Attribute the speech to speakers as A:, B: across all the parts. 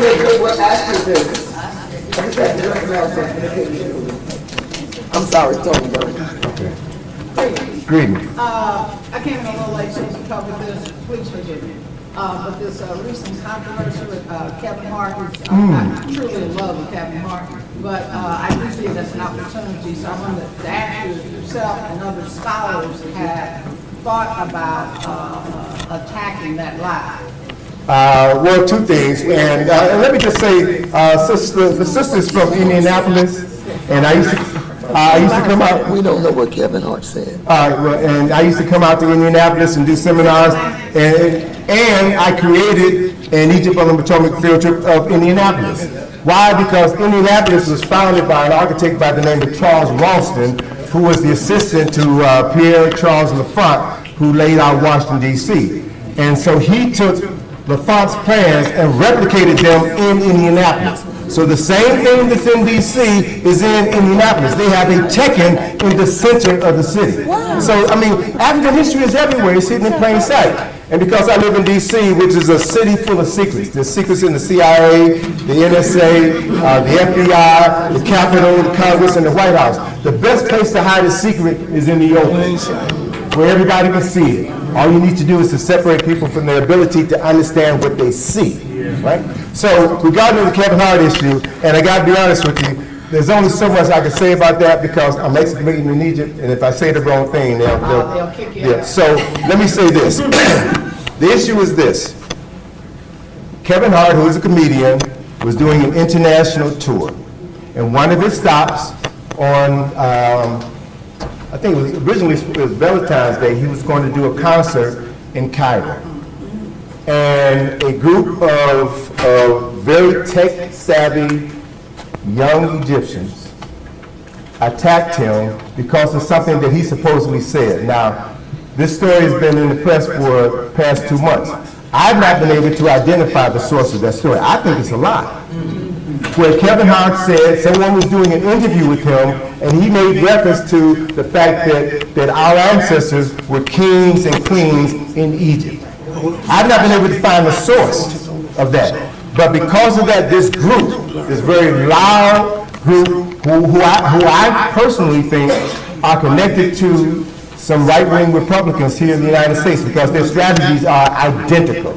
A: I'm sorry, Tony.
B: Okay. Greetings.
C: I came in a little late, so if you covered this, please forgive me. But this recent controversy with Kevin Hart, I'm truly in love with Kevin Hart, but I do see it as an opportunity, so I wanted to ask you if yourself and other scholars have thought about attacking that lie.
B: Well, two things, and let me just say, the sister's from Indianapolis, and I used to come out.
A: We don't know what Kevin Hart said.
B: And I used to come out to Indianapolis and do seminars, and I created an Egypt on the Potomac field trip of Indianapolis. Why? Because Indianapolis was founded by an architect by the name of Charles Ralston, who was the assistant to Pierre Charles L'Enfant, who laid out Washington, D.C. And so he took L'Enfant's plans and replicated them in Indianapolis. So the same thing that's in D.C. is in Indianapolis. They have a check-in in the center of the city. Wow. So, I mean, African history is everywhere. It's hidden in plain sight. And because I live in D.C., which is a city full of secrets, there's secrets in the CIA, the NSA, the FBI, the Capitol, the Congress, and the White House. The best place to hide a secret is in the open, where everybody can see it. All you need to do is to separate people from their ability to understand what they see, right? So regarding the Kevin Hart issue, and I got to be honest with you, there's only so much I can say about that because I'm ex-meeting in Egypt, and if I say the wrong thing, they'll
C: kick you out.
B: So let me say this. The issue is this. Kevin Hart, who is a comedian, was doing an international tour, and one of his stops on I think it was originally it was Valentine's Day. He was going to do a concert in Cairo, and a group of very tech-savvy young Egyptians attacked him because of something that he supposedly said. Now, this story has been in the press for the past 2 months. I've not been able to identify the source of that story. I think it's a lie. Where Kevin Hart said someone was doing an interview with him, and he made reference to the fact that our ancestors were kings and queens in Egypt. I've not been able to find the source of that. But because of that, this group, this very loud group, who I personally think are connected to some right-wing Republicans here in the United States because their strategies are identical.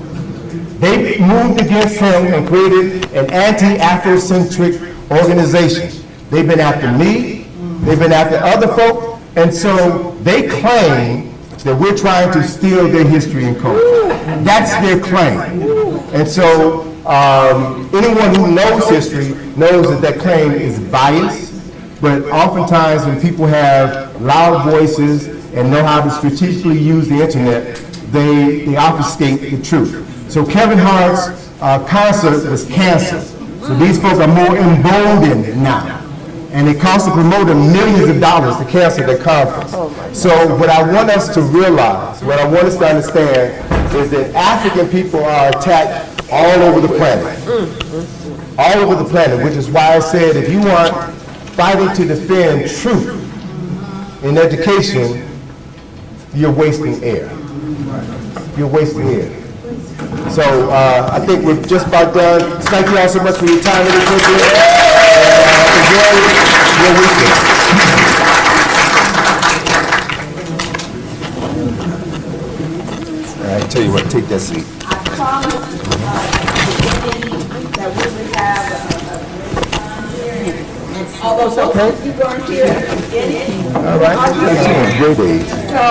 B: They moved against him and created an anti-Afrocentric organization. They've been after me, they've been after other folk, and so they claim that we're trying to steal their history and culture. That's their claim. And so anyone who knows history knows that that claim is biased, but oftentimes when people have loud voices and know how to strategically use the internet, they obfuscate the truth. So Kevin Hart's concert was canceled. So these folks are more emboldened now. And it costs the promoter millions of dollars to cancel their conference. So what I want us to realize, what I want us to understand is that African people are attacked all over the planet. All over the planet, which is why I said if you want fighting to defend truth in education, you're wasting air. You're wasting air. So I think we're just about done. Thank you all so much for your time and attention. Enjoy your weekend. All right, tell you what, take that seat.
C: I promised that we would have a great time here. And although those of you weren't here at the beginning,
B: All right, great age.
C: so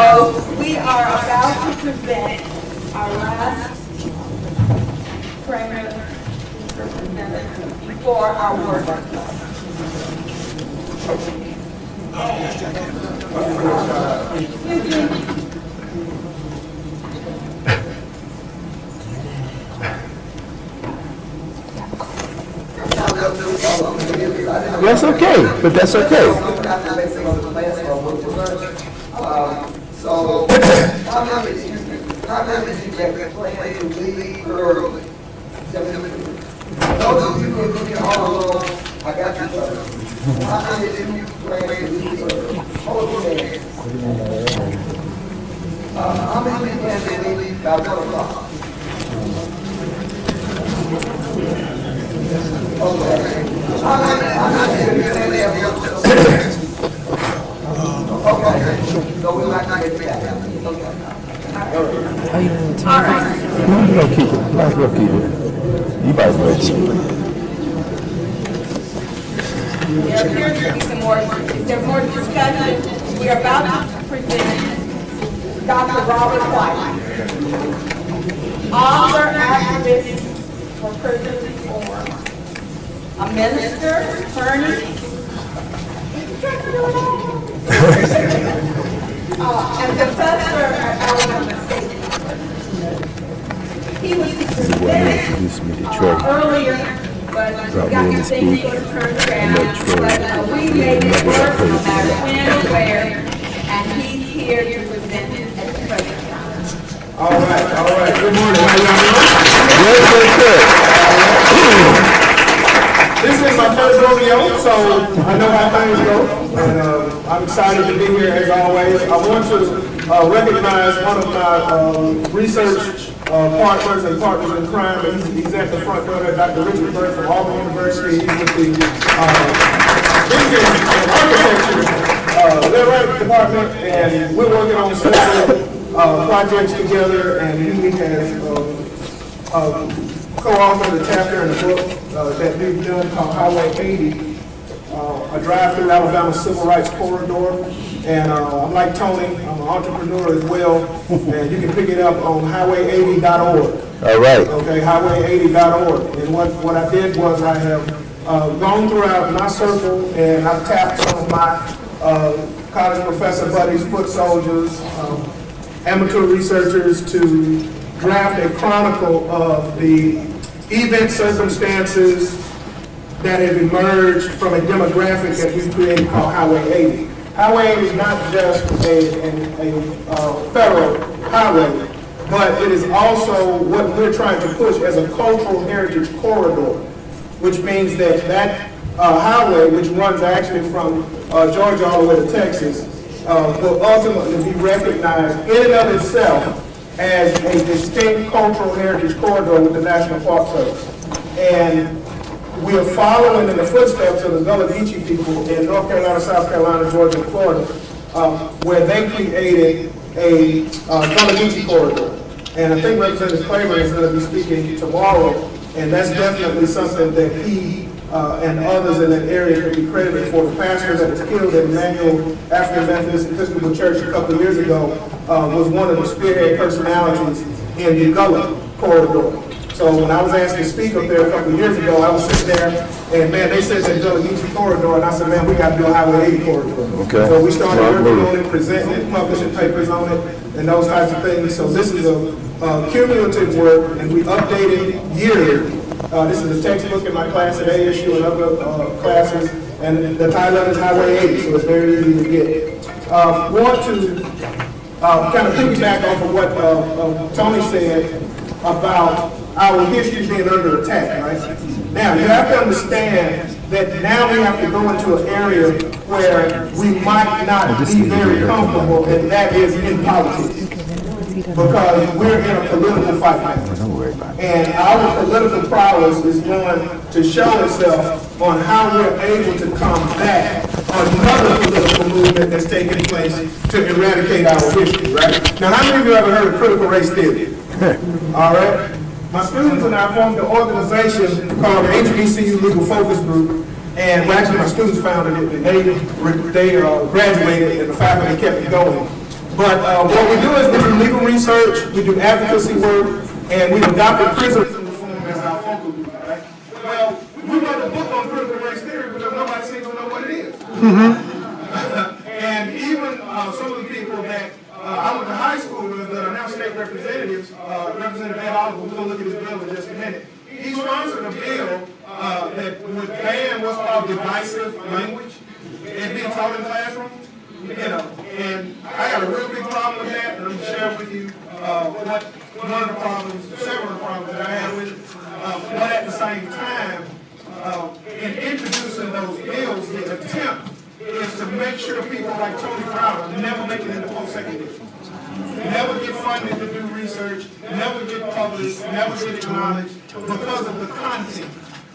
C: we are about to present our last premier before our work.
B: That's okay, but that's okay.
D: So, how many you get playing Jubilee early? Those of you who are looking all along, I got you covered. How many of you playing Jubilee early? Hold your hands. How many of you can leave by 1 o'clock?
E: All right.
B: Might as well keep it. Might as well keep it. You might as well keep it.
E: There appears to be some more, is there more discussion? We are about to present Dr. Robert White, author, activist for prison reform, a minister, attorney, and professor at Alabama State. He was presented earlier, but got his things sort of turned around. But we made it work no matter when or where, and he's here to present it at the present time.
F: All right. Good morning. How y'all doing? This is my first rodeo, so I know how things go, and I'm excited to be here as always. I want to recognize one of my research partners in crime. He's at the front door there, Dr. Richard Burke from Auburn University. He's with the Building and Architecture Lyric Department, and we're working on several projects together, and he has co-authored a chapter in the book that we've done called Highway 80, a drive through Alabama civil rights corridor. And I'm like Tony, I'm an entrepreneur as well, and you can pick it up on highway80.org.
B: All right.
F: Okay, highway80.org. And what I did was I have gone throughout my circle, and I've tapped some of my college professor buddies, foot soldiers, amateur researchers to draft a chronicle of the event circumstances that have emerged from a demographic that we've created called Highway 80. Highway 80 is not just a federal highway, but it is also what we're trying to push as a cultural heritage corridor, which means that highway, which runs actually from Georgia all the way to Texas, will ultimately be recognized in and of itself as a distinct cultural heritage corridor with the National Park Service. And we are following in the footsteps of the Gullah Geechee people in North Carolina, South Carolina, Georgia, and Florida, where they created a Gullah Geechee corridor. And I think Representative Claiborne is going to be speaking tomorrow, and that's definitely something that he and others in that area can be credited for. The pastor that was killed at Emmanuel African Methodist Episcopal Church a couple of years ago was one of the spearhead personalities in the Gullah corridor. So when I was asked to speak up there a couple of years ago, I was sitting there, and man, they said that Gullah Geechee corridor, and I said, man, we got to build Highway 80 corridor.
B: Okay.
F: So we started working on it, presenting it, publishing papers on it, and those types of things. So this is a cumulative work, and we update it yearly. This is a textbook in my class at ASU and other classes, and the title is Highway 80, so it's very easy to get. Want to kind of piggyback off of what Tony said about our history being under attack, right? Now, you have to understand that now we have to go into an area where we might not be very comfortable, and that is in politics. Because we're in a political fight now. And our political prowess is going to show itself on how we're able to combat another political movement that's taking place to eradicate our history, right? Now, how many of you ever heard of critical race theory? All right? My students and I formed an organization called the HBCU Legal Focus Group, and well, actually my students founded it, and they graduated, and the faculty kept it going. But what we do is we do legal research, we do advocacy work, and we adopted prison reform as our focal group, right? Well, we wrote a book on critical race theory, but nobody seems to know what it is. And even some of the people that I went to high school with that are now state representatives, Representative Ed Oliver, we're going to look at his bill in just a minute. He sponsored a bill that would ban what's called divisive language and being taught in classrooms. You know, and I got a real big problem with that, and I'm going to share with you what one of the problems, several of the problems that I have with it. But at the same time, in introducing those bills, the attempt is to make sure people like Tony Crowder never make it into post-secondary. Never get funded to do research, never get published, never get acknowledged because of the content.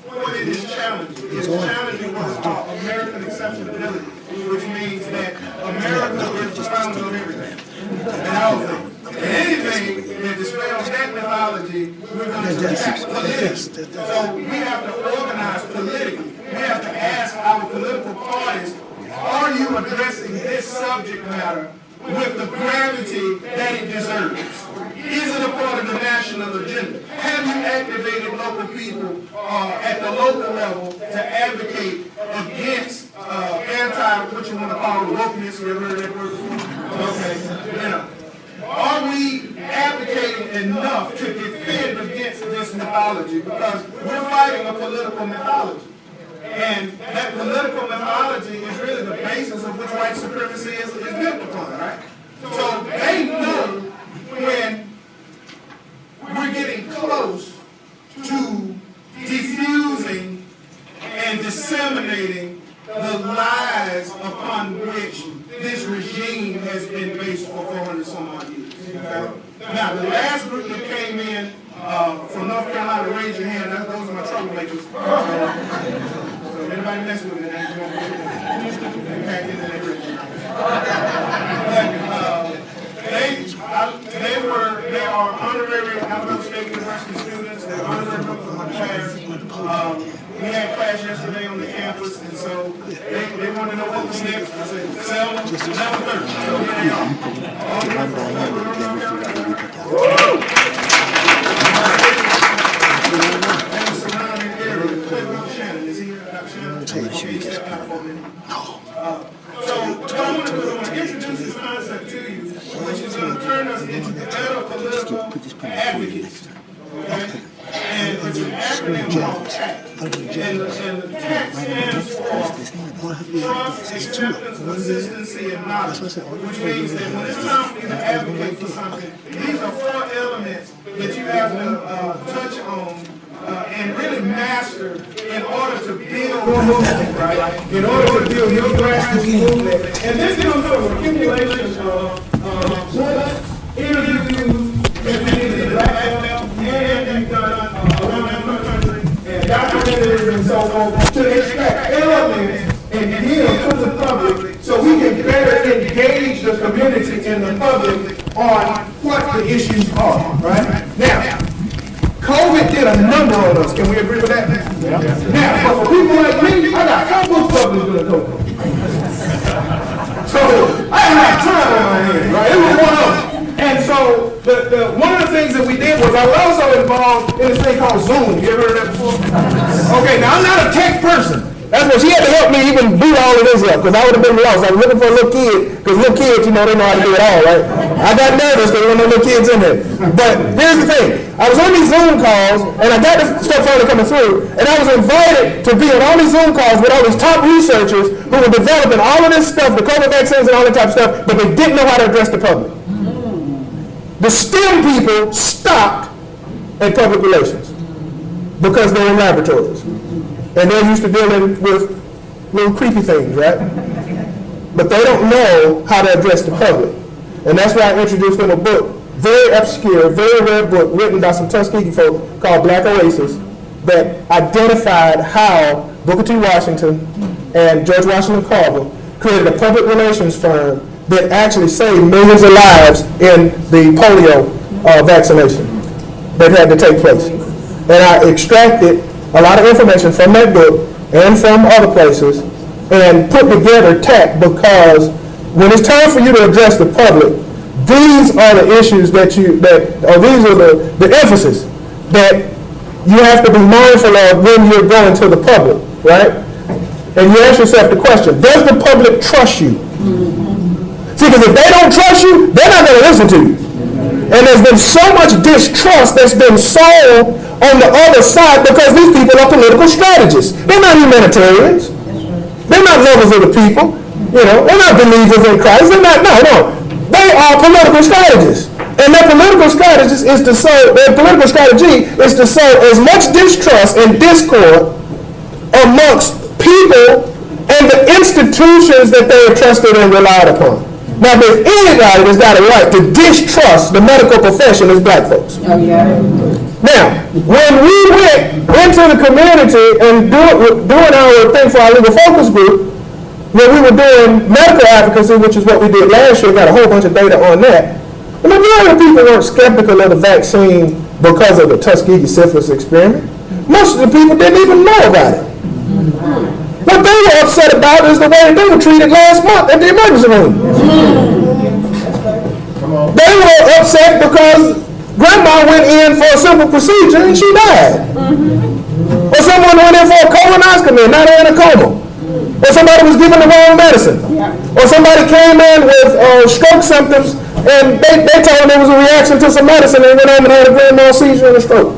F: What it is challenging. It's challenging what is called American acceptability, which means that America is the founder of everything and all things. And anything that dispels that mythology, we're going to attack politically. So we have to organize politically. We have to ask our political parties, are you addressing this subject matter with the gravity that it deserves? Is it a part of the national agenda? Have you activated local people at the local level to advocate against what you want to call wokeness? You ever heard that word before? Okay, you know. Are we advocating enough to defend against this mythology? Because we're fighting a political mythology. And that political mythology is really the basis of which white supremacy is built upon, right? So they know when we're getting close to diffusing and disseminating the lies upon which this regime has been based for 400 some odd years. Okay? Now, the last group that came in from North Carolina, raise your hand. Those are my troublemakers. So if anybody mess with me, they can't get in that region. They are honorary Alabama State University students. They're honorary members of my class. We had class yesterday on the campus, and so they want to know what was next. I said, Selma, 11:30. So here they are. And the surrounding area. Shannon, is he here? Shannon? No. So what I want to do is I want to introduce this concept to you, which is going to turn us into better political advocates. Okay? And it's an acronym called TACT. And the TACT stands for Trust, Acceptance, Consistency, and Knowledge, which means that when it's time for you to advocate for something, these are 4 elements that you have to touch on and really master in order to build your movement, right? In order to build your grassroots movement. And this comes from accumulation of interviews that we did in Black and we've done around the country, and documentaries and so on, to extract elements and give to the public so we can better engage the community and the public on what the issues are, right? Now, COVID did a number on us. Can we agree with that? Yeah. Now, but for people like me, I got 4 books published with COVID. So I didn't have time on my hands, right? It was one of them. And so one of the things that we did was I was also involved in this thing called Zoom. You ever heard of that before? Okay, now I'm not a tech person. That's what she had to help me even do all of this up, because I would have been lost. I was looking for a little kid, because little kids, you know, they know how to do it all, right? I got nervous because there were no little kids in there. But here's the thing. I was on these Zoom calls, and I got the stuff finally coming through, and I was invited to be on all these Zoom calls with all these top researchers who were developing all of this stuff, the COVID vaccines and all that type of stuff, but they didn't know how to address the public. The STEM people stopped at public relations because they're in laboratories. And they're used to dealing with little creepy things, right? But they don't know how to address the public. And that's why I introduced them a book, very obscure, very rare book, written by some Tuskegee folk called Black Oasis, that identified how Booker T. Washington and George Washington Carver created a public relations firm that actually saved millions of lives in the polio vaccination that had to take place. And I extracted a lot of information from that book and from other places and put together TACT, because when it's time for you to address the public, these are the issues these are the emphasis that you have to be mindful of when you're going to the public, right? And you ask yourself the question, does the public trust you? See, because if they don't trust you, they're not going to listen to you. And there's been so much distrust that's been sold on the other side because these people are political strategists. They're not humanitarians. They're not lovers of the people. You know, they're not believers in Christ. They're not, no. They are political strategists. And their political strategy is to sow as much distrust and discord amongst people and the institutions that they are trusted and relied upon. Now, if there's anybody that's got a right to distrust the medical profession, it's black folks. Oh, yeah. Now, when we went into the community and doing our thing for our legal focus group, when we were doing medical advocacy, which is what we did last year, got a whole bunch of data on that, The majority of people weren't skeptical of the vaccine because of the Tuskegee syphilis experiment. Most of the people didn't even know about it. What they were upset about is the way they were treated last month at the emergency room. They were upset because grandma went in for a simple procedure and she died. Or someone went in for a colonoscopy and now they're in a coma. Or somebody was given the wrong medicine. Or somebody came in with stroke symptoms and they told them it was a reaction to some medicine and went home and had a grand mal seizure and a stroke.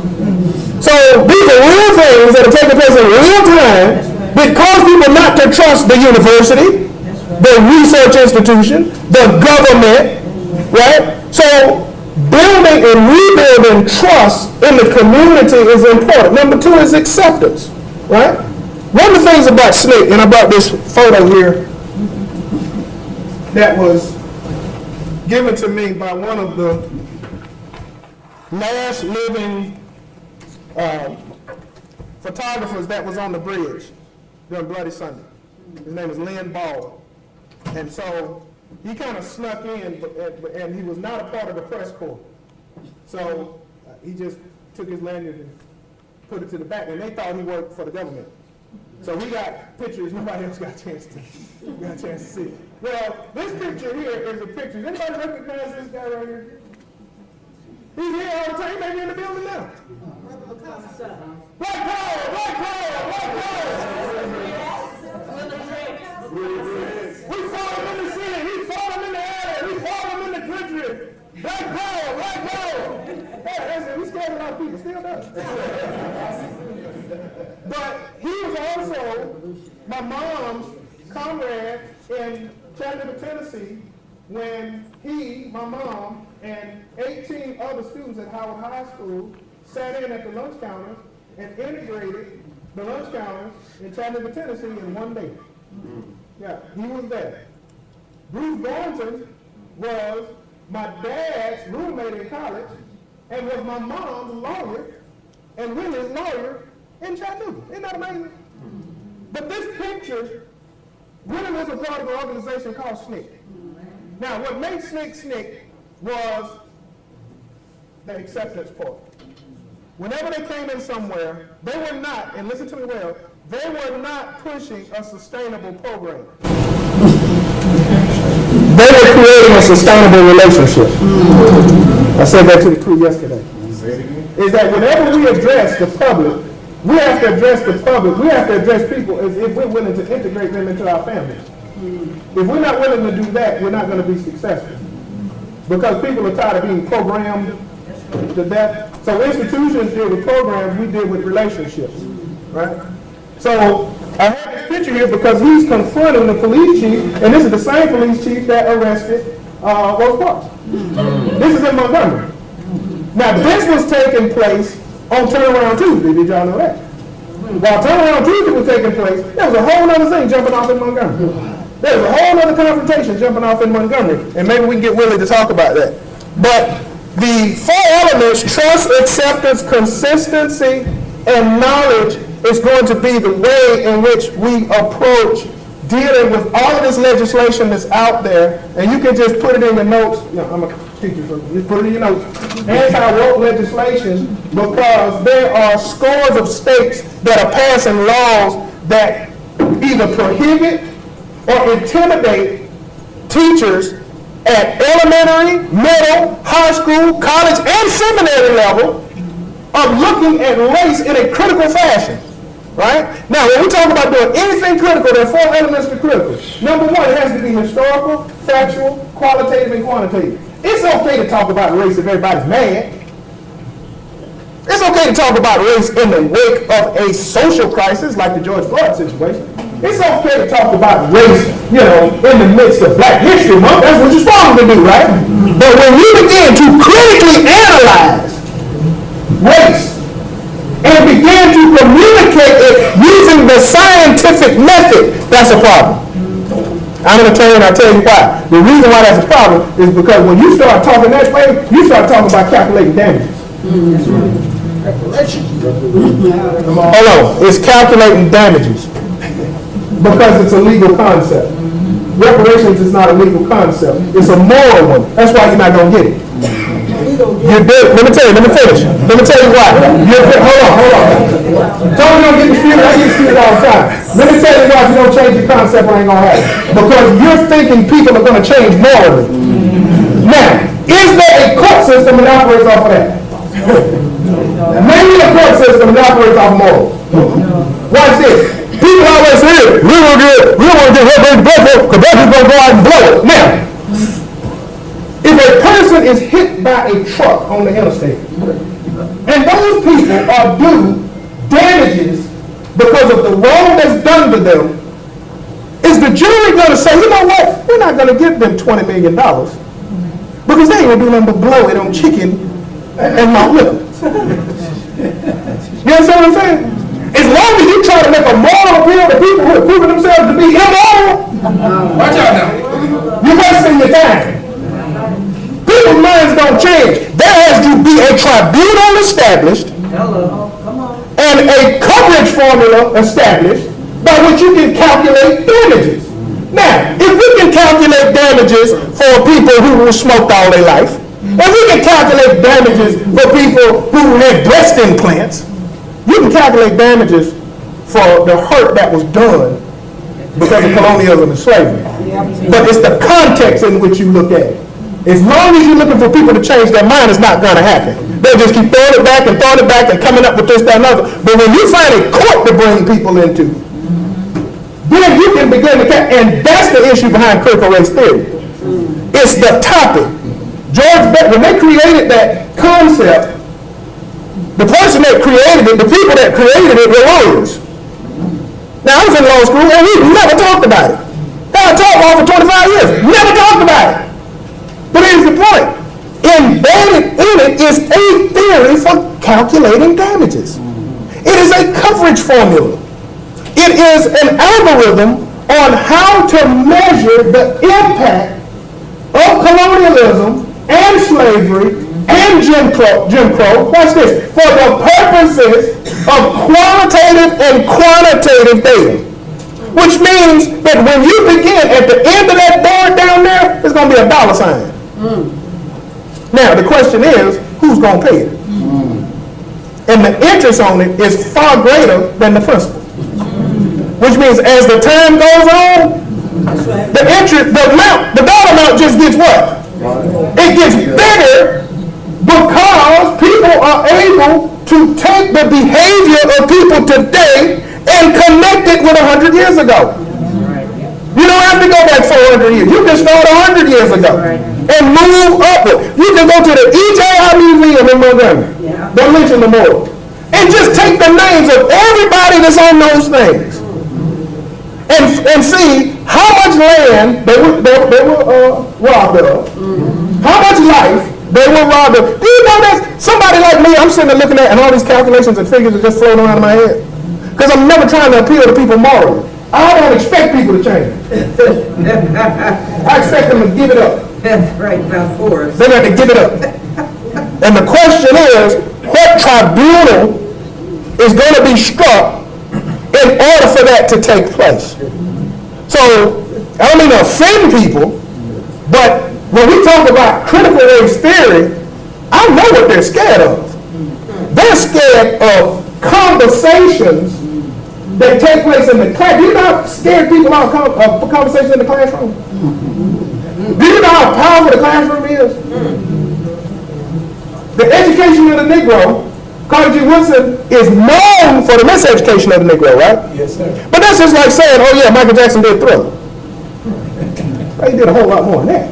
F: So these are real things that are taking place in real time that cause people not to trust the university, the research institution, the government, right? So building and rebuilding trust in the community is important. Number two is acceptance, right? One of the things about SNCC, and I brought this photo here that was given to me by one of the last living photographers that was on the bridge during Bloody Sunday. His name is Lynn Ball. And so he kind of snuck in, and he was not a part of the press corps. So he just took his lanyard and put it to the back, and they thought he worked for the government. So we got pictures nobody else got a chance to see. Well, this picture here is a picture. Does anybody recognize this guy right here? He's here all the time. He may be in the building now. Black power, black power, black power. We fought him in the city. We fought him in the area. We fought him in the country. Black power, black power. Hey, that's it. We scared a lot of people. Still does. But he was also my mom's comrade in Chattanooga, Tennessee, when he, my mom, and 18 other students at Howard High School sat in at the lunch counter and integrated the lunch counters in Chattanooga, Tennessee in one day. Yeah, he was there. Bruce Boynton was my dad's roommate in college and was my mom's lawyer and Willie's lawyer in Chattanooga. Isn't that amazing? But this picture, Willie was a part of an organization called SNCC. Now, what made SNCC was the acceptance part. Whenever they came in somewhere, they were not, and listen to me well, they were not pushing a sustainable program. They were creating a sustainable relationship. I said that to the crew yesterday. Is that whenever we address the public, we have to address the public, we have to address people as if we're willing to integrate them into our families. If we're not willing to do that, we're not going to be successful. Because people are tired of being programmed to death. So institutions deal with programs, we deal with relationships, right? So I have this picture here because he's confronting the police chief, and this is the same police chief that arrested Rose Parks. This is in Montgomery. Now this was taking place on Turnaround Tuesday. Did y'all know that? While Turnaround Tuesday was taking place, there was a whole other thing jumping off in Montgomery. There was a whole other confrontation jumping off in Montgomery, and maybe we can get Willie to talk about that. But the four elements, trust, acceptance, consistency, and knowledge, is going to be the way in which we approach dealing with all of this legislation that's out there. And you can just put it in your notes. You know, I'm a teacher, so just put it in your notes. Anti-woke legislation, because there are scores of states that are passing laws that either prohibit or intimidate teachers at elementary, middle, high school, college, and seminary level of looking at race in a critical fashion, right? Now, when we talk about doing anything critical, there are four elements to critical. Number one, it has to be historical, factual, qualitative, and quantitative. It's okay to talk about race if everybody's mad. It's okay to talk about race in the wake of a social crisis like the George Floyd situation. It's okay to talk about race, you know, in the midst of Black History Month. That's what you're supposed to do, right? But when you begin to critically analyze race and begin to communicate it using the scientific method, that's a problem. I'm going to tell you, and I'll tell you why. The reason why that's a problem is because when you start talking that way, you start talking about calculating damages. Hold on, it's calculating damages. Because it's a legal concept. Reparations is not a legal concept. It's a moral one. That's why you're not going to get it.
B: You did. Let me tell you. Let me finish. Let me tell you why. Hold on. Don't get confused. I get confused all the time. Let me tell you why. If you don't change your concept, it ain't gonna happen. Because you're thinking people are gonna change morally. Now, is there a court system that operates off of that? Maybe a court system that operates off moral. Watch this. People always say, we don't want to get hurt by Buffalo because Buffalo's going to go out and blow it. Now, if a person is hit by a truck on the interstate, and those people are due damages because of the wrong that's done to them, is the jury going to say, you know what, we're not going to give them $20 million because they ain't going to do nothing but blow it on chicken and malt liquor. You understand what I'm saying? As long as you try to make a moral appeal to people who have proven themselves to be immoral, watch out now. You're wasting your time. People's minds don't change. There has to be a tribunal established and a coverage formula established by which you can calculate damages. Now, if we can calculate damages for people who smoked all their life, if we can calculate damages for people who had breast implants, you can calculate damages for the hurt that was done because of colonialism and slavery. But it's the context in which you look at it. As long as you're looking for people to change their mind, it's not going to happen. They'll just keep throwing it back and coming up with this, that, and other. But when you find a court to bring people into, then you can begin to and that's the issue behind critical race theory. It's the topic. When they created that concept, the person that created it, the people that created it were lawyers. Now, I was in law school and we never talked about it. I taught law for 25 years, never talked about it. But here's the point. Embedded in it is a theory for calculating damages. It is a coverage formula. It is an algorithm on how to measure the impact of colonialism and slavery and Jim Crow, watch this, for the purposes of qualitative and quantitative data. Which means that when you begin at the end of that board down there, there's going to be a dollar sign. Now, the question is, who's going to pay it? And the interest on it is far greater than the principal. Which means as the time goes on, the interest, the dollar amount just gets what? It gets bigger because people are able to take the behavior of people today and connect it with 100 years ago. You don't have to go back 400 years. You can start 100 years ago and move upward. You can go to the EJI Museum in Montgomery, the Lynching Memorial, and just take the names of everybody that's on those things and see how much land they were robbed of, how much life they were robbed of. Do you know that somebody like me, I'm sitting there looking at and all these calculations and figures are just floating around in my head? Because I'm never trying to appeal to people morally. I don't expect people to change. I expect them to give it up.
G: That's right, about four.
B: They got to give it up. And the question is, what tribunal is going to be struck in order for that to take place? So, I don't mean to offend people, but when we talk about critical race theory, I know what they're scared of. They're scared of conversations that take place in the class. Do you know how scared people are of conversations in the classroom? Do you know how powerful the classroom is? The education of the Negro, Carter G. Woodson is known for the miseducation of the Negro, right?
F: Yes, sir.
B: But that's just like saying, oh yeah, Michael Jackson did Thriller. He did a whole lot more than that.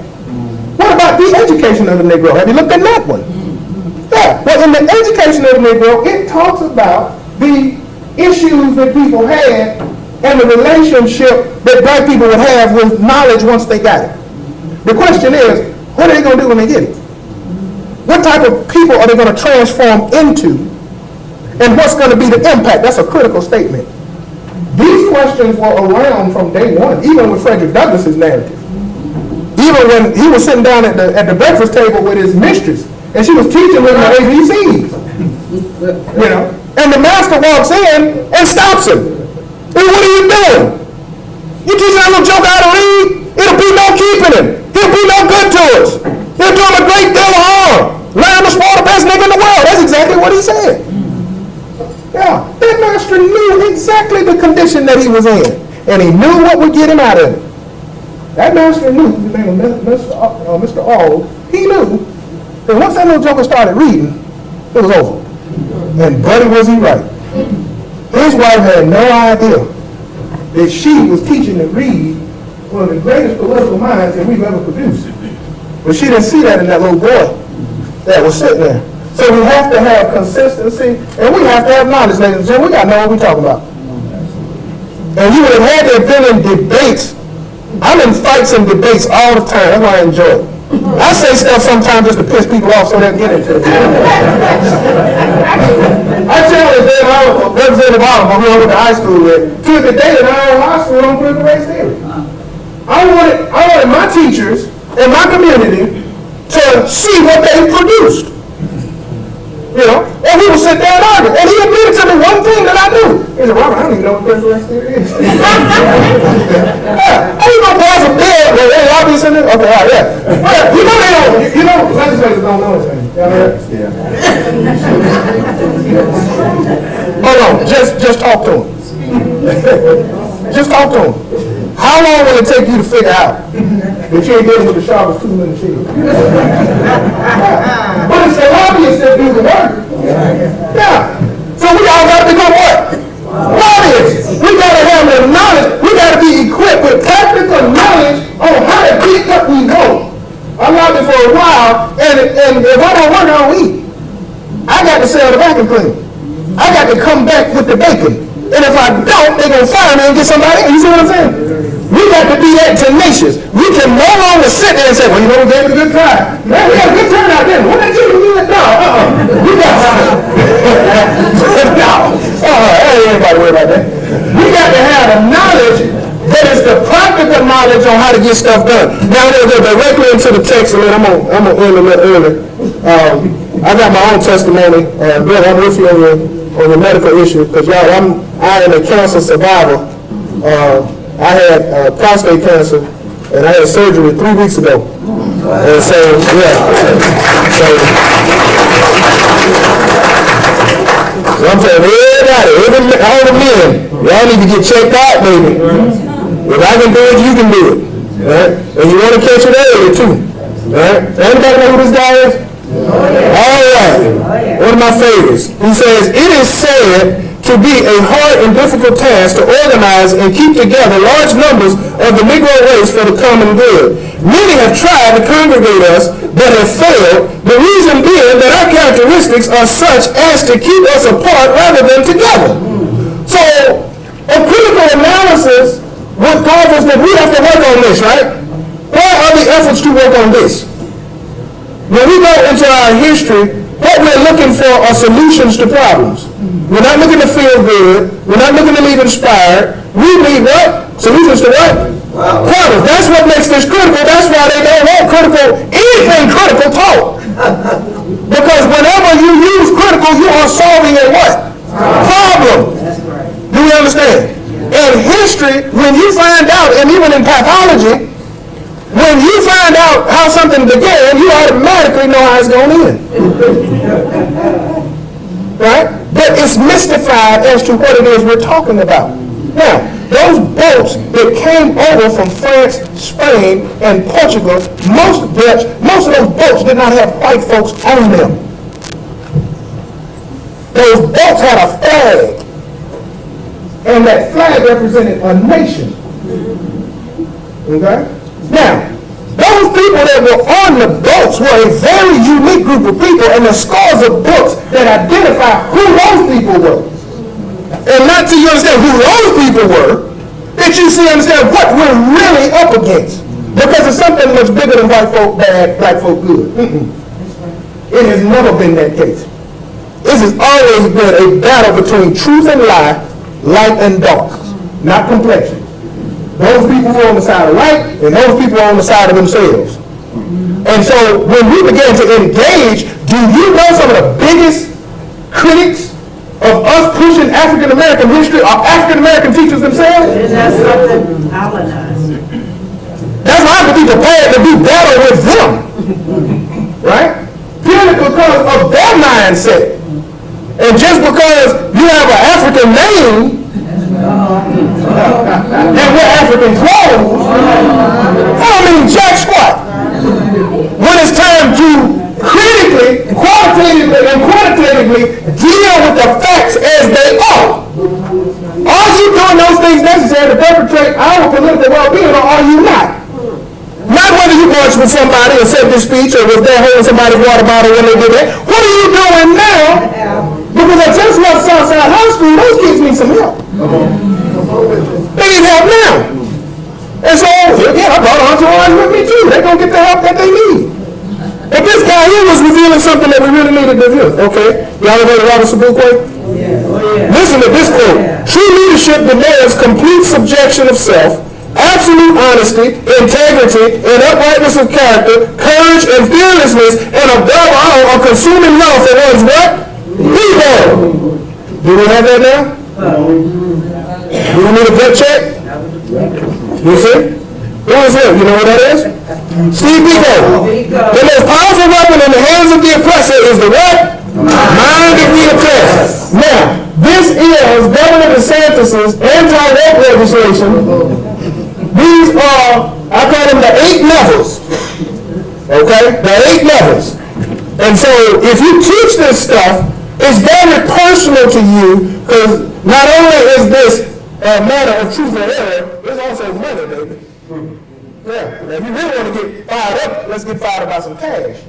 B: What about the education of the Negro? Have you looked at that one? Yeah, well in the education of the Negro, it talks about the issues that people had and the relationship that black people would have with knowledge once they got it. The question is, what are they going to do when they get it? What type of people are they going to transform into? And what's going to be the impact? That's a critical statement. These questions were around from day one, even with Frederick Douglass's narrative. Even when he was sitting down at the breakfast table with his mistress, and she was teaching him the ABCs. You know? And the master walks in and stops him. Hey, what are you doing? You teaching that little joke how to read? It'll be no keeping him. He'll be no good to us. He'll do him a great deal of harm.
F: Learn to spoil the best nigga in the world. That's exactly what he said. Yeah, that master knew exactly the condition that he was in, and he knew what would get him out of it. That master knew, his name was Mr. Auld, he knew that once that little joker started reading, it was over. And buddy, was he right. His wife had no idea that she was teaching to read one of the greatest political minds that we've ever produced. But she didn't see that in that little boy that was sitting there. So we have to have consistency, and we have to have knowledge, ladies and gentlemen. We got to know what we're talking about. And you would have had to have been in debates. I'm in fights and debates all the time. That's why I enjoy it. I say stuff sometimes just to piss people off so they'll get into it. I challenge Representative Oliver, who I went to high school with, to the day that I was in high school on critical race theory. I wanted my teachers and my community to see what they produced. You know, and we would sit there and argue. And he admitted to me one thing that I knew. He said, Robert, I don't even know what critical race theory is. How you gonna pass a bill with any obvious in it? Okay, all right, yeah. But you know they don't, legislators don't know anything. Yeah. Hold on, just talk to him. Just talk to him. How long will it take you to figure out that you ain't dealing with the sharpest tool in the shed? But it's the lobbyists that do the work. Yeah. So we all got to become what? Lobbyists. We got to have the knowledge. We got to be equipped with practical knowledge on how to get what we want. I lobbied for a while, and if I don't work, I don't eat. I got to sell the vacuum cleaner. I got to come back with the bacon. And if I don't, they're going to fire me and get somebody else. You see what I'm saying? We got to be that tenacious. We can no longer sit there and say, well, you know, we gave it a good try. Man, we had a good turnout then. What did you do? No, we got no. Ain't anybody worried about that. We got to have the knowledge that is the practical knowledge on how to get stuff done. Now, I'm going to go directly into the text, and then I'm going to end a little early. I got my own testimony. Bill, I'm with you on the medical issue, because y'all, I am a cancer survivor. I had prostate cancer, and I had surgery 3 weeks ago. And so, yeah. So I'm telling everybody, all the men, y'all need to get checked out, baby. If I can do it, you can do it. Right? And you want to catch it early, too. Right? Anybody know who this guy is? All right. One of my favorites. He says, it is said to be a hard and difficult task to organize and keep together large numbers of the Negro race for the common good. Many have tried to congregate us, but have failed, the reason being that our characteristics are such as to keep us apart rather than together. So, a critical analysis would cause us that we have to work on this, right? Where are the efforts to work on this? When we go into our history, what we're looking for are solutions to problems. We're not looking to feel good. We're not looking to leave inspired. We need what? Solutions to what? Problems. That's what makes this critical. That's why they don't want anything critical taught. Because whenever you use critical, you are solving a what? Problem. Do you understand? In history, when you find out, and even in pathology, when you find out how something began, you automatically know how it's going to end. Right? But it's mystified as to what it is we're talking about. Now, those boats that came over from France, Spain, and Portugal, most of those boats did not have white folks on them. Those boats had a flag. And that flag represented a nation. Okay? Now, those people that were on the boats were a very unique group of people, and there's scores of books that identify who those people were. And not till you understand who those people were, that you see understand what we're really up against. Because it's something much bigger than white folk bad, black folk good. It has never been that case. This has always been a battle between truth and lie, light and dark, not complexion. Those people were on the side of light, and those people are on the side of themselves. And so when we began to engage, do you know some of the biggest critics of us pushing African American history are African American teachers themselves?
G: That's something colonized.
F: That's why I have to be prepared to do battle with them. Right? purely because of their mindset. And just because you have an African name and wear African clothes, I don't mean jack squat. When it's time to critically, qualitatively, and quantitatively deal with the facts as they are, are you doing those things necessary to perpetrate our political well-being, or are you not? Not whether you march with somebody or said this speech or was there holding somebody's water bottle when they did that. What are you doing now? Because I just left Southside High School, those kids need some help. They need help now. And so, yeah, I brought entourage with me too. They're going to get the help that they need. But this guy here was revealing something that we really needed to do. Okay? Y'all ever heard of Robert Sabukwe? Listen to this quote. True leadership demands complete subjection of self, absolute honesty, integrity, and uprightness of character, courage and fearlessness, and above all, a consuming love for one's what? People. Do we have that now? Do we need a gut check? You see? Who is him? You know what that is? Steve Biko. The most powerful weapon in the hands of the oppressor is the what? Mind of the oppressed. Now, this is Governor DeSantis' anti-rape legislation. These are, I call them the 8 levels. Okay? The 8 levels. And so, if you teach this stuff, it's very personal to you, because not only is this a matter of truth or error, it's also money, baby. Yeah. Now, if you really want to get fired up, let's get fired about some cash.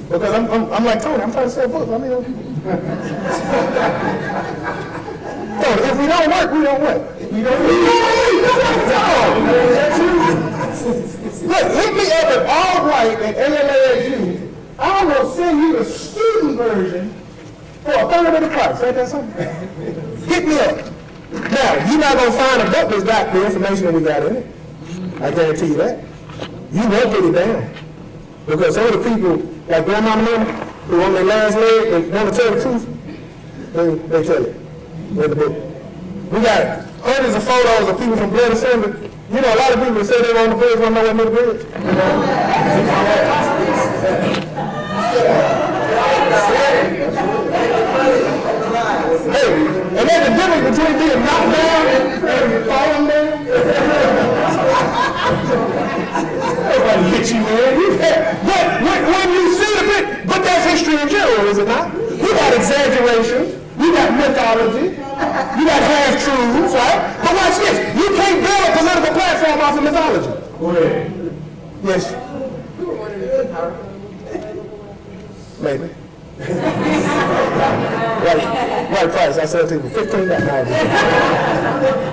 F: Because I'm like Tony, I'm trying to sell books. I mean, so if we don't work, we don't work. We don't Look, hit me up at allright@ALASU. I will send you the student version for a third of the price. Ain't that something? Hit me up. Now, you're not going to find a book that's got the information that we got in it. I guarantee you that. You won't get it down. Because some of the people, like Grandma and them, who on their last leg, they want to tell the truth, they tell it in the book. We got hundreds of photos of people from Blood Assembly. You know, a lot of people that say they were on the bridge don't know what near the bridge. Hey, and there's a difference between being knocked down and falling down. Nobody hit you, man. But when you see the bit, but that's history in general, is it not? You got exaggeration, you got mythology, you got half-truths, right? But watch this. You can't build a political platform off of mythology. Go ahead. Yes. Maybe. Right price. I said to you, $15.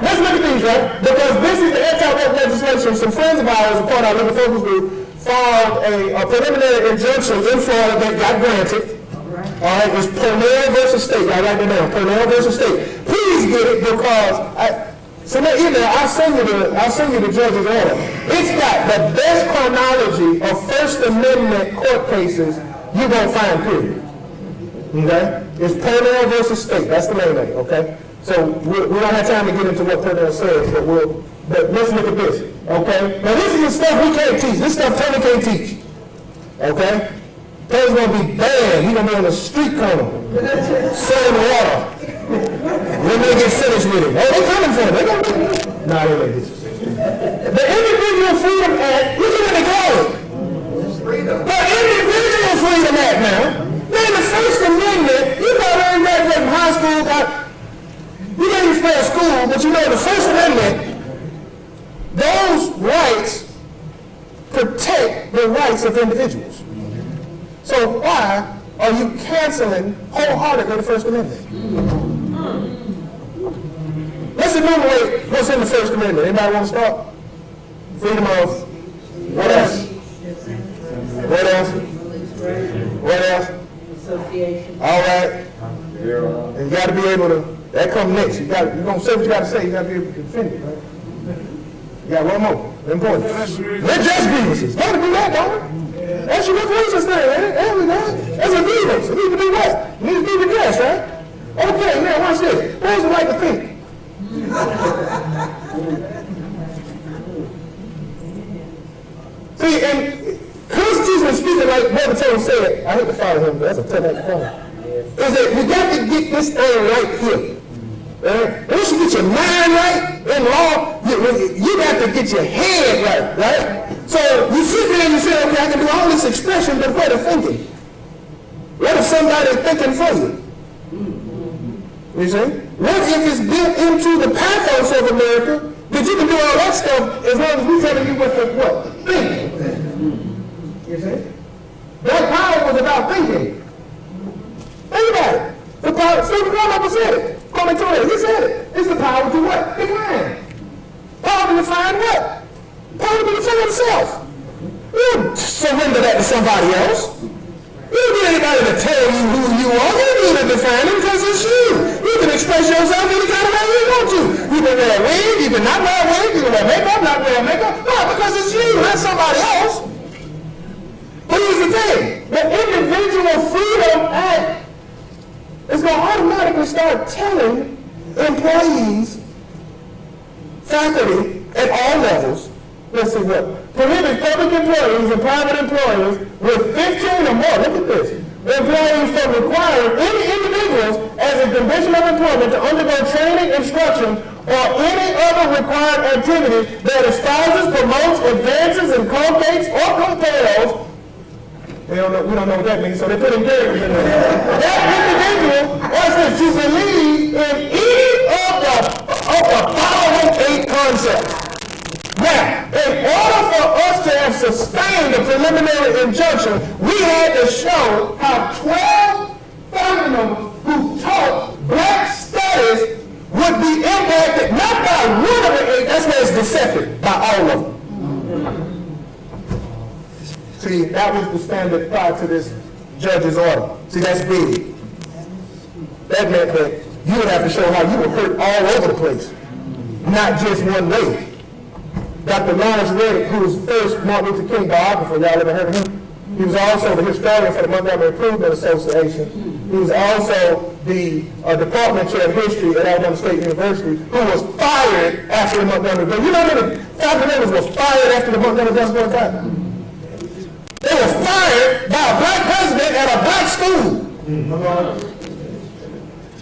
F: Let's look at these, right? Because this is the anti-rape legislation. Some friends of ours, a part of our Liberal Focus Group, filed a preliminary injunction in Florida that got granted. All right, it's Purnell versus State. Y'all write that down. Purnell versus State. Please get it because send that email. I'll send you the judge's order. It's got the best chronology of First Amendment court cases you're gonna find. Period. Okay? It's Purnell versus State. That's the name of it, okay? So we don't have time to get into what Purnell says, but let's look at this, okay? Now this is the stuff we can't teach. This stuff Tony can't teach, okay? Tony's gonna be banned. He's gonna be on the street corner, selling water. When they get finished with it. Oh, they coming for it. They gonna do it. Nah, they like this. The Individual Freedom Act, look at what they call it. The Individual Freedom Act now. Man, the First Amendment, you probably graduated from high school, you didn't stay at school, but you know the First Amendment, those rights protect the rights of individuals. So why are you canceling wholeheartedly the First Amendment? Let's enumerate what's in the First Amendment. Anybody want to start? Freedom of, what else? What else? What else?
G: Association.
F: All right. And you got to be able to, that comes next. You're going to say what you got to say. You got to be able to defend it, right? You got one more. Important. They're just grievances. Got to do that, don't we? That's your grievances thing, ain't it? There we go. That's a grievance. It needs to be what? It needs to be redressed, right? Okay, now watch this. Where's the right to think? See, and Christians reason I'm speaking like Brother Tony said, I hate to follow him, but that's a tough act to follow, is that you got to get this thing right here. Right? Once you get your mind right in law, you got to get your head right? So you sit there and you say, okay, I can do all this expression, but what if thinking? What if somebody's thinking for you? You see? What if it's built into the pathos of America that you can do all that stuff as long as we're telling you what? Thinking. You see? That power was about thinking. Think about it. The power, Stephen Colbert said it. He said it. It's the power to what? Define. Power to define what? Power to define itself. You don't surrender that to somebody else. You don't get anybody to tell you who you are. You need to define it because it's you. You can express yourself any kind of way you want to. You can wear a wig, you can not wear a wig, you can wear makeup, not wear makeup. No, because it's you, not somebody else. But here's the thing. The Individual Freedom Act is going to automatically start telling employees, faculty at all levels, let's see what, prohibits public employees and private employers with 15 or more, look at this, employees from requiring any individuals as a condition of employment to undergo training, instruction, or any other required activity that espouses, promotes, advances, inculcates, or compels. We don't know what that means, so they put in characters in there. That individual was to believe in any of the following 8 concepts. Now, in order for us to have sustained the preliminary injunction, we had to show how 12 family members who taught black studies would be impacted not by one of the 8, that's where it's deceptive, by all of them. See, that was the standard prior to this judge's order. See, that's big. That meant that you would have to show how you were hurt all over the place, not just one way. Dr. Lawrence Reddick, who was first Martin Luther King biographer, y'all ever heard of him? He was also the historian for the Montgomery Improvement Association. He was also the department chair of history at Alabama State University, who was fired after the Montgomery Bus. You know how many faculty members was fired after the Montgomery Bus boycott? They were fired by a black president at a black school.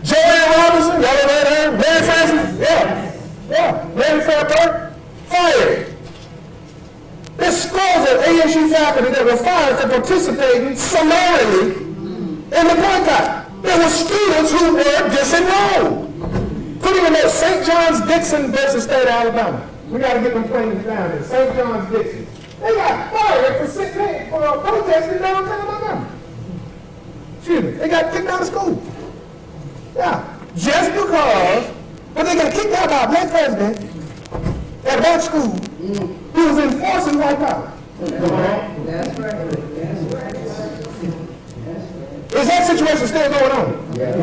F: Joanne Robinson, y'all ever heard of her? Mary Francis? Yeah. Mary Fairburn, fired. There's scores of ASU faculty that were fired for participating summarily in the boycott. There were students who were disenrolled. Putting in that St. John's Dixon versus State of Alabama. We got to get them plaintiffs down here. St. John's Dixon. They got fired for protesting downtown Montgomery. Excuse me. They got kicked out of school. Yeah. Just because, but they got kicked out by a black president at a black school who was enforcing white power.
G: That's right.
F: Is that situation still going on?
G: Yes.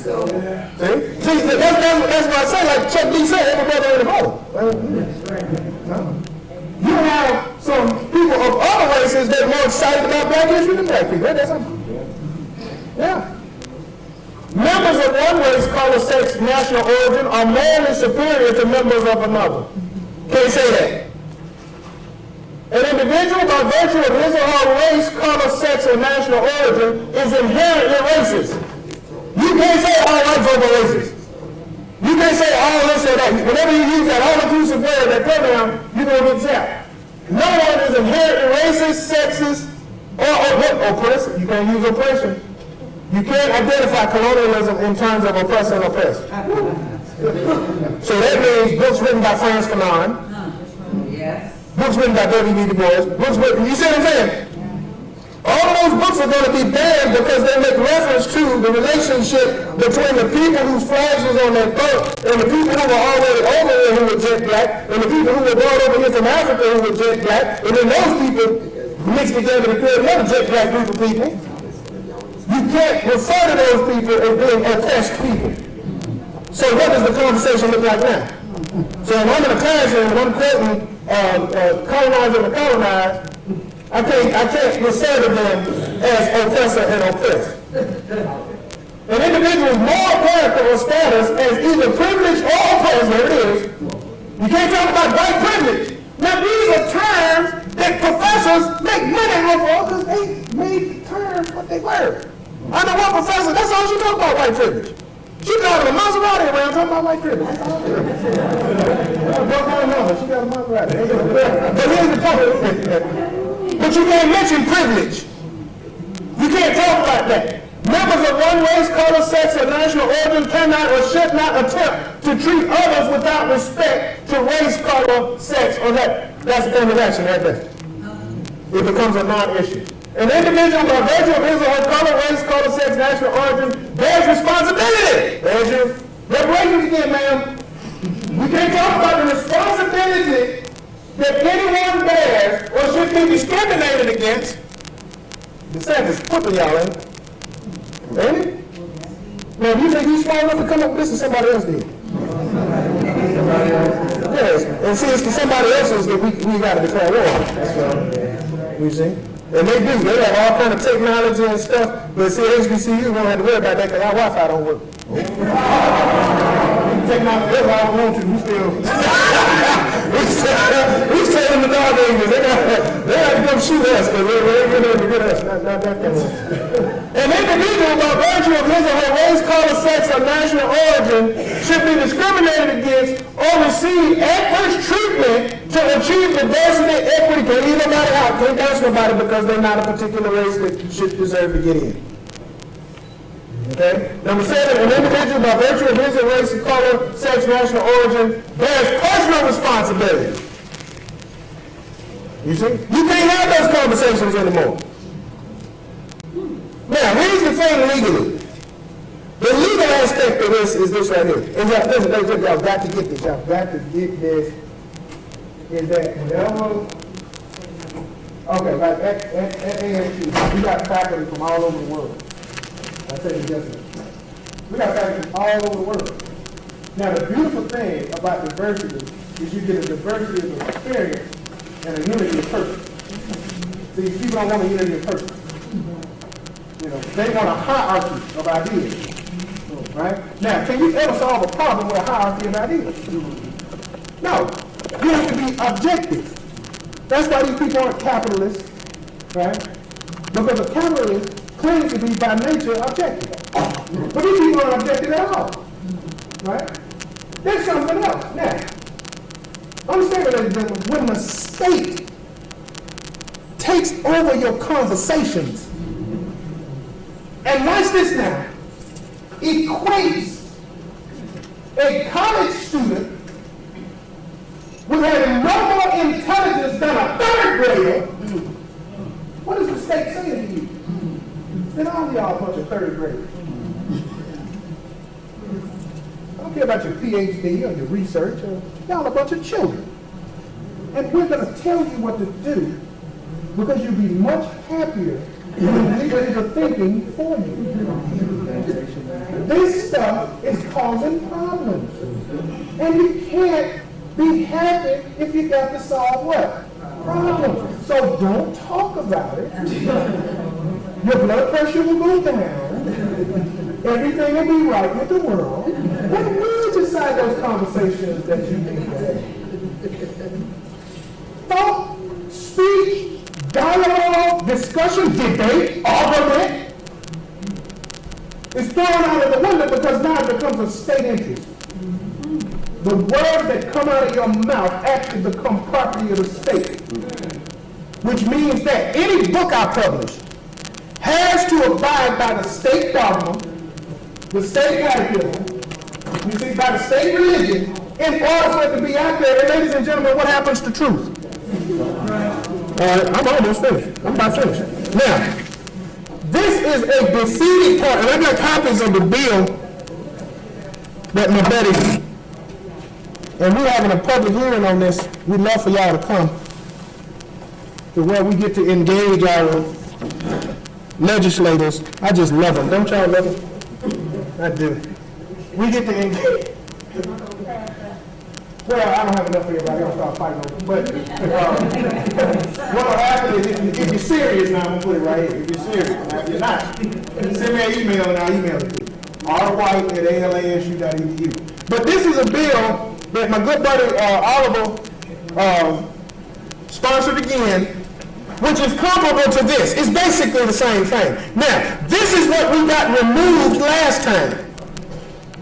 F: See, that's what I say, like Chuck D said, every brother ain't a brother. You have some people of other races that are more excited about black history than black people. That's something. Yeah. Members of one race, color, sex, national origin are morally superior to members of another. Can't say that. An individual, by virtue of his or her race, color, sex, or national origin, is inherently racist. You can't say all white folk are racist. You can't say all this or that. Whenever you use that all-inclusive word, that pronoun, you're going to get zapped. No one is inherently racist, sexist, or oppressive. You can't use oppression. You can't identify colonialism in terms of oppressor and oppressed. So that means books written by Frantz Fanon,
G: Yes.
F: books written by W.B. Du Bois, books written, you see what I'm saying? All of those books are going to be banned because they make reference to the relationship between the people whose flags was on their boat and the people who were already over here who were jet black and the people who were brought over here from Africa who were jet black, and then those people mixed together to create another jet black group of people. You can't refer to those people as being oppressed people. So what does the conversation look like now? So when I'm in a classroom and I'm quoting colonizer and colonized, I can't refer to them as oppressor and oppressed. An individual's moral character or status as either privileged or oppressed, there it is. You can't talk about white privilege. Now these are terms that professors make money off of because they made terms what they were. I know one professor, that's all she talk about, white privilege. She got a Maserati around talking about white privilege. That's all she does. She got a Maserati. But here's the point. But you can't mention privilege. You can't talk about that. Members of one race, color, sex, or national origin cannot or should not attempt to treat others without respect to race, color, sex, or that. That's the interaction right there. It becomes a non-issue. An individual by virtue of his or her color, race, color, sex, national origin bears responsibility. There's your reparations again, ma'am. We can't talk about the responsibility that anyone bears or should be discriminated against. The sentence putting y'all in. Ain't it? Now, you think he's smart enough to come up with this or somebody else did? Yes, and see, it's to somebody else's that we got to declare war. You see? And they do. They have all kind of technology and stuff, but see, HBCU won't have to worry about that because our Wi-Fi don't work. Technology, that's why I don't want you. We still in the dog English. They got to come shoot us because they're going to get us. Not that kind of. An individual by virtue of his or her race, color, sex, or national origin should be discriminated against or receive adverse treatment to achieve diversity, equity, can leave nobody out, can't dance nobody because they're not a particular race that should deserve to get in. Okay? Number 7, an individual by virtue of his or race, color, sex, national origin bears personal responsibility. You see? You can't have those conversations anymore. Now, here's the thing legally. The legal aspect of this is this right here. And y'all got to get this. Y'all got to get this. Is that whenever, okay, like at ASU, we got faculty from all over the world. I tell you yesterday. We got faculty from all over the world. Now, the beautiful thing about diversity is you get a diversity of experience and a unity of purpose. See, people don't want a unity of purpose. You know, they want a hierarchy of ideas, right? Now, can you ever solve a problem with a hierarchy of ideas? No. You have to be objective. That's why these people aren't capitalists, right? Because a capitalist claims to be by nature objective. But these people aren't objective at all, right? There's something else. Now, understand, ladies and gentlemen, when the state takes over your conversations, and watch this now, equates a college student with having no more intelligence than a 3rd grader, what is the state saying to you? Then all y'all a bunch of 3rd graders. I don't care about your PhD or your research, y'all a bunch of children. And we're going to tell you what to do because you'll be much happier when we are thinking for you. This stuff is causing problems. And you can't be happy if you got to solve what? Problems. So don't talk about it. Your blood pressure will go down. Everything will be right with the world. Then we'll decide those conversations that you need to have. Thought, speech, dialogue, discussion, debate, argument is thrown out of the window because now it becomes a state interest. The words that come out of your mouth actually become property of the state. Which means that any book I publish has to abide by the state dogma, the state catechism, you see, by the state religion, in order for it to be out there. And ladies and gentlemen, what happens to truth? I'm almost finished. I'm about finished. Now, this is a defeated part, and I got copies of the bill that my buddy, and we're having a public hearing on this. We'd love for y'all to come to where we get to engage our legislators. I just love them. Don't y'all love them? I do. We get to engage. Well, I don't have enough for everybody. I'll start fighting over it. But what will happen is if you're serious, now I'm going to put it right here. If you're serious, now if you're not, send me an email and I'll email it to you. rwhite@alasu.edu. But this is a bill that my good buddy Oliver sponsored again, which is comparable to this. It's basically the same thing. Now, this is what we got removed last time.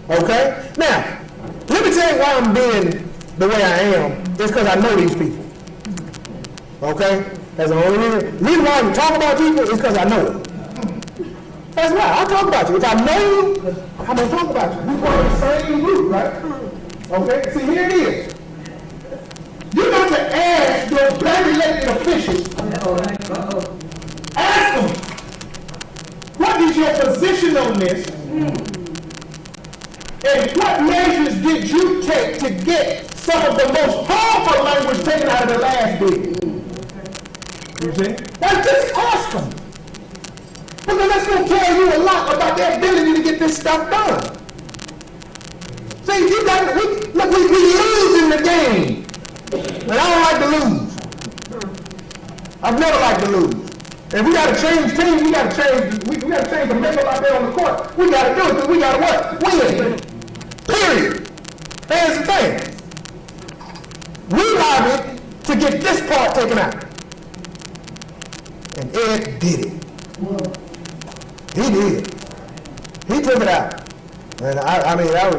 F: Okay? Now, let me tell you why I'm being the way I am. It's because I know these people. Okay? That's the only reason why we talk about people is because I know them. That's why. I'll talk about you. If I know you, I'm going to talk about you. We part of the same group, right? Okay? See, here it is. You got to ask your black elected officials, ask them, what is your position on this? And what measures did you take to get some of the most powerful language taken out of the last bill? You see? Now just ask them. Because that's going to tell you a lot about their ability to get this stuff done. See, you got we lose in the game. And I don't like to lose. I've never liked to lose. If we got to change teams, we got to change. We got to change the makeup out there on the court. We got to do it because we got to what? Win. Period. Here's the thing. We lobbied to get this part taken out. And Ed did it. He did. He took it out. And I was ready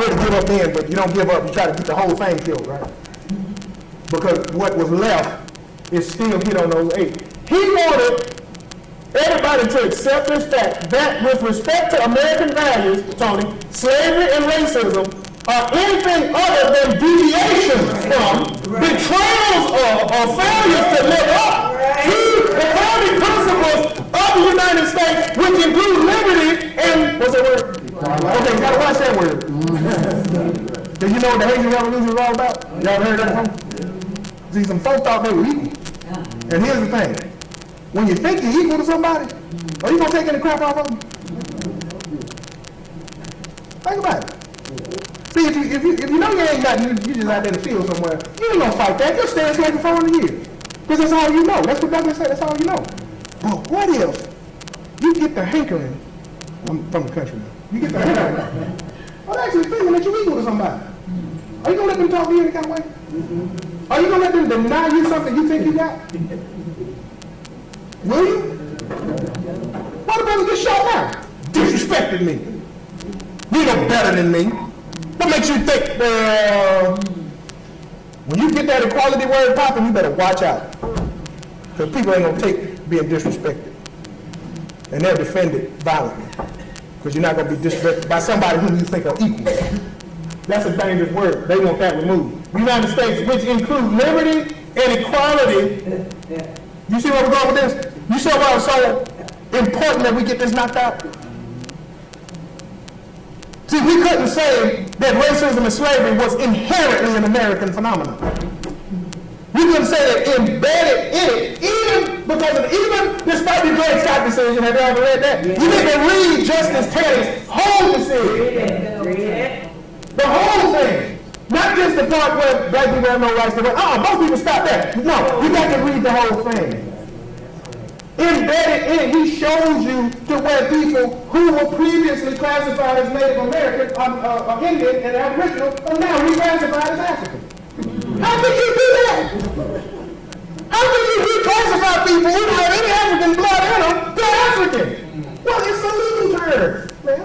F: to give up then, but you don't give up. You try to get the whole thing killed, right? Because what was left is still hit on those 8. He wanted everybody to accept this fact that with respect to American values, Tony, slavery and racism are anything other than deviations from, betrayals of, or failures to live up to the founding principles of the United States, which include liberty and, what's that word? Okay, you gotta watch that word. Did you know what the Haitian Revolution was all about? Y'all heard that before? See, some folks thought they were equal. And here's the thing. When you think you're equal to somebody, are you going to take any crap off of them? Think about it. See, if you know you ain't nothing, you just out there in the field somewhere, you ain't going to fight that. You'll stay here for 400 years. Because that's all you know. That's what Douglas said. That's all you know. But what if you get the hankering, I'm from the country now, you get the hankering, well, actually thinking that you're equal to somebody. Are you going to let them talk to you any kind of way? Are you going to let them deny you something you think you got? Will you? Why the brother get shot down? Disrespected me. You know better than me. What makes you think, well, when you get that equality word popping, you better watch out. Because people ain't going to take being disrespected. And they'll defend it violently. Because you're not going to be disrespected by somebody whom you think are equal. That's a dangerous word. They want that removed. The United States, which include liberty and equality. You see where we're going with this? You see why it's so important that we get this knocked out? See, we couldn't say that racism and slavery was inherently an American phenomenon. We couldn't say that embedded in it, even despite the Dred Scott decision. Have you ever read that? Yeah. You need to read Justice Terry's whole decision.
G: Read it.
F: The whole thing. Not just the part where black people have no rights to vote. Most people stop that. No, you got to read the whole thing. Embedded in it, he shows you to where people who were previously classified as Native American, Indian, and Aboriginal are now reclassified as African. How can you do that? How can you reclassify people who don't have any African blood in them to African? Well, it's a legal term, man.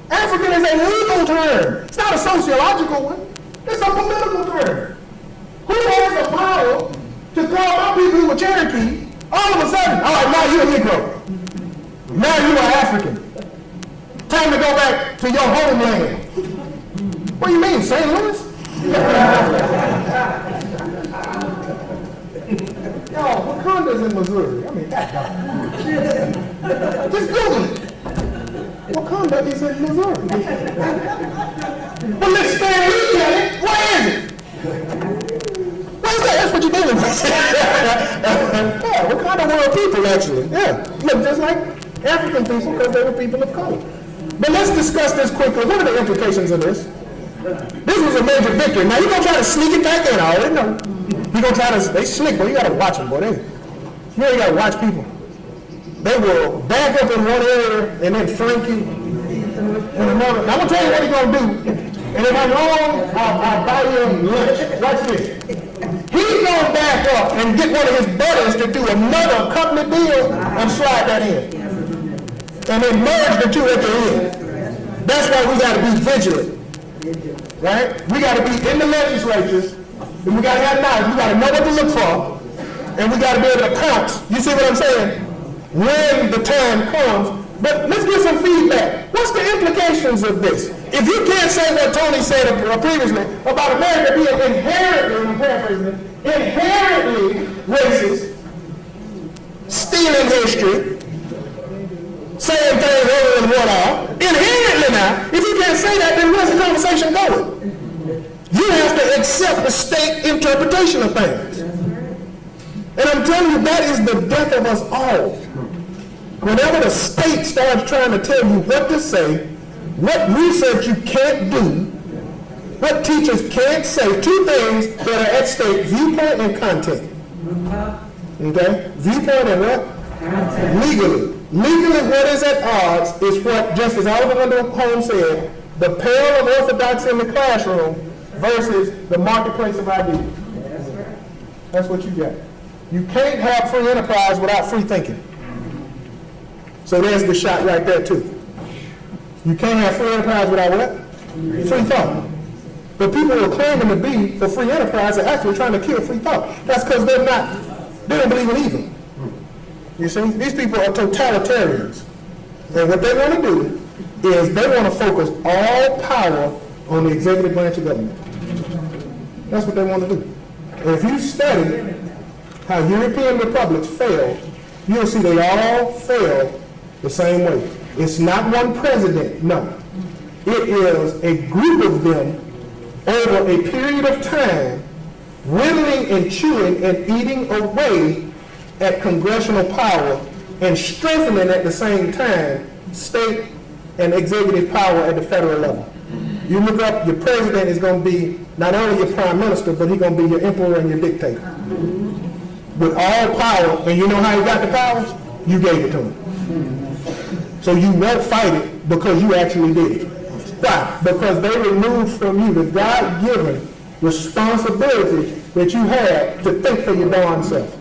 F: African is a legal term. It's not a sociological one. It's a political term. Who has the power to call out people who were Cherokee? All of a sudden, all right, now you're a Negro. Now you are African. Time to go back to your homeland. What do you mean, St. Louis? Y'all, Wakanda's in Missouri. I mean, that's just Google it. Wakanda is in Missouri. But let's stay and look at it. Where is it? Where's that? That's what you're doing. Yeah, Wakanda were people, actually. Yeah, look just like African people because they were people of color. But let's discuss this quickly. What are the implications of this? This was a major victory. Now you're going to try to sneak it back in. I already know. You're going to try to, they slick, but you got to watch them, boy. You really got to watch people. They will back up in one area and then flank you in another. Now I'm going to tell you what he's going to do. And if I'm wrong, I'll buy you lunch. Watch this. He's gonna back up and get one of his buddies to do another company deal and slide that in. And then merge the two at the end. That's why we gotta be vigilant. Right? We gotta be in the legislatures, and we gotta have knowledge, we gotta know what to look for, and we gotta be able to pounce. You see what I'm saying? When the time comes. But let's get some feedback. What's the implications of this? If you can't say what Tony said previously about America being inherently, I'm paraphrasing it, inherently racist, stealing history, saying things other than what are, inherently now, if you can't say that, then where's the conversation going? You have to accept the state interpretation of things. And I'm telling you, that is the death of us all. Whenever the state starts trying to tell you what to say, what research you can't do, what teachers can't say, two things that are at stake, viewpoint and content. Okay? Viewpoint and what? Content. Legally. Legally, what is at odds is what Justice Oliver Holmes said, the peril of orthodoxy in the classroom versus the marketplace of ideas. That's what you got. You can't have free enterprise without free thinking. So there's the shot right there too. You can't have free enterprise without what? Free thought. But people who are claiming to be for free enterprise are actually trying to kill free thought. That's because they don't believe in either. You see, these people are totalitarians. And what they want to do is they want to focus all power on the executive branch of government. That's what they want to do. And if you study how European republics failed, you'll see they all failed the same way. It's not one president, no. It is a group of them over a period of time whittling and chewing and eating away at congressional power and strengthening at the same time state and executive power at the federal level. You look up, your president is going to be not only your prime minister, but he's going to be your emperor and your dictator. With all power, and you know how he got the power? You gave it to him. So you won't fight it because you actually did it. Why? Because they removed from you the God-given responsibility that you had to think for your darn self.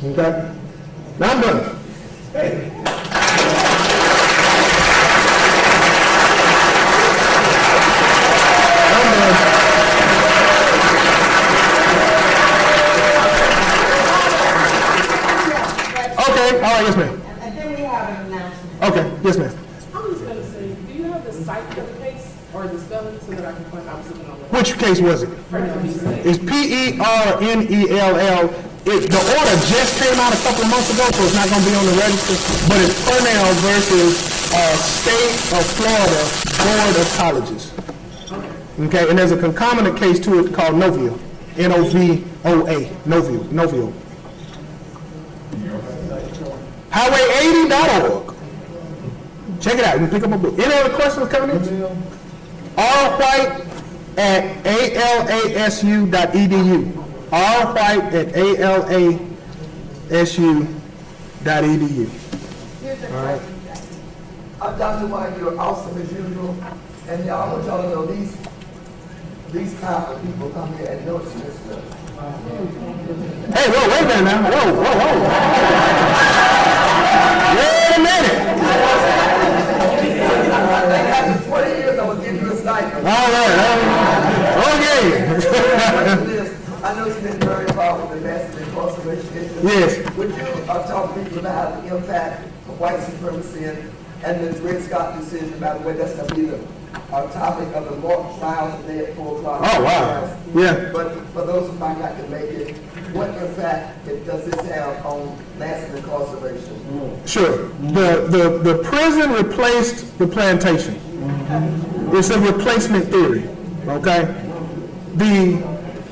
F: Okay? Now I'm done. Hey. Okay, all right, yes, ma'am.
G: And then we have an announcement.
F: Okay, yes, ma'am.
H: I'm just gonna say, do you have the site for the case or the spelling so that I can find out something on the
F: Which case was it? It's Pernell. The order just came out a couple of months ago, so it's not going to be on the register, but it's Pernell versus State of Florida Board of Colleges. Okay, and there's a concomitant case to it called Novio, N-O-V-O-A, Novio. Highway80.org. Check it out. You can pick up a book. Any other questions coming in? R. White at alasu.edu. R. White at alasu.edu.
D: All right. Dr. White, you're awesome as usual. And y'all, I want y'all to know these type of people come here and notice this stuff.
F: Hey, whoa, wait a minute now. Whoa. Wait a minute.
D: I think after 20 years, I'm going to give you a stipend.
F: All right. Okay.
D: I know you've been very involved with the massive incarceration issue.
F: Yes.
D: Would you talk to people about the impact of white supremacy and the Dred Scott decision, by the way, that's going to be the topic of the mock trial today at 4 o'clock.
F: Oh, wow. Yeah.
D: But for those who might not can make it, what impact does this have on massive incarceration?
F: Sure. The prison replaced the plantation. It's a replacement theory, okay? The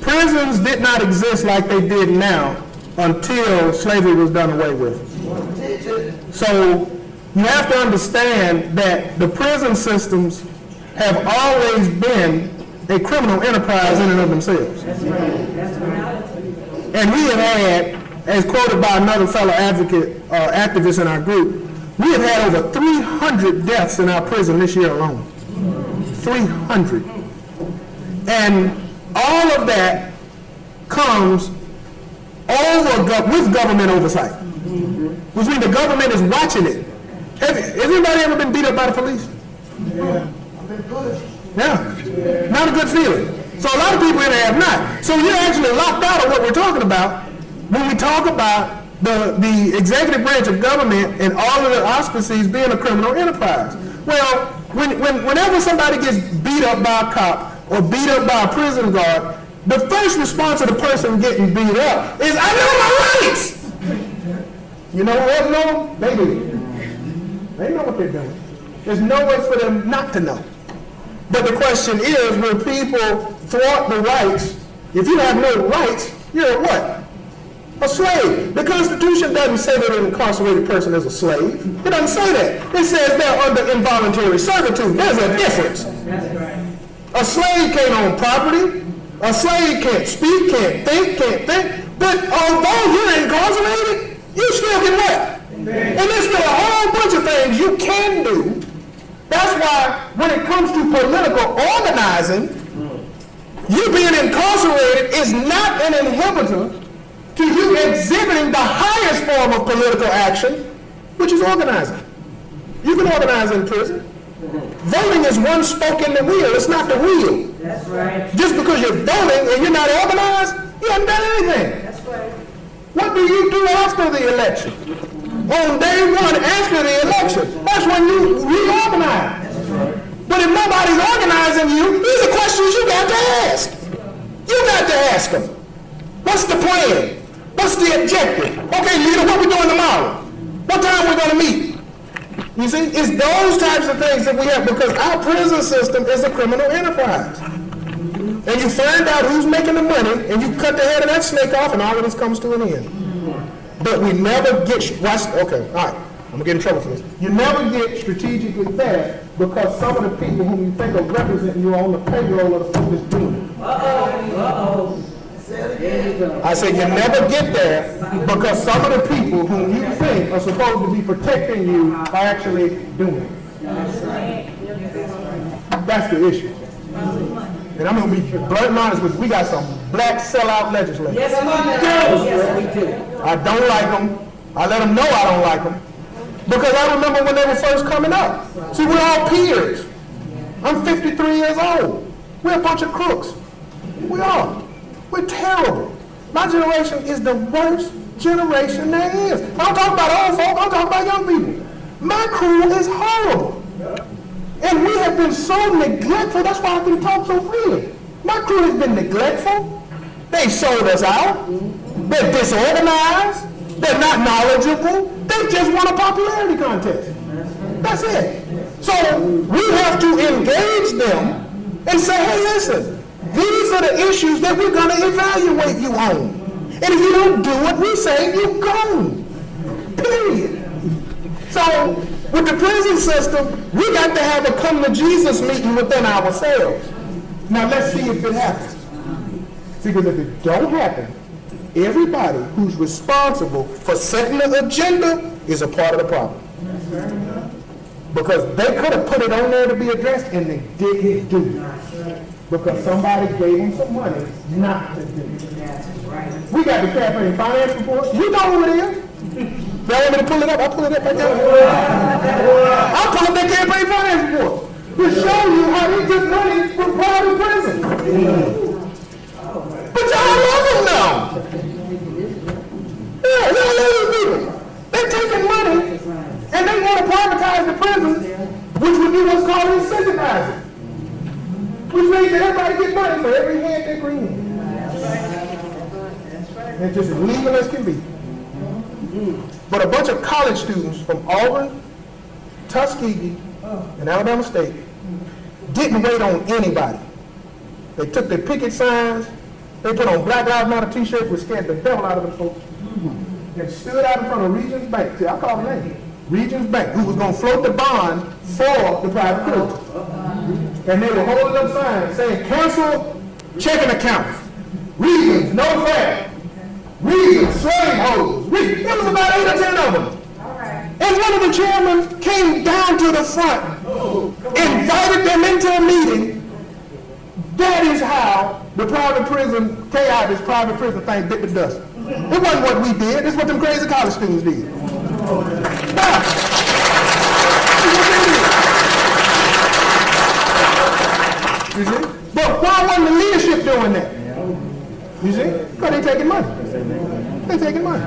F: prisons did not exist like they did now until slavery was done away with. So you have to understand that the prison systems have always been a criminal enterprise in and of themselves. And we have had, as quoted by another fellow activist in our group, we have had over 300 deaths in our prison this year alone. 300. And all of that comes with government oversight, which means the government is watching it. Has anybody ever been beat up by the police? Yeah, not a good feeling. So a lot of people in there have not. So you're actually locked out of what we're talking about when we talk about the executive branch of government and all of the auspices being a criminal enterprise. Well, whenever somebody gets beat up by a cop or beat up by a prison guard, the first response of the person getting beat up is, I know my rights! You know what else know? They do. They know what they're doing. There's no way for them not to know. But the question is, when people thwart the rights, if you have no rights, you're a what? A slave. The Constitution doesn't say that an incarcerated person is a slave. It doesn't say that. It says they're under involuntary servitude. There's a difference. That's right. A slave can't own property. A slave can't speak, can't think. But although you're incarcerated, you still can what? And there's still a whole bunch of things you can do. That's why when it comes to political organizing, you being incarcerated is not an inhibitor to you exhibiting the highest form of political action, which is organizing. You can organize in prison. Voting is one spoke in the wheel. It's not the wheel.
G: That's right.
F: Just because you're voting and you're not organized, you haven't done anything.
G: That's right.
F: What do you do after the election? On day one after the election, that's when you reorganize. But if nobody's organizing you, these are questions you got to ask. You got to ask them. What's the plan? What's the objective? Okay, leader, what we doing tomorrow? What time we going to meet? You see, it's those types of things that we have, because our prison system is a criminal enterprise. And you find out who's making the money, and you cut the head of that snake off, and all of this comes to an end. But we never get, okay, all right, I'm going to get in trouble for this. You never get strategically fair because some of the people whom you think are representing you are on the payroll of the folk that's doing it. I said you never get there because some of the people whom you think are supposed to be protecting you are actually doing it. That's the issue. And I'm going to be blunt and honest with you. We got some black sellout legislators.
G: Yes, we do.
F: I don't like them. I let them know I don't like them. Because I remember when they were first coming up. See, we're all peers. I'm 53 years old. We're a bunch of crooks. We are. We're terrible. My generation is the worst generation there is. I don't talk about old folk. I'm talking about young people. My crew is horrible. And we have been so neglectful. That's why I can talk so freely. My crew has been neglectful. They sold us out. They're disorganized. They're not knowledgeable. They just won a popularity contest. That's it. So we have to engage them and say, hey, listen, these are the issues that we're going to evaluate you on. And if you don't do what we say, you're gone. Period. So with the prison system, we got to have a come to Jesus meeting within ourselves. Now let's see if it happens. See, because if it don't happen, everybody who's responsible for setting the agenda is a part of the problem. Because they could have put it on there to be addressed and they didn't do it. Because somebody gave them some money not to do it. We got the campaign finance report. You know who it is. Y'all want me to pull it up? I'll pull it up right there. I'll pull up that campaign finance report to show you how they took money from private prison. But y'all love them now. Yeah, y'all love these people. They're taking money and they want to privatize the prison, which would be what's called incentivizing. Which means that everybody gets money for every hand they're green. And just as legal as can be. But a bunch of college students from Auburn, Tuskegee, and Alabama State didn't wait on anybody. They took their picket signs, they put on Black Lives Matter t-shirts, which scared the devil out of them folks, and stood out in front of Regions Bank. See, I call the name. Regions Bank, who was going to float the bond for the private prison. And they were holding up signs saying, cancel checking accounts. Regions, no fair. Regions, slaveholders. There was about 8 or 10 of them. And one of the chairmen came down to the front, invited them into a meeting. That is how The private prison, KI, this private prison thing bit the dust. It wasn't what we did, it's what them crazy college students did. Nah. It's what they did. You see? But why wasn't the leadership doing that? You see? Because they taking money. They taking money.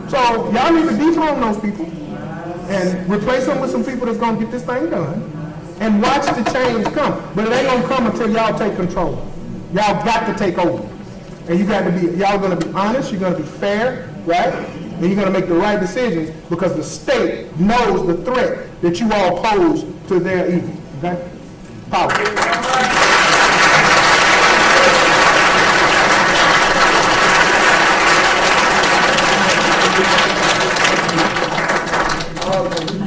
F: So y'all need to dethrone those people and replace them with some people that's gonna get this thing done and watch the change come. But it ain't gonna come until y'all take control. Y'all got to take over. And you got to be, y'all gonna be honest, you're gonna be fair, right? And you're gonna make the right decisions because the state knows the threat that you all pose to their evil, okay? Power.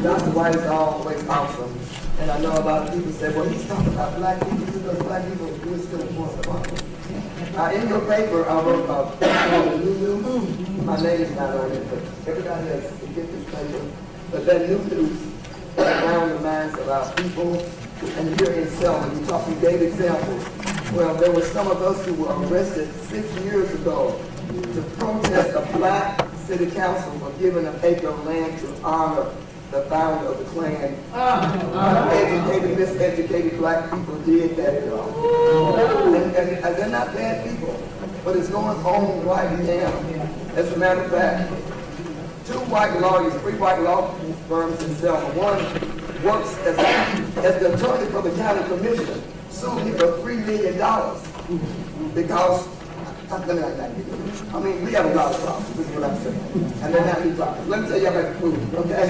D: Dr. White is always awesome. And I know a lot of people say, well, he's talking about black people because black people do still important problem. In your paper, I wrote about the new news. My name is not on it, but everybody has to get this paper. But that new news around the minds of our people. And here in Selma, you gave examples. Well, there were some of us who were arrested 6 years ago to protest a black city council for giving an acre of land to honor the founder of the Klan. Educated, miseducated black people did that. And they're not bad people, but it's going on right now. As a matter of fact, 3 white law firms in Selma. One works as the attorney for the county commissioner, sued me for $3 million because I mean, we have a lot of problems, this is what I'm saying. And they're not new problems. Let me tell you about the food, okay?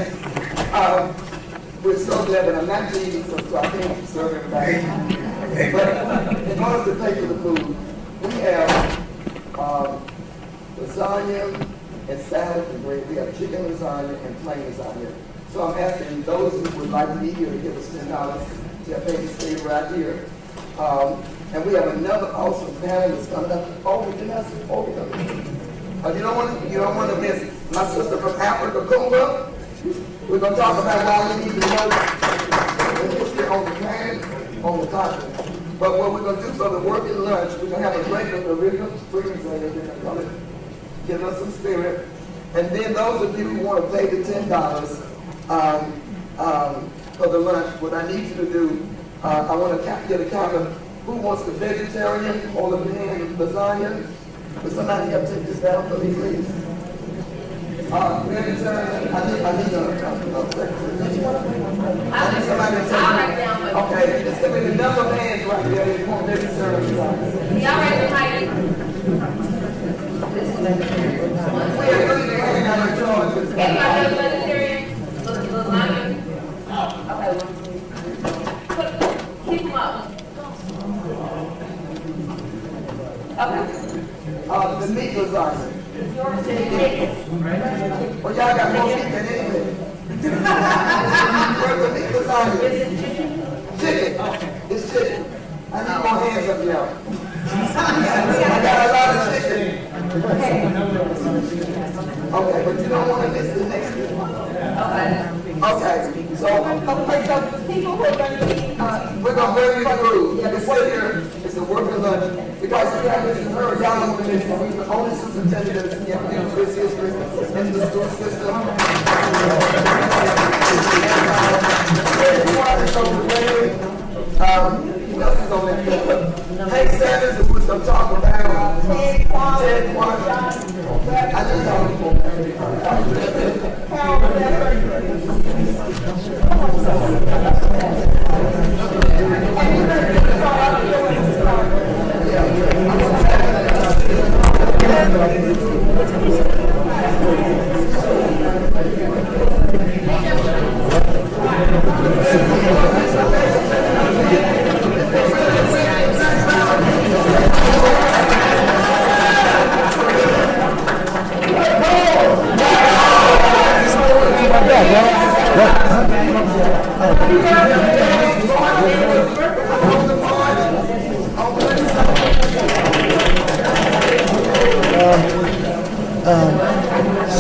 D: We're so glad that I'm not eating, so I can't serve everybody. But in order to pay for the food, we have lasagna and salad and bread. We have chicken lasagna and plain lasagna. So I'm asking those who would like to be here to give us $10 to pay to stay right here. And we have another awesome panel that's coming up. You don't want to miss my sister from Africa, Kumba. We're going to talk about why we need to know the history on the planet, on the continent. But what we're going to do for the working lunch, we're going to have a break of the original freezers and they're going to come and give us some spirit. And then those of you who want to pay the $10 for the lunch, what I need you to do, I want to get a count of who wants the vegetarian or the hand lasagna? Would somebody help take this down for me, please? Vegetarian, I need somebody to take it. Okay, just give me the number of hands right there that you want vegetarian.
I: Y'all ready to fight it?
D: We are going to hang out in charge.
I: Everybody else vegetarian? Lasagna? Okay. Keep them up. Okay.
D: The meat lasagna. Well, y'all got more meat than anything. Where's the meat lasagna? Chicken. It's chicken. I need more hands up here. I got a lot of chicken. Okay, but you don't want to miss the next one. Okay, so
I: People who are going to be,
D: we're going to bring you through. You can sit here. It's a working lunch. Because you haven't heard, y'all don't want to miss it. We're the only superintendent that's in this history in the school system. What else is on that paper? Hank Sanders, who was going to talk about Ted Quantum. I just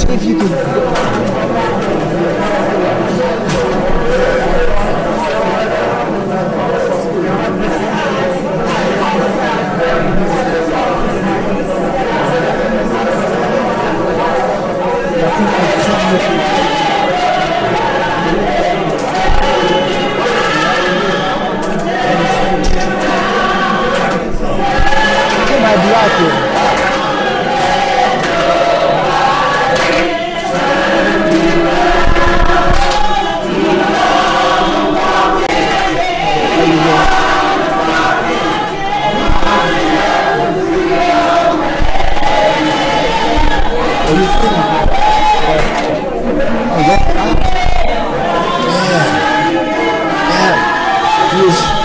A: See if you can. Thank you.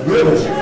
B: Really?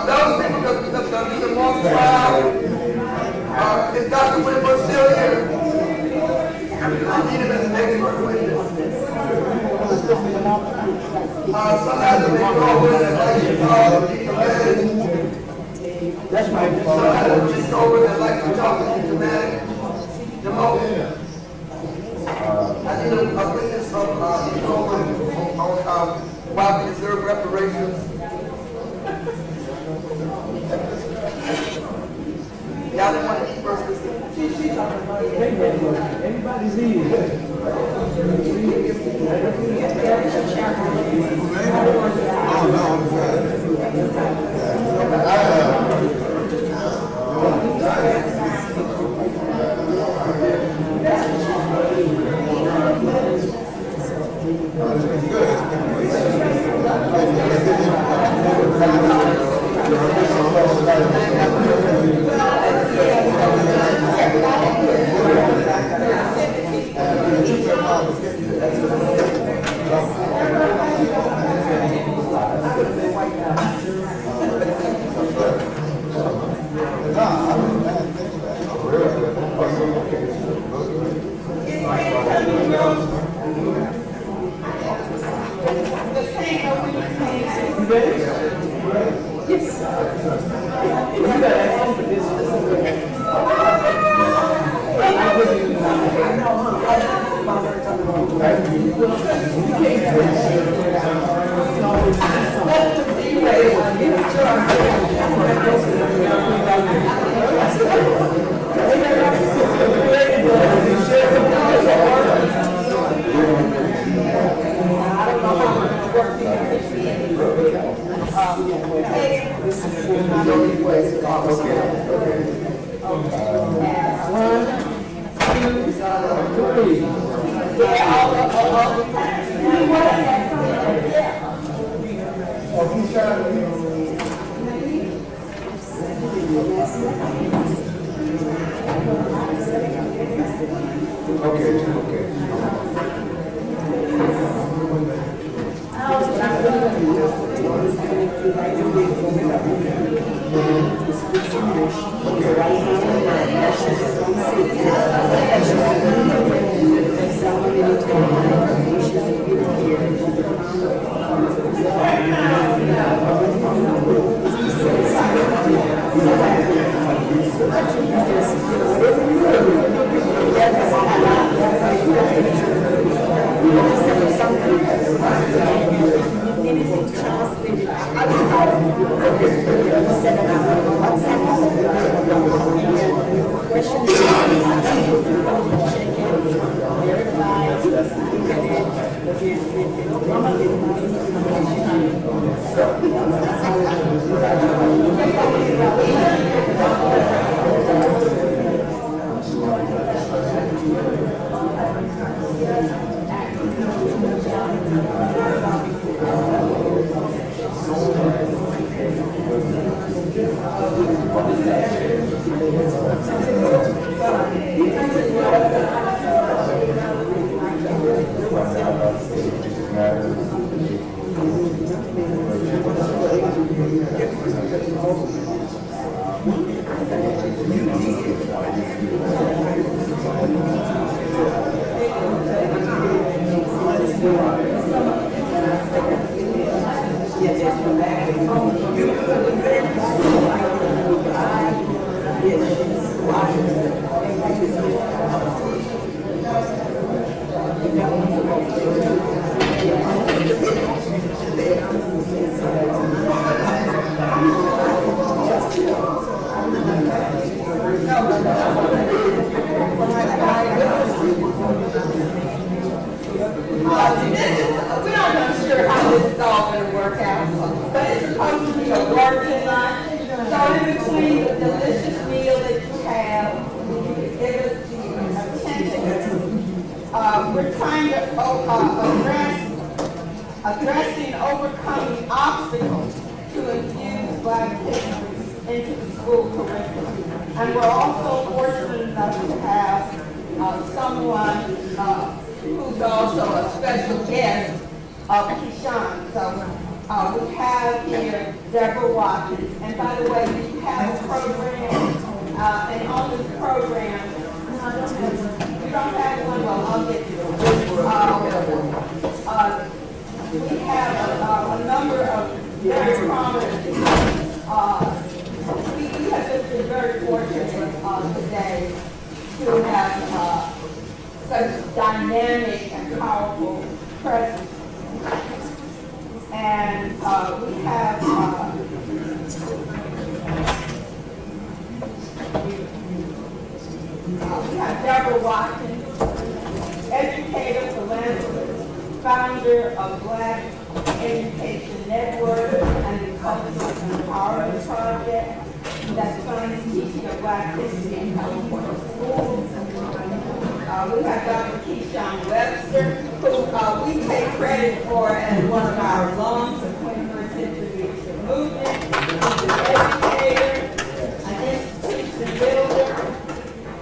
D: Those people that the most proud, is Dr. Whitmer still here? I need him as an expert witness. Sometimes they go with it like, that's right. Sometimes just go with it like to talk to dramatic, the most. I need a witness from, on why we deserve reparations. Y'all didn't want to eat first.
G: Everybody's eating.
D: We're not sure how this is all going to work out, but it's supposed to be a working line. So in between the delicious meal that you have, give us the attention. We're trying to addressing overcoming obstacles to infuse Black history into the school curriculum. And we're also fortunate enough to have someone who's also a special guest of Keyshawn. So we have here Deborah Watkins. And by the way, we have a program, and on this program, we don't have one, well, I'll get you we have a number of very prominent we have just been very fortunate today to have such dynamic and powerful presence. And we have Deborah Watkins, educator, philanthropist, founder of Black Education Network and the Cultural Empowerment Project that funds teaching of Black history in California schools. We have Dr. Keyshawn Webster, who we take credit for as one of our alums of 21st century movement. He's an educator, an institution builder.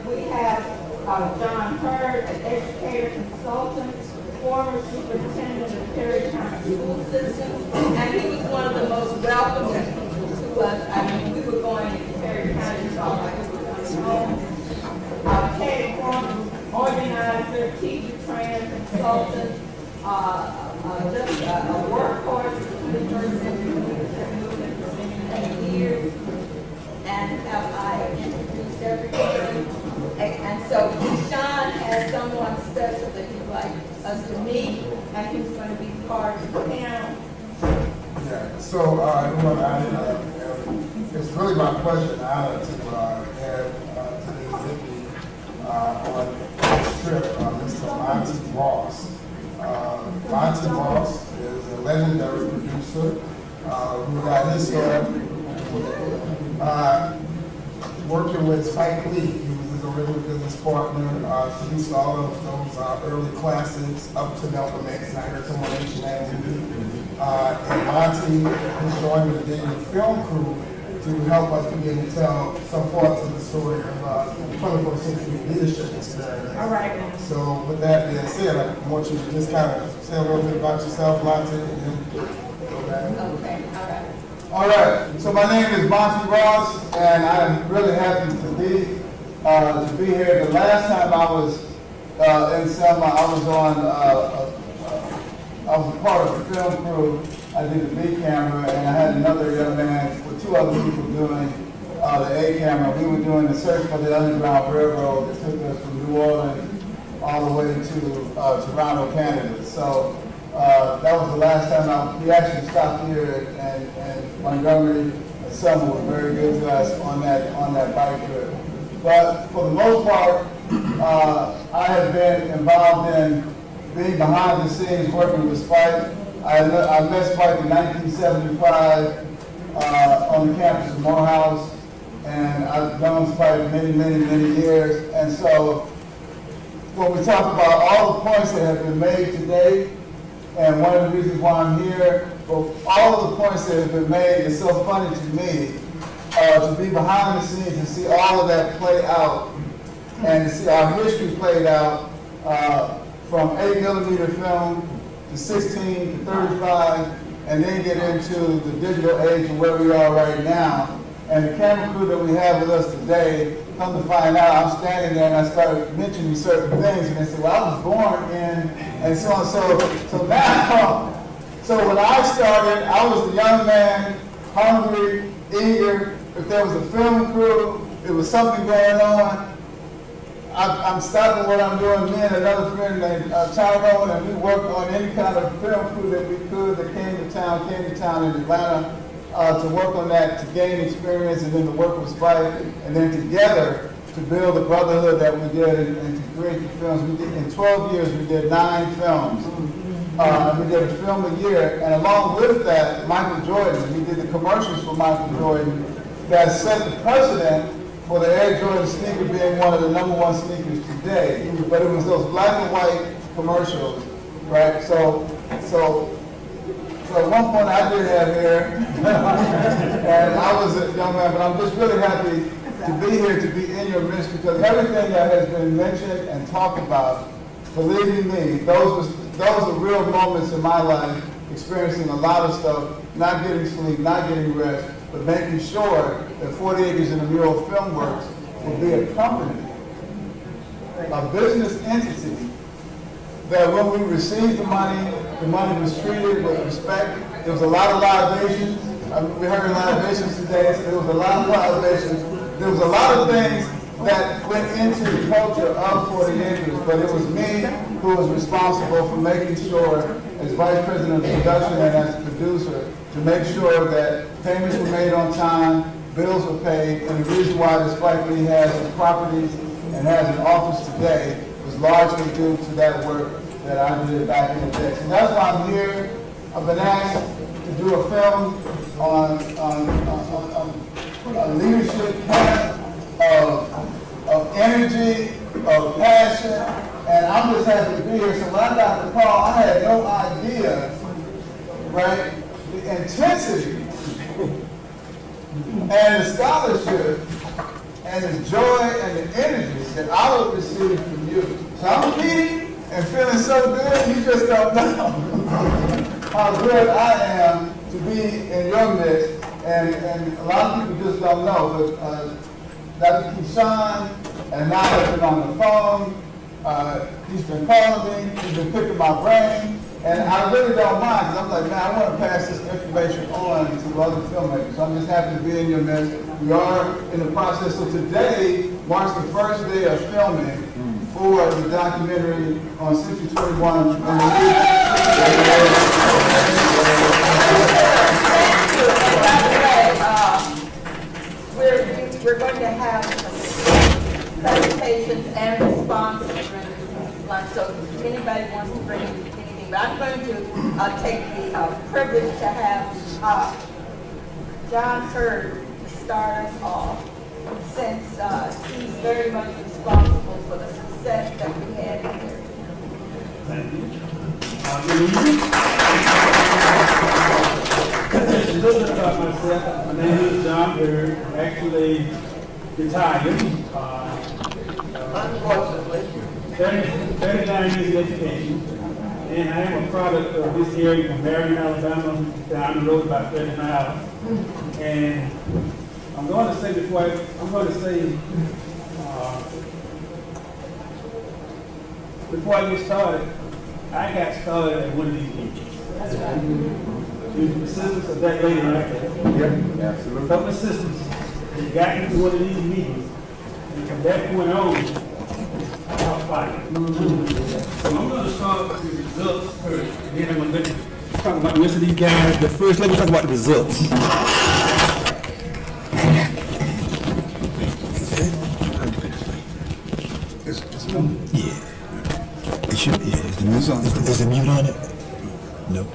D: We have John Hurd, an educator consultant, former superintendent of Perry County School System, and he was one of the most welcoming people to us. I mean, we were going to Perry County, so like we were coming home. Ted Corn, organizer, teacher,
I: teacher trained consultant, just a workhorse in the 21st century leadership movement for many years. And have I introduced everybody? And so Sean has someone special that he'd like us to meet, and he's going to be part of the panel.
J: Yeah, so, it's really my pleasure and honor to have today with me on this trip, Mr. Monty Ross. Monty Ross is a legendary producer who got his start working with Spike Lee. He was his original business partner, produced all of those early classics up to Malcolm X, and I heard someone mention that to me. And Monty has joined the Disney film crew to help us begin to tell some parts of the story of 21st century leadership experience.
I: All right.
J: So with that being said, I want you to just kind of say a little bit about yourself, Monty, and then go back.
I: Okay, all right.
J: All right, so my name is Monty Ross, and I'm really happy to be here. The last time I was in Selma, I was I was a part of the film crew. I did the B camera, and I had another young man with two other people doing the A camera. We were doing the search for the Underground Railroad that took us from New Orleans all the way to Toronto, Canada. So that was the last time we actually stopped here, and Montgomery and Selma were very good to us on that bike trip. But for the most part, I have been involved in being behind the scenes working with Spike. I met Spike in 1975 on the campus of Morehouse, and I've known Spike many years. And so when we talk about all the points that have been made today, and one of the reasons why I'm here, but all of the points that have been made is so funny to me, to be behind the scenes and see all of that play out, and to see our history played out from 8mm film to 16 to 35, and then get into the digital age and where we are right now. And the camera crew that we have with us today, come to find out, I'm standing there and I started mentioning certain things, and they said, well, I was born in, and so on. So now, so when I started, I was a young man, hungry, eager. If there was a film crew, there was something going on, I'm stopping what I'm doing. Me and another friend named Tyrone, and we worked on any kind of film crew that we could that came to town in Atlanta, to work on that, to gain experience, and then to work with Spike, and then together to build the brotherhood that we did and to create the films. We did, in 12 years, we did 9 films. We did a film a year, and along with that, Michael Jordan, we did the commercials for Michael Jordan that set the precedent for the Air Jordan sneaker being one of the #1 sneakers today. But it was those black and white commercials, right? So at one point I did have hair, and I was a young man, but I'm just really happy to be here, to be in your midst, because everything that has been mentioned and talked about, believe you me, those are real moments in my life, experiencing a lot of stuff, not getting sleep, not getting rest, but making sure that 40 Acres and a Mule Filmworks will be a company, a business entity, that when we received the money was treated with respect. There was a lot of libations. We heard libations today, so there was a lot of libations. There was a lot of things that went into the culture of 40 Acres, but it was me who was responsible for making sure, as vice president of production and as producer, to make sure that payments were made on time, bills were paid, and the reason why the Spike Lee has his properties and has an office today was largely due to that work that I did back in the day. So that's why I'm here. I've been asked to do a film on a leadership camp of energy, of passion, and I'm just happy to be here. So when I got the call, I had no idea, right, the intensity and the scholarship and the joy and the energy that I would receive from you. So I'm feeding and feeling so good, you just don't know how good I am to be in your midst. And a lot of people just don't know, but Dr. Keyshawn and I have been on the phone, He's been calling me, he's been picking my brain, and I really don't mind, because I'm like, man, I want to pass this information on to other filmmakers. So I'm just happy to be in your midst. We are in the process, so today marks the first day of filming for the documentary on 6021 and the
I: We're going to have presentations and responses during this lunch, so if anybody wants to bring anything, but I'm going to take the privilege to have John Hurd to start us off, since he's very much responsible for the success that we had here.
K: Thank you. Good evening. Just a little bit about myself. My name is John Hurd. I'm actually retired.
D: Unfortunately.
K: 39 years in education. And I am a product of this area from Marion, Alabama, down the road about 30 miles. And I'm going to say before I get started, I got started at one of these meetings. That's right. Due to the assistance of that lady right there.
B: Yeah, absolutely.
K: A couple of assistants that got into one of these meetings. And from that point on, I was fighting. So I'm going to start with the results first. And then I'm going to talk about the rest of these guys. But first, let me talk about the results.
A: Yeah. It should, yeah. Is the mute on? Is the mute on it? No.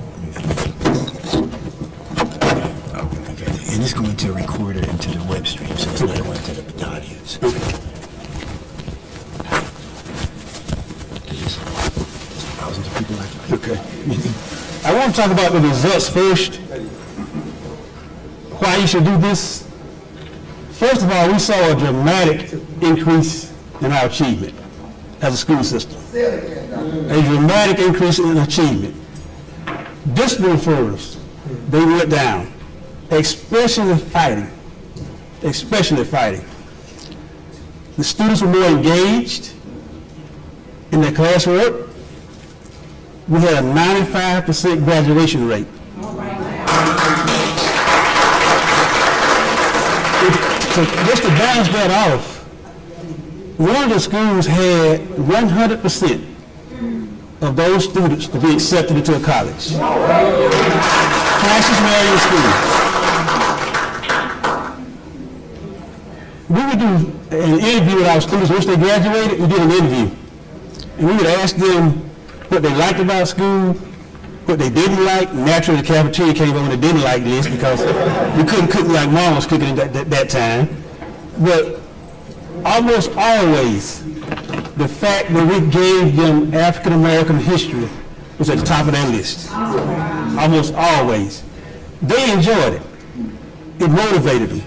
A: Okay. And it's going to record it into the web stream, so it's not going to the audience. There's thousands of people like
K: Okay. I want to talk about the results first. Why you should do this. First of all, we saw a dramatic increase in our achievement as a school system. A dramatic increase in achievement. Discipline referrals, they went down, especially fighting. Especially fighting. The students were more engaged in their classwork. We had a 95% graduation rate. So just to balance that off, one of the schools had 100% of those students to be accepted into a college. Francis Marion School. We would do an interview with our students once they graduated. We did an interview, and we would ask them what they liked about school, what they didn't like. Naturally, the cafeteria came on and didn't like this because we couldn't cook like Mom was cooking at that time. But almost always, the fact that we gave them African American history was at the top of their list. Almost always. They enjoyed it. It motivated them.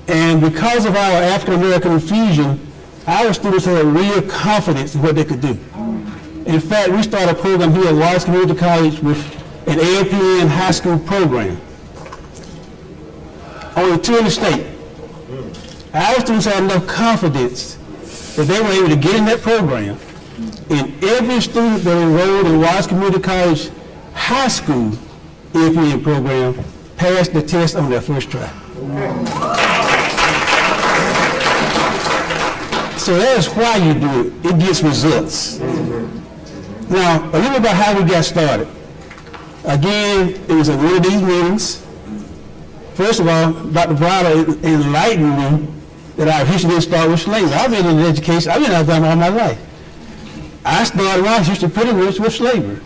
K: And because of our African American infusion, our students had real confidence in what they could do. In fact, we started a program here at Watts Community College with an ALPN high school program. Only 2 in the state. Our students had enough confidence that they were able to get in that program, and every student that enrolled in Watts Community College high school ALPN program passed the test on their first try. So that's why you do it. It gets results. Now, a little about how we got started. Again, it was at one of these meetings. First of all, Dr. Browder enlightened me that our history didn't start with slavery. I've been in education, I've been in Alabama all my life. I started my history pretty much with slavery.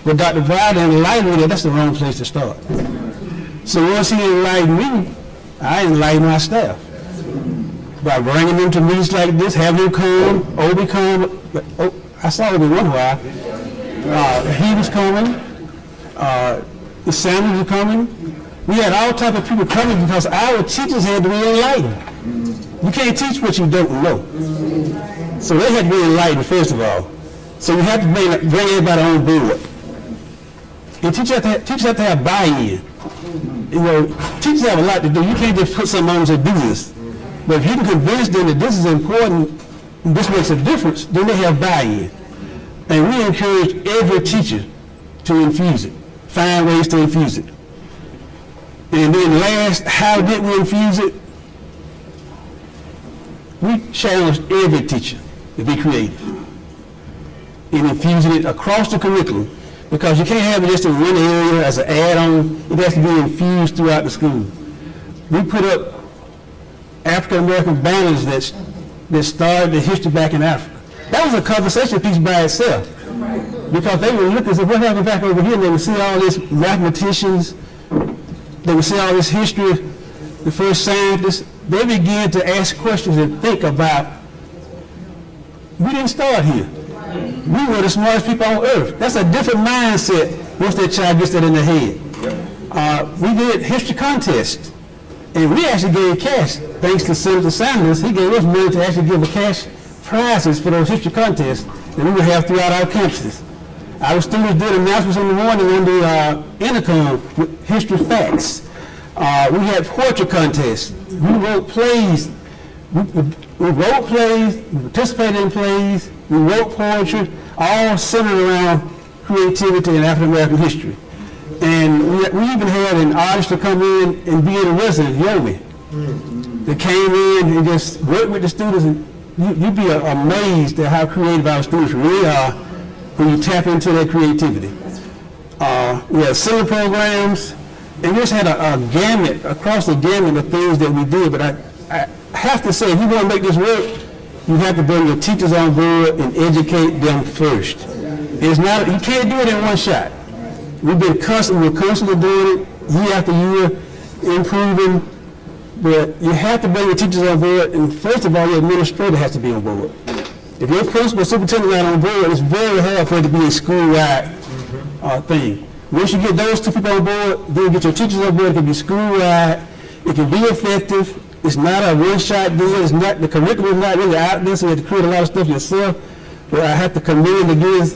K: But Dr. Browder enlightened me that that's the wrong place to start. So once he enlightened me, I enlightened my staff. By bringing them to meetings like this, having them come, Obi come. Oh, I saw Obi one while. He was coming. The Sanders were coming. We had all type of people coming because our teachers had to be enlightened. You can't teach what you don't know. So they had to be enlightened first of all. So you have to bring everybody on board. And teachers have to have buy-in. You know, teachers have a lot to do. You can't just put something on and say, do this. But if you can convince them that this is important, this makes a difference, then they have buy-in. And we encourage every teacher to infuse it, find ways to infuse it. And then last, how did we infuse it? We challenged every teacher to be creative in infusing it across the curriculum, because you can't have it just in one area as an add-on. It has to be infused throughout the school. We put up African American banners that started the history back in Africa. That was a conversation piece by itself, because they would look and say, what happened back over here? And they would see all these mathematicians, they would see all this history, the first scientists. They began to ask questions and think about, we didn't start here. We were the smartest people on earth. That's a different mindset once that child gets that in their head. We did history contests, and we actually gave cash, thanks to Senator Sanders. He gave us money to actually give a cash prizes for those history contests that we would have throughout our campuses. Our students did announcements in the morning on the intercom with history facts. We had poetry contests. We wrote plays. We wrote plays, we participated in plays, we wrote poetry, all centered around creativity and African American history. And we even had an artist to come in and be a resident, Yomi, that came in and just worked with the students. And you'd be amazed at how creative our students really are when you tap into their creativity. We had summer programs, and we just had a gamut, across the gamut of things that we did. But I have to say, if you want to make this work, you have to bring your teachers on board and educate them first. It's not, you can't do it in one shot. We're constantly doing it, year after year, improving, but you have to bring your teachers on board, and first of all, your administrator has to be on board. If your principal superintendent not on board, it's very hard for it to be a school-wide thing. Once you get those two people on board, then you get your teachers on board. It can be school-wide, it can be effective. It's not a one-shot deal. It's not, the curriculum is not really out there, so you have to create a lot of stuff yourself. But I have to commend again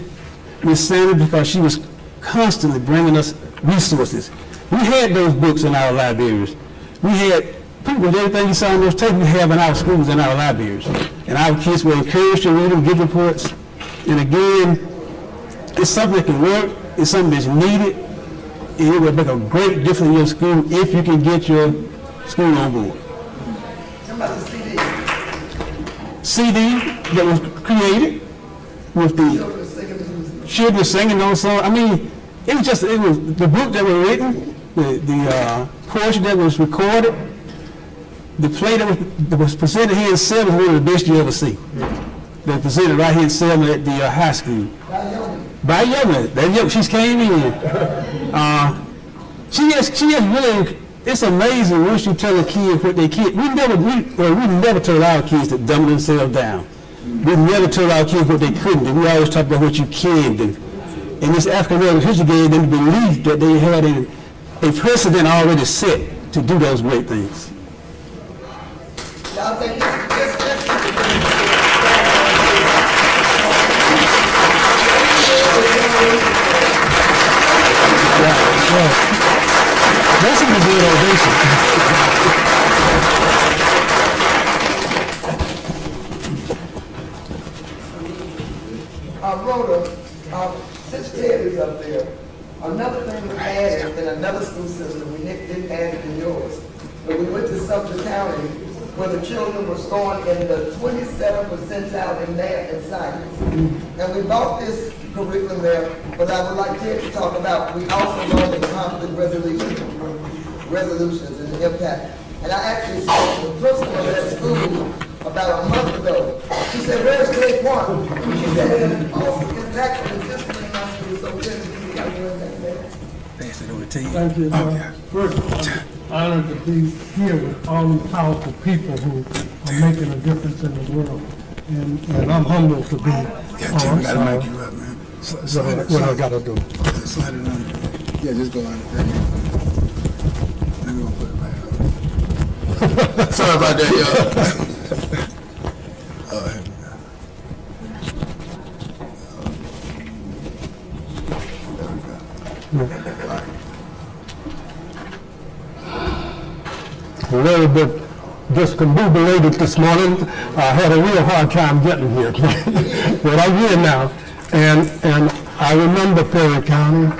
K: Ms. Sanders, because she was constantly bringing us resources. We had those books in our libraries. We had people with everything you saw on those tapes we have in our schools and our libraries. And our kids were encouraged to read them, give reports. And again, it's something that can work. It's something that's needed. And it will make a great difference in your school if you can get your school on board. CD that was created with the children singing those songs. I mean, it was the book that was written, the portion that was recorded, the play that was presented here in Selma was one of the best you ever see. They presented right here in Selma at the high school. By Yomi. She's came in. She has really. It's amazing once you tell a kid what they kid. We never told our kids to dumb themselves down. We never told our kids what they couldn't do. We always talked about what you can do. And this African American history gave them the belief that they had a precedent already set to do those great things.
D: Y'all think this
K: That's a good ovation.
D: Rhoda, since Ted is up there, another thing we added in another school system, we didn't add it in yours, but we went to Sumter County where the children were scoring in the 27th percentile in math and science. And we bought this curriculum there, but I would like Ted to talk about, we also learned the conflict resolutions and the impact. And I actually saw the principal of that school about a month ago. She said, where's grade one? She said, oh, in fact, the discipline master was so good.
A: Pass it over to you.
L: Thank you. First of all, honored to be here with all these powerful people who are making a difference in the world. And I'm humbled to be on.
A: I gotta mic you up, man.
L: What I gotta do?
A: Slide it on. Yeah, just go on it. Let me go put it right up. Sorry about that, y'all.
K: A little bit
L: discombobulated this morning. I had a real hard time getting here, but I'm here now. And I remember Perry County,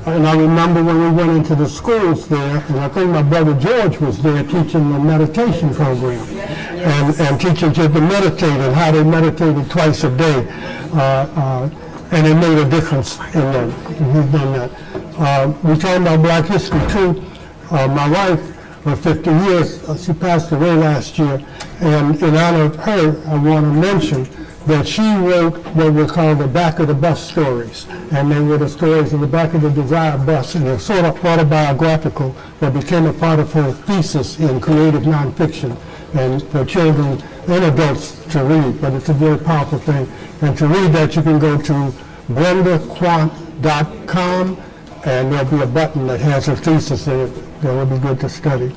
L: and I remember when we went into the schools there, and I think my brother George was there teaching the meditation program, and teaching kids to meditate and how they meditated twice a day. And it made a difference in them. He's done that. We talked about Black history too. My wife, for 50 years, she passed away last year, and in honor of her, I want to mention that she wrote what were called the back of the bus stories, and they were the stories in the back of the Desire bus, and they're sort of autobiographical, but became a part of her thesis in creative nonfiction, and for children and adults to read, but it's a very powerful thing. And to read that, you can go to brendaquant.com, and there'll be a button that has her thesis in it that will be good to study.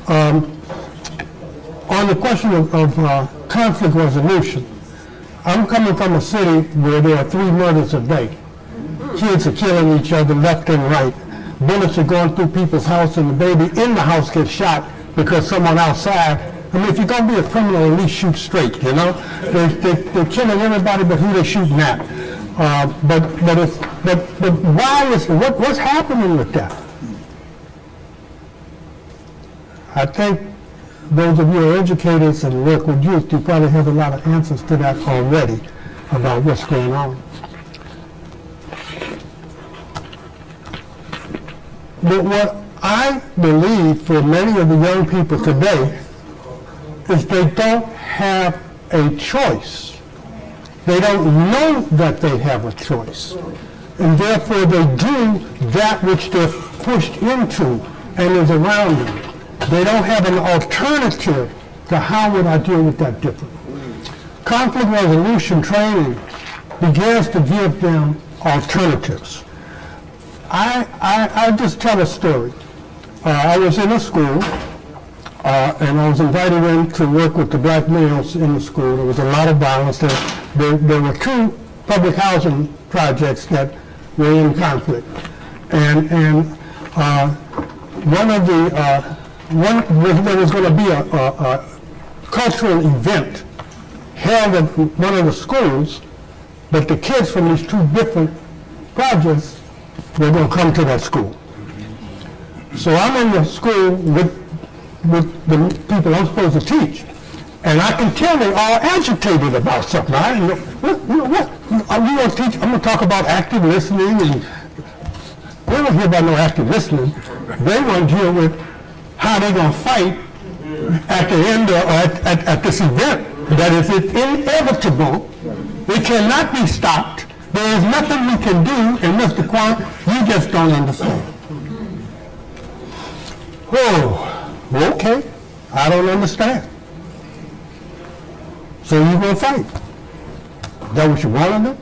L: On the question of conflict resolution, I'm coming from a city where there are 3 murders a day. Kids are killing each other left and right. Bullets are going through people's house, and the baby in the house gets shot because someone outside. I mean, if you're going to be a criminal, at least shoot straight, you know? They're killing everybody but who they're shooting at. But why is, what's happening with that? I think those of you who are educators and work with youth, you probably have a lot of answers to that already about what's going on. But what I believe for many of the young people today is they don't have a choice. They don't know that they have a choice. And therefore they do that which they're pushed into and is around them. They don't have an alternative to how would I deal with that differently. Conflict resolution training begins to give them alternatives. I'll just tell a story. I was in a school, and I was invited in to work with the black males in the school. There was a lot of violence. There were 2 public housing projects that were in conflict. And there was going to be a cultural event held at one of the schools, but the kids from these 2 different projects were going to come to that school. So I'm in the school with the people I'm supposed to teach, and I can tell they're all agitated about something. I didn't know, what? I'm going to teach, I'm going to talk about active listening, and we don't hear about no active listening. They want to deal with how they're going to fight at the end or at this event that is inevitable. It cannot be stopped. There is nothing we can do, and Mr. Quant, you just don't understand. Oh, okay, I don't understand. So you're going to fight. Is that what you want to do?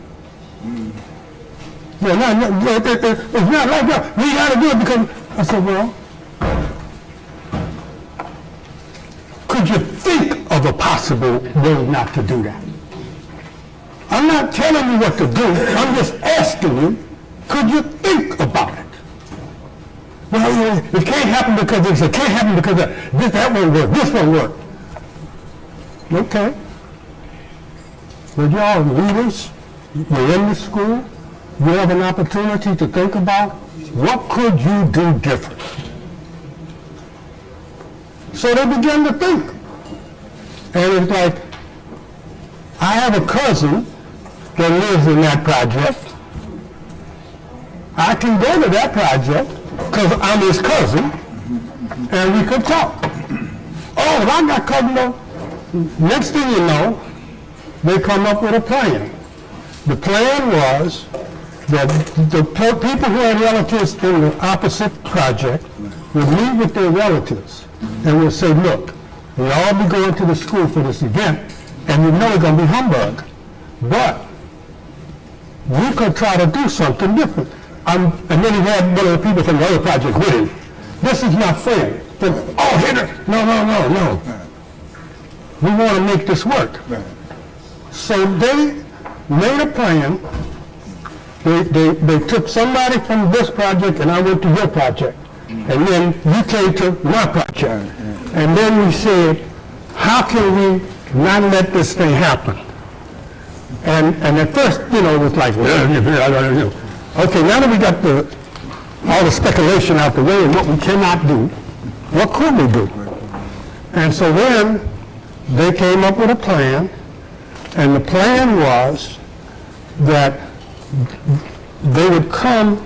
L: No, it's not like that. We got to do it because, I said, well, could you think of a possible way not to do that? I'm not telling you what to do. I'm just asking you, could you think about it? Well, it can't happen because this, it can't happen because this, that won't work, this won't work. Okay. But y'all leaders, you're in the school, you have an opportunity to think about what could you do different. So they begin to think. And it's like, I have a cousin that lives in that project. I can go to that project because I'm his cousin, and we could talk. Oh, I got cousin though. Next thing you know, they come up with a plan. The plan was that the people who had relatives in the opposite project would meet with their relatives and would say, look, we'll all be going to the school for this event, and we know it's going to be humbug, but we could try to do something different. And then he had one of the people from the other project with him. This is not fair. Then, oh, Henry, no. We want to make this work. So they made a plan. They took somebody from this project, and I went to your project. And then you came to my project. And then we said, how can we not let this thing happen? And at first, it was like, okay, now that we got all the speculation out the way and what we cannot do, what could we do? And so then they came up with a plan, and the plan was that they would come,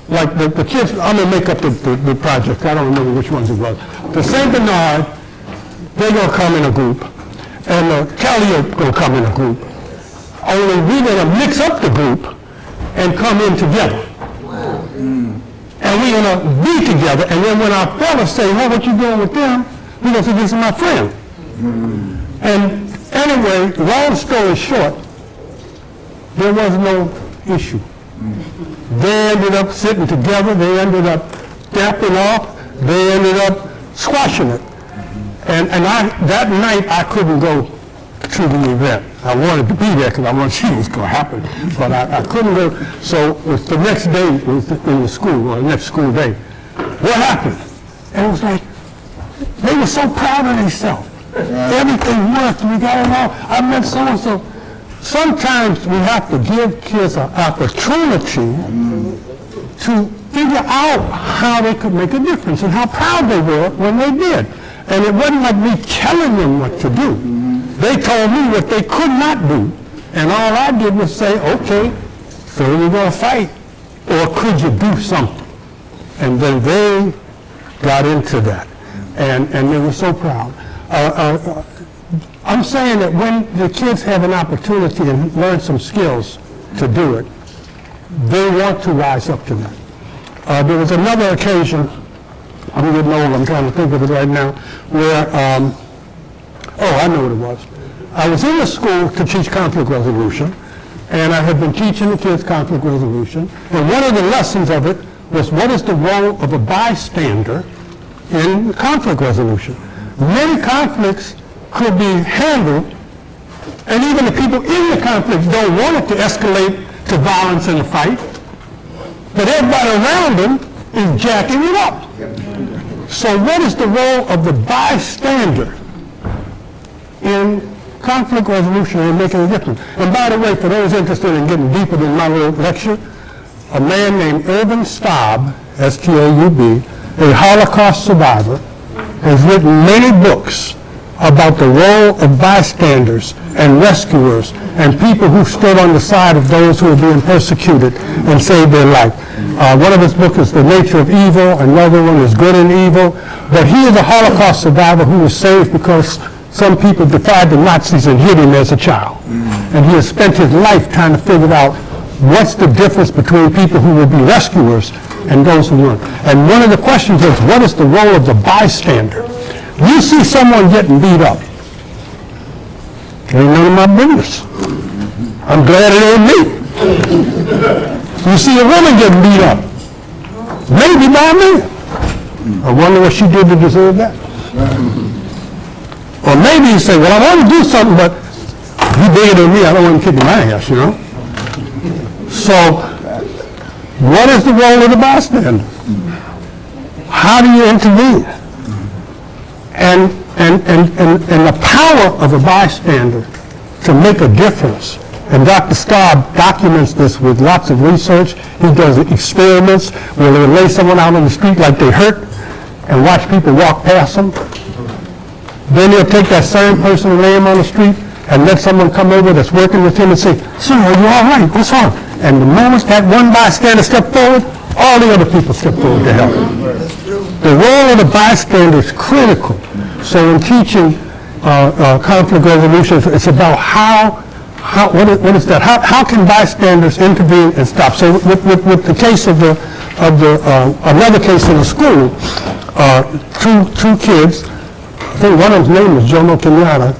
L: like the kids, I'm going to make up the project, I don't remember which ones it was. The St. Bernard, they're going to come in a group, and the Calliope going to come in a group. Only we're going to mix up the group and come in together. And we're going to be together, and then when our fellas say, "Oh, what you doing with them?" we're going to say, "This is my friend." And anyway, long story short, there was no issue. They ended up sitting together, they ended up dapping off, they ended up squashing it. And that night I couldn't go to the event. I wanted to be there because I wanted to see what was going to happen, but I couldn't go. So it was the next day, it was in the school, or the next school day. What happened? And it was like, they were so proud of themselves. Everything worked, we got it all. I met so-and-so. Sometimes we have to give kids an opportunity to figure out how they could make a difference and how proud they were when they did. And it wasn't like me telling them what to do. They told me what they could not do. And all I did was say, okay, so we're going to fight. Or could you do something? And then they got into that. And they were so proud. I'm saying that when the kids have an opportunity and learn some skills to do it, they want to rise up to that. There was another occasion, I'm getting old, I'm trying to think of it right now, where, I know what it was. I was in the school to teach conflict resolution, and I had been teaching the kids conflict resolution, and one of the lessons of it was what is the role of a bystander in conflict resolution. Many conflicts could be handled, and even the people in the conflict don't want it to escalate to violence and a fight, but everybody around them is jacking it up. So what is the role of the bystander in conflict resolution and making a difference? And by the way, for those interested in getting deeper than my little lecture, a man named Irvin Staub, S-T-A-U-B, a Holocaust survivor, has written many books about the role of bystanders and rescuers and people who stood on the side of those who were being persecuted and saved their life. One of his books is The Nature of Evil, another one is Good and Evil, but he is a Holocaust survivor who was saved because some people defied the Nazis and hid him as a child. And he has spent his life trying to figure out what's the difference between people who will be rescuers and those who weren't. And one of the questions is, what is the role of the bystander? You see someone getting beat up, ain't none of my business. I'm glad it ain't me. You see a woman getting beat up, maybe by me. I wonder what she did to deserve that. Or maybe you say, well, I want to do something, but you bigger than me, I don't want to kick my ass, you know? So, what is the role of the bystander? How do you intervene? And the power of a bystander to make a difference. And Dr. Staub documents this with lots of research. He does experiments where they lay someone out on the street like they hurt and watch people walk past them. Then he'll take that same person and lay him on the street and let someone come over that's working with him and say, "Sir, are you all right? What's wrong?" And the moment that one bystander steps forward, all the other people step forward to help. The role of the bystander is critical. So in teaching conflict resolution, it's about what is that? How can bystanders intervene and stop? So with the case of another case in the school, two kids, I think one of them's name was Jomo Kenyatta,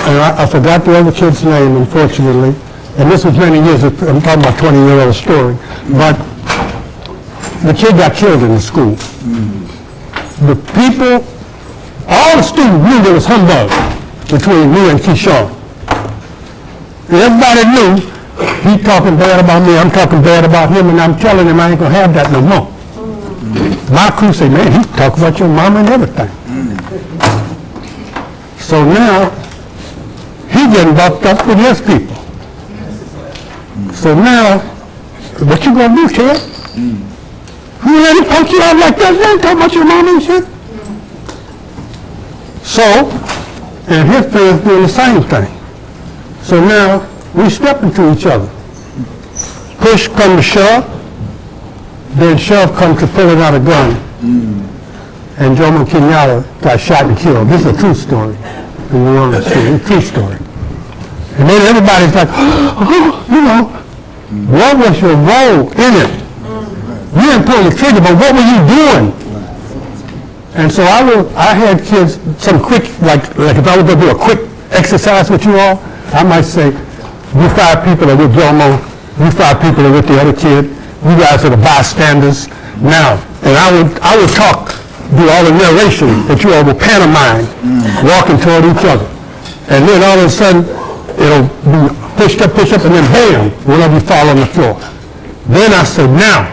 L: and I forgot the other kid's name, unfortunately. And this was many years, I'm talking about 20-year-old story. But the kid got killed in the school. The people, all the students knew there was humbug between me and Keyshawn. Everybody knew he talking bad about me, I'm talking bad about him, and I'm telling him I ain't gonna have that no more. My crew say, man, he talk about your mama and everything. So now, he getting bucked up with his people. So now, what you gonna do, kid? You let him punch you out like that? You ain't talking about your mama and shit? So, and his parents doing the same thing. So now, we step into each other. Push come to shove, then shove come to pulling out a gun. And Jomo Kenyatta got shot and killed. This is a true story. In New Orleans, it's a true story. And then everybody's like, oh, you know, what was your role in it? You didn't pull the trigger, but what were you doing? And so I had kids, some quick, like if I was going to do a quick exercise with you all, I might say, you 5 people are with Jomo, you 5 people are with the other kid, you guys are the bystanders. Now, and I would talk, do all the narration that you all will pantomime, walking toward each other. And then all of a sudden, it'll be push up, and then bam, one of you fall on the floor. Then I said, now,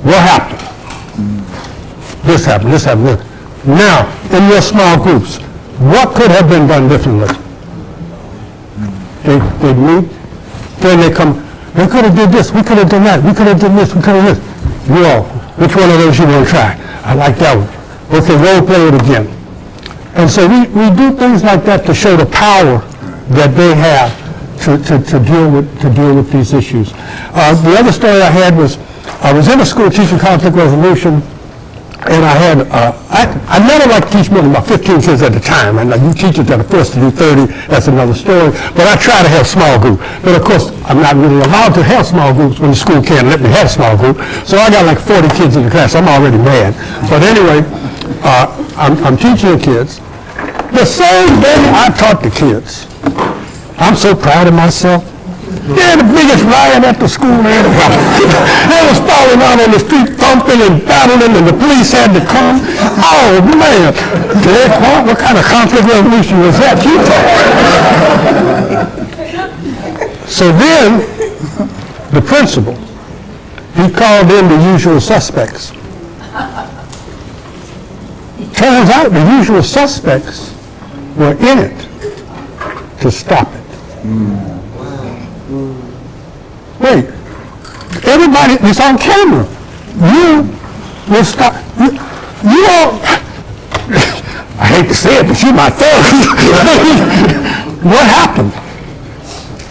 L: what happened? This happened, this. Now, in your small groups, what could have been done differently? They'd meet, then they come, they could have did this, we could have done that, we could have done this, we could have this. You all, which one of those you want to try? I like that one. Okay, role play it again. And so we do things like that to show the power that they have to deal with these issues. The other story I had was, I was in a school teaching conflict resolution, and I never liked to teach more than about 15 kids at a time. And you teachers that are forced to do 30, that's another story. But I try to have small group. But of course, I'm not really allowed to have small groups when the school can't let me have a small group. So I got like 40 kids in the class. I'm already mad. But anyway, I'm teaching the kids. The same day I taught the kids, I'm so proud of myself. They're the biggest riot at the school ever. They was falling out on the street, thumping and battling, and the police had to come. Oh, man. What kind of conflict resolution was that you taught? So then, the principal, he called in the usual suspects. Turns out the usual suspects were in it to stop it. Wait, everybody is on camera. You will stop. You all, I hate to say it, but you're my therapist. What happened?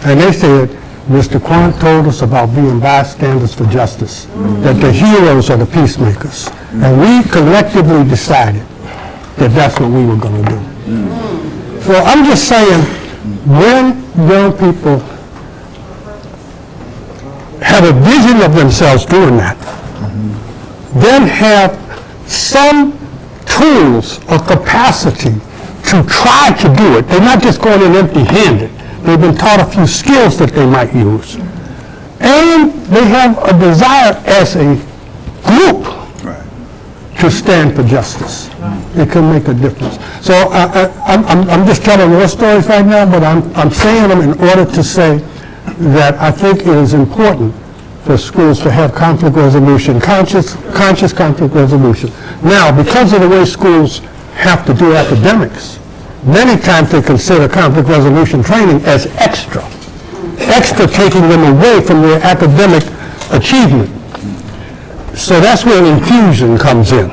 L: And they said, Mr. Quant told us about being bystanders for justice, that the heroes are the peacemakers. And we collectively decided that that's what we were going to do. So I'm just saying, when young people have a vision of themselves doing that, then have some tools or capacity to try to do it. They're not just going in empty-handed. They've been taught a few skills that they might use. And they have a desire as a group to stand for justice. It can make a difference. So I'm just telling war stories right now, but I'm saying them in order to say that I think it is important for schools to have conflict resolution, conscious conflict resolution. Now, because of the way schools have to do academics, many times they consider conflict resolution training as extra taking them away from their academic achievement. So that's where infusion comes in.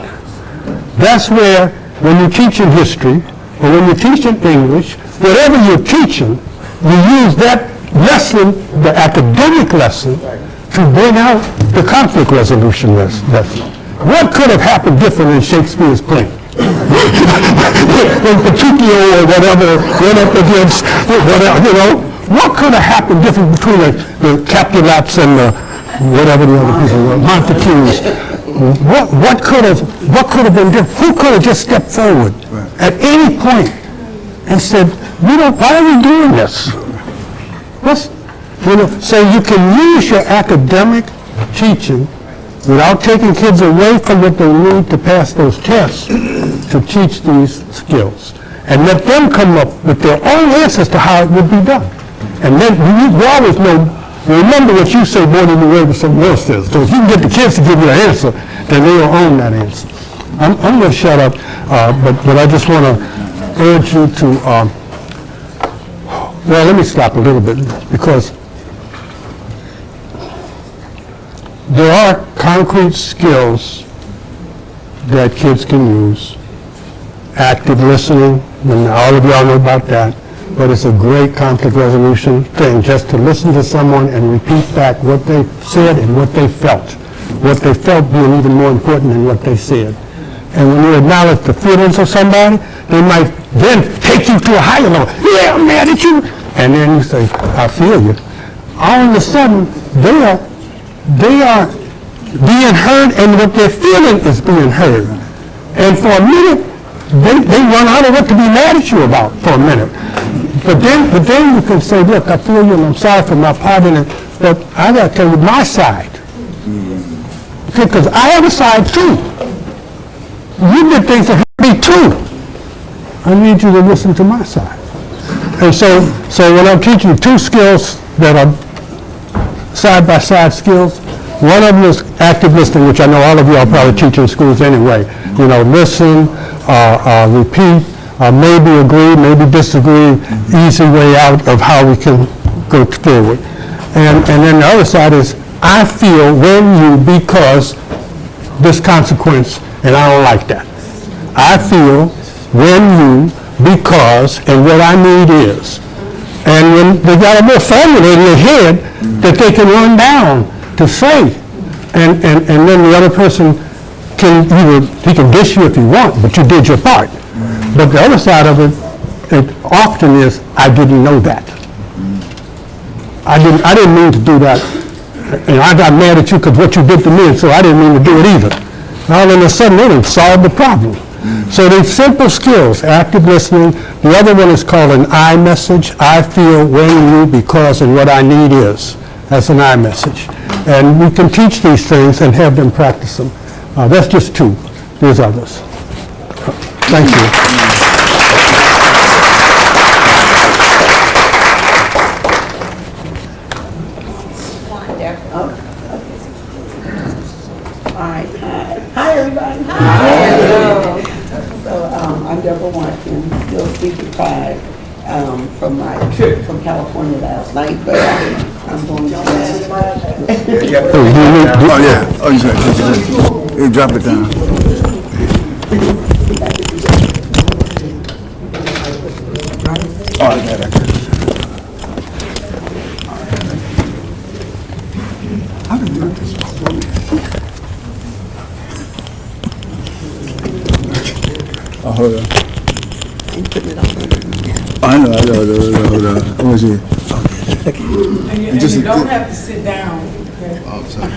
L: That's where, when you're teaching history, or when you're teaching English, whatever you're teaching, you use that lesson, the academic lesson, to bring out the conflict resolution lesson. What could have happened different in Shakespeare's play? When Petruchio or whatever went up against whatever, you know, what could have happened different between the Capulets and the whatever the other people were, Montagues? What could have been different? Who could have just stepped forward at any point and said, you know, why are we doing this? So you can use your academic teaching without taking kids away from what they need to pass those tests to teach these skills. And let them come up with their own answers to how it would be done. And then you always know, remember what you say more than the way what someone else says. So if you can get the kids to give you an answer, then they will own that answer. I'm going to shut up, but I just want to urge you to, well, let me stop a little bit, because there are concrete skills that kids can use. Active listening, and all of y'all know about that, but it's a great conflict resolution thing, just to listen to someone and repeat back what they said and what they felt. What they felt being even more important than what they said. And when you acknowledge the feelings of somebody, they might then take you to a higher level. Yeah, I'm mad at you. And then you say, I feel you. All of a sudden, they are being heard, and what they're feeling is being heard. And for a minute, they run out of what to be mad at you about for a minute. But then you can say, look, I feel you and I'm sorry for my part in it, but I got to tell you my side. Because I have a side too. You did things that hurt me too. I need you to listen to my side. And so when I'm teaching you two skills that are side-by-side skills, one of them is active listening, which I know all of you are probably teaching in schools anyway. You know, listen, repeat, maybe agree, maybe disagree, easy way out of how we can go forward. And then the other side is, I feel when you, because this consequence, and I don't like that. I feel when you, because, and what I need is. And when they got a more formula in their head that they can run down to say, and then the other person can, he can dish you if you want, but you did your part. But the other side of it often is, I didn't know that. I didn't mean to do that. And I got mad at you because what you did to me, and so I didn't mean to do it either. All of a sudden, they didn't solve the problem. So these simple skills, active listening. The other one is called an I message. I feel, when, you, because, and what I need is. That's an I message. And we can teach these things and have them practice them. That's just two. There's others. Thank you.
I: Hi, everybody. Hi. So, I'm Deborah Watkins, still sleeping deprived from my trip from California last night, but I'm going to
A: Oh, yeah. Oh, you got you drop it down. Oh, I got it. How did you do this? Oh, hold on. I know. Hold on. Let me see. Okay.
H: And you don't have to sit down. Okay?
A: Oh, sorry.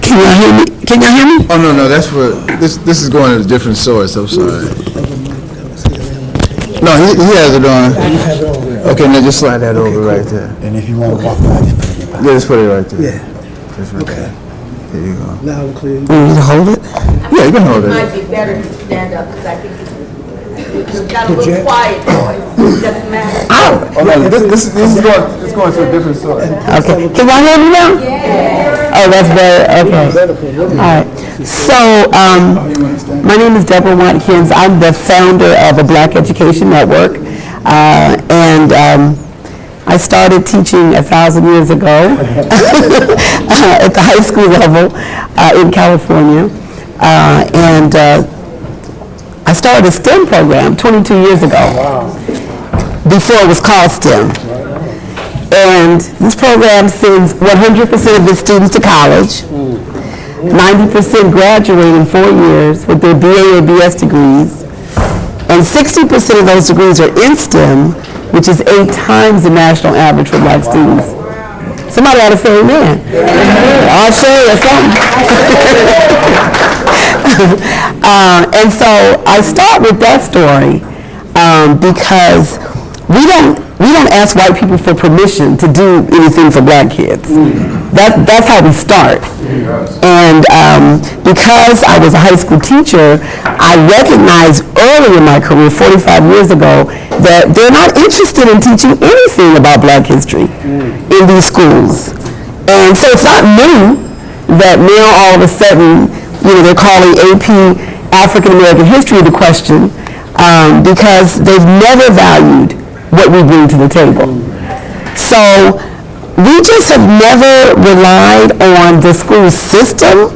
M: Can y'all hear me? Can y'all hear me?
A: Oh, no, that's for, this is going to a different source, I'm sorry. No, he has it on. Okay, now just slide that over right there.
N: And if you want to walk by, just put it in your pocket.
A: Yeah, just put it right there.
N: Yeah.
A: Just right there. There you go.
N: Loud and clear.
M: You want me to hold it?
A: Yeah, you can hold
I: It
A: it.
I: might be better to stand up, because I think it's got a little quiet noise. It doesn't matter.
A: Oh, no, this is going to a different source.
M: Okay. Can y'all hear me now? Yeah. Oh, that's better. Okay. All right. So, my name is Deborah Watkins. I'm the founder of a Black Education Network. And I started teaching 1,000 years ago at the high school level in California. And I started a STEM program 22 years ago, before it was called STEM. And this program sends 100% of its students to college, 90% graduate in 4 years with their BA or BS degrees, and 60% of those degrees are in STEM, which is 8 times the national average for Black students. Somebody ought to say amen. I'll show you something. And so I start with that story because we don't ask white people for permission to do anything for Black kids. That's how we start. And because I was a high school teacher, I recognized early in my career, 45 years ago, that they're not interested in teaching anything about Black history in these schools. And so it's not new that now all of a sudden, they're calling AP African American history into question. because they've never valued what we bring to the table. So we just have never relied on the school system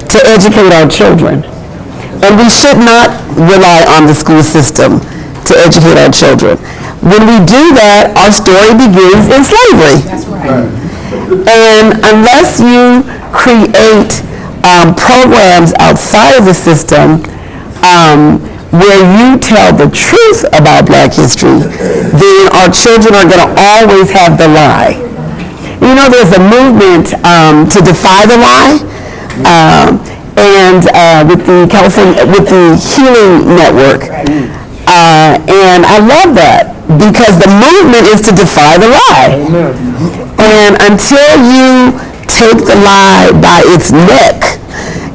M: to educate our children. And we should not rely on the school system to educate our children. When we do that, our story begins in slavery.
C: That's right.
M: And unless you create programs outside of the system where you tell the truth about Black history, then our children are going to always have the lie. You know, there's a movement to defy the lie, and with the Healing Network, and I love that because the movement is to defy the lie. And until you take the lie by its neck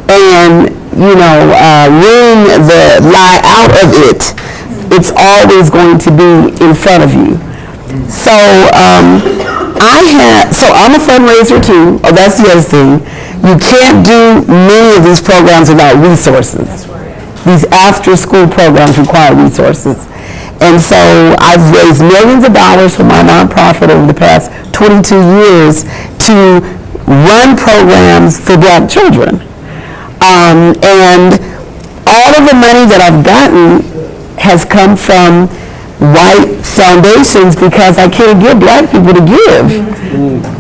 M: and wring the lie out of it, it's always going to be in front of you. So I'm a fundraiser too. Oh, that's the other thing. You can't do many of these programs without resources. These after-school programs require resources. And so I've raised millions of dollars for my nonprofit over the past 22 years to run programs for Black children. And all of the money that I've gotten has come from white foundations because I can't get Black people to give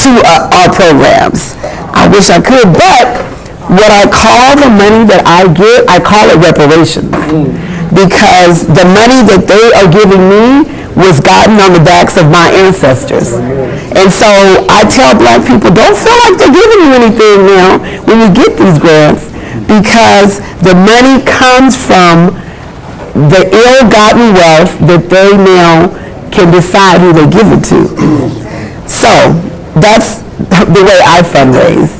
M: to our programs. I wish I could, but what I call the money that I get, I call it reparations. Because the money that they are giving me was gotten on the backs of my ancestors. And so I tell Black people, don't feel like they're giving you anything now when you get these grants, because the money comes from the ill-gotten wealth that they now can decide who they give it to. So that's the way I fundraise.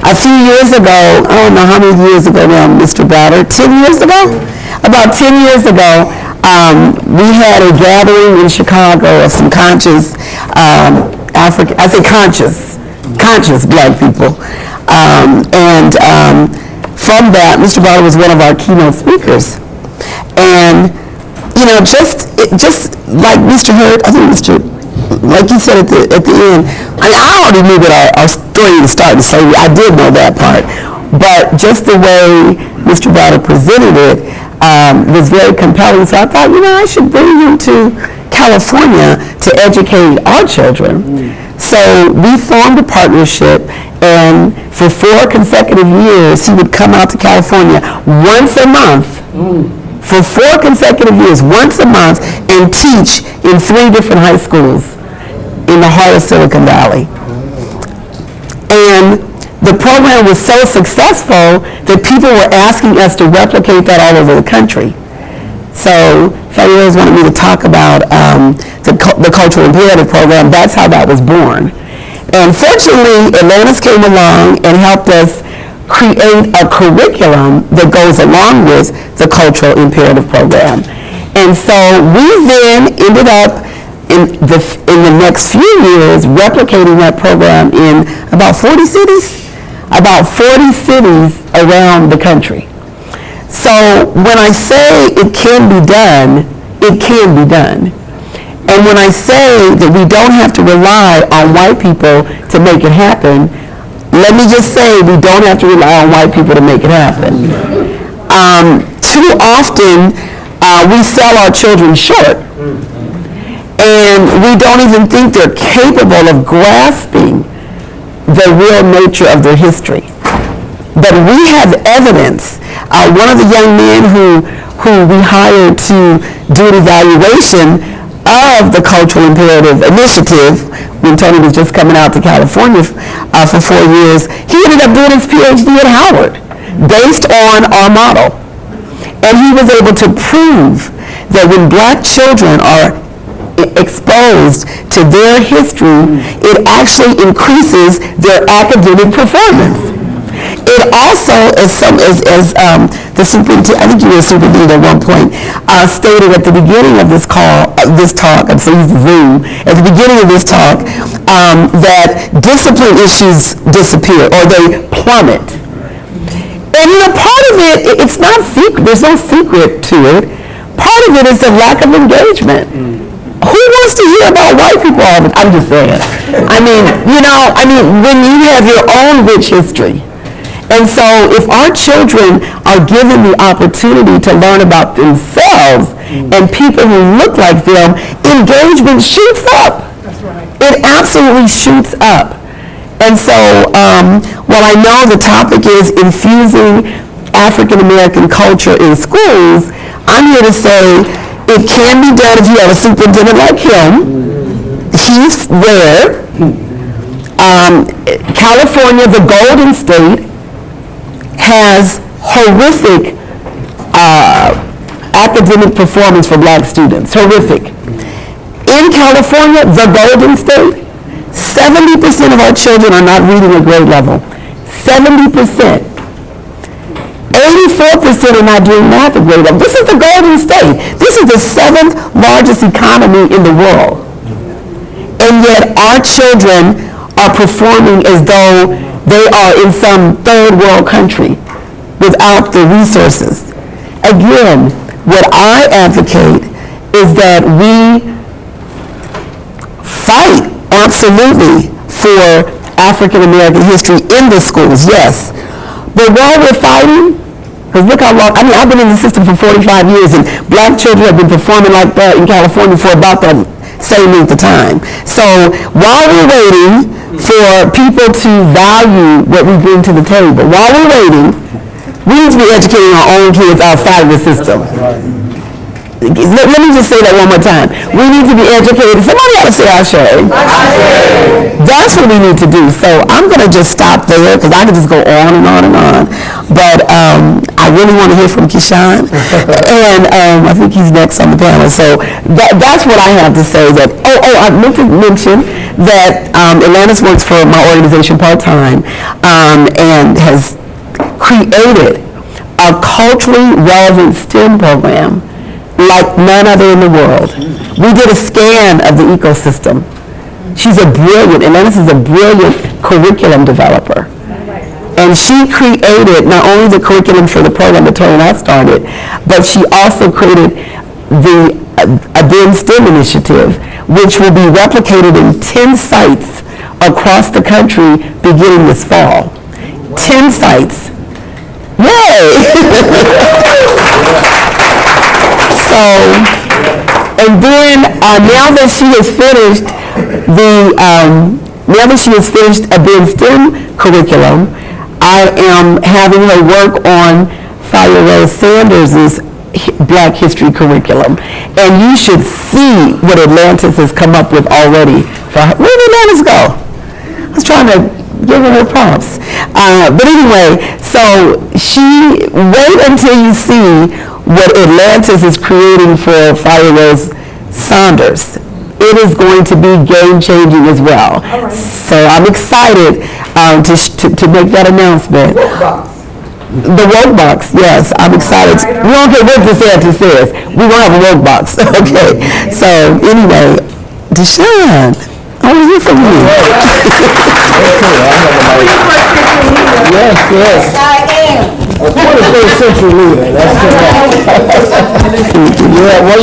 M: A few years ago, I don't know how many years ago now, Mr. Browder, 10 years ago? About 10 years ago, we had a gathering in Chicago of some conscious conscious Black people. From that, Mr. Browder was one of our keynote speakers. And, just like Mr. Hurd, I think like you said at the end, I already knew that our story was starting slavery. I did know that part. But just the way Mr. Browder presented it was very compelling. So I thought, I should bring him to California to educate our children. So we formed a partnership, and for 4 consecutive years, he would come out to California once a month. For 4 consecutive years, once a month, and teach in 3 different high schools in the heart of Silicon Valley. And the program was so successful that people were asking us to replicate that all over the country. So Fabio's wanted me to talk about the Cultural Imperative Program. That's how that was born. And fortunately, Atlantis came along and helped us create a curriculum that goes along with the Cultural Imperative Program. And so we then ended up in the next few years replicating that program in about 40 cities around the country. So when I say it can be done, it can be done. And when I say that we don't have to rely on white people to make it happen, let me just say we don't have to rely on white people to make it happen. Too often, we sell our children short. And we don't even think they're capable of grasping the real nature of their history. But we have evidence. One of the young men who we hired to do an evaluation of the Cultural Imperative Initiative, when Tony was just coming out to California for 4 years, he ended up doing his PhD at Howard based on our model. And he was able to prove that when Black children are exposed to their history, it actually increases their academic performance. It also, as the superintendent, I think you were a superintendent at one point, stated at the beginning of this talk, I'm saying Zoom, at the beginning of this talk, that discipline issues disappear or they plummet. And part of it, it's not secret, there's no secret to it. Part of it is the lack of engagement. Who wants to hear about white people all the time? I'm just saying. When you have your own rich history. And so if our children are given the opportunity to learn about themselves and people who look like them, engagement shoots up.
H: That's right.
M: It absolutely shoots up. And so while I know the topic is infusing African American culture in schools, I'm here to say it can be done if you have a superintendent like him. He's rare. California, the Golden State, has horrific academic performance for black students. Horrific. In California, the Golden State, 70% of our children are not reading at grade level. 70%. 84% are not doing math at grade level. This is the Golden State. This is the 7th largest economy in the world. And yet our children are performing as though they are in some third world country without the resources. Again, what I advocate is that we fight absolutely for African American history in the schools, yes. But while we're fighting, because look how long, I've been in the system for 45 years and black children have been performing like that in California for about that same length of time. So while we're waiting for people to value what we bring to the table, while we're waiting, we need to be educating our own kids outside of the system. Let me just say that one more time. We need to be educated. Somebody ought to say Ashe. That's what we need to do. So I'm going to just stop there because I could just go on and on and on. But I really want to hear from Keyshawn. And I think he's next on the panel. So that's what I have to say. That I meant to mention that Atlantis works for my organization part-time and has created a culturally relevant STEM program like none other in the world. We did a scan of the ecosystem. Atlantis is a brilliant curriculum developer. And she created not only the curriculum for the program that Tony and I started, but she also created the Again STEM initiative, which will be replicated in 10 sites across the country beginning this fall. 10 sites. Yay! So, and then now that she has finished Again STEM curriculum, I am having her work on Fire Rose Sanders' Black History curriculum. And you should see what Atlantis has come up with already. Where did Atlantis go? I was trying to give her props. But anyway, so wait until you see what Atlantis is creating for Fire Rose Saunders. It is going to be game-changing as well. Right. So I'm excited to make that announcement. The woke box, yes, I'm excited. We don't care what DeSantis says. We won't have a woke box. Okay. So anyway, Deshaun, I want to hear from you. Yes. I am. A 21st century leader. That's
A: Yeah, well,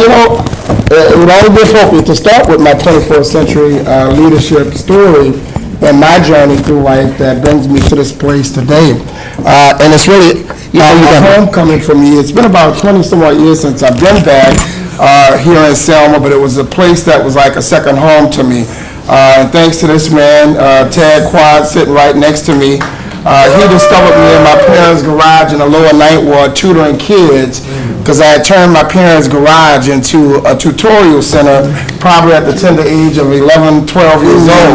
A: it all gets hopefully to start with my 21st century leadership story and my journey through life that brings me to this place today. And it's really a homecoming for me. It's been about 20 some odd years since I've been back here in Selma, but it was a place that was like a second home to me. And thanks to this man, Ted Quad, sitting right next to me. He discovered me in my parents' garage in the lower ninth ward tutoring kids because I had turned my parents' garage into a tutorial center probably at the tender age of 11, 12 years old.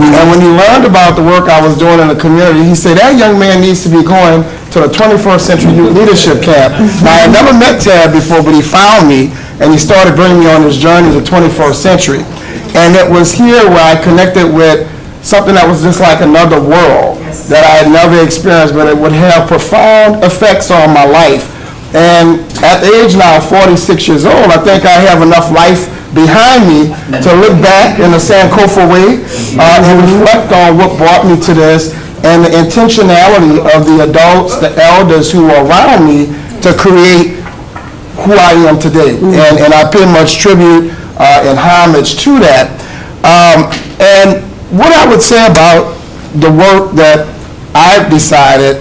A: And when he learned about the work I was doing in the community, he said, that young man needs to be going to the 21st Century Youth Leadership Camp. Now, I had never met Ted before, but he found me and he started bringing me on this journey to the 21st century. And it was here where I connected with something that was just like another world that I had never experienced, but it would have profound effects on my life. And at the age now of 46 years old, I think I have enough life behind me to look back in a Sankofa way and reflect on what brought me to this and the intentionality of the adults, the elders who are around me to create who I am today. And I pay much tribute and homage to that. And what I would say about the work that I've decided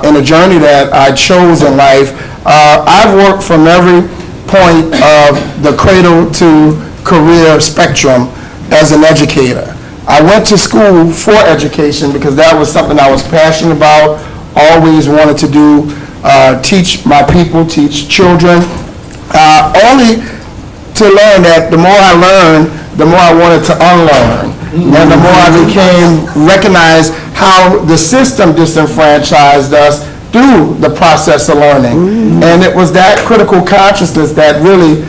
A: in a journey that I chose in life, I've worked from every point of the cradle to career spectrum as an educator. I went to school for education because that was something I was passionate about, always wanted to do, teach my people, teach children, only to learn that the more I learned, the more I wanted to unlearn. And the more I recognized how the system disenfranchised us through the process of learning. And it was that critical consciousness that really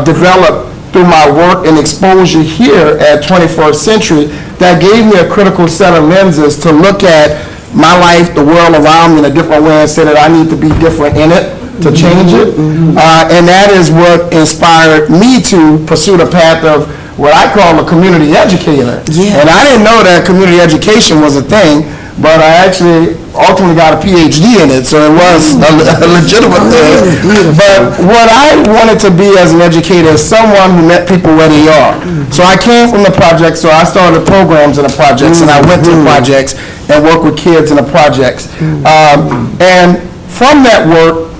A: developed through my work and exposure here at 21st Century that gave me a critical set of lenses to look at my life, the world around me in a different way and say that I need to be different in it, to change it. And that is what inspired me to pursue the path of what I call a community educator. And I didn't know that community education was a thing, but I actually ultimately got a PhD in it, so it was a legitimate thing. But what I wanted to be as an educator is someone who met people where they are. So I came from the projects, so I started programs in the projects, and I went to the projects and worked with kids in the projects. And from that work,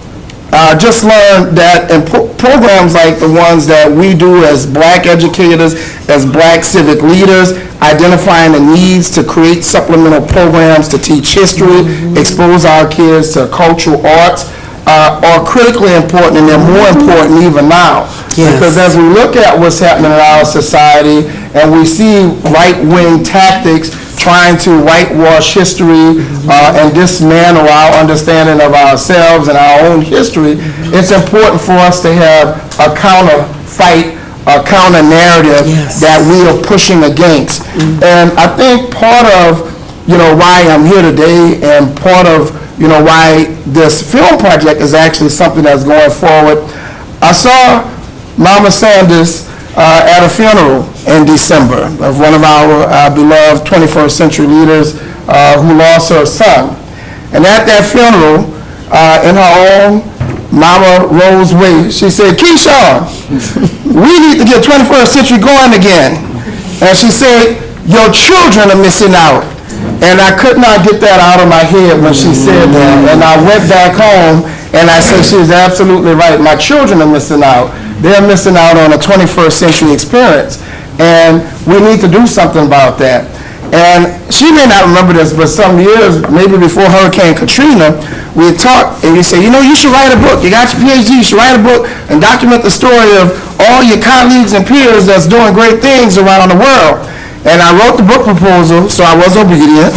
A: just learned that in programs like the ones that we do as black educators, as black civic leaders, identifying the needs to create supplemental programs to teach history, expose our kids to cultural arts, are critically important, and they're more important even now. Because as we look at what's happening in our society and we see right-wing tactics trying to whitewash history and dismantle our understanding of ourselves and our own history, it's important for us to have a counter fight, a counter narrative that we are pushing against. And I think part of, why I'm here today and part of, why this film project is actually something that's going forward. I saw Mama Sanders at a funeral in December of one of our beloved 21st century leaders who lost her son. And at that funeral, in her own Mama Rose way, she said, "Keyshawn, we need to get 21st century going again." And she said, "Your children are missing out." And I could not get that out of my head when she said that. And I went back home and I said, she was absolutely right. My children are missing out. They're missing out on a 21st century experience. And we need to do something about that. And she may not remember this, but some years, maybe before Hurricane Katrina, we had talked and we said, you should write a book. You got your PhD, you should write a book and document the story of all your colleagues and peers that's doing great things around the world. And I wrote the book proposal, so I was obedient.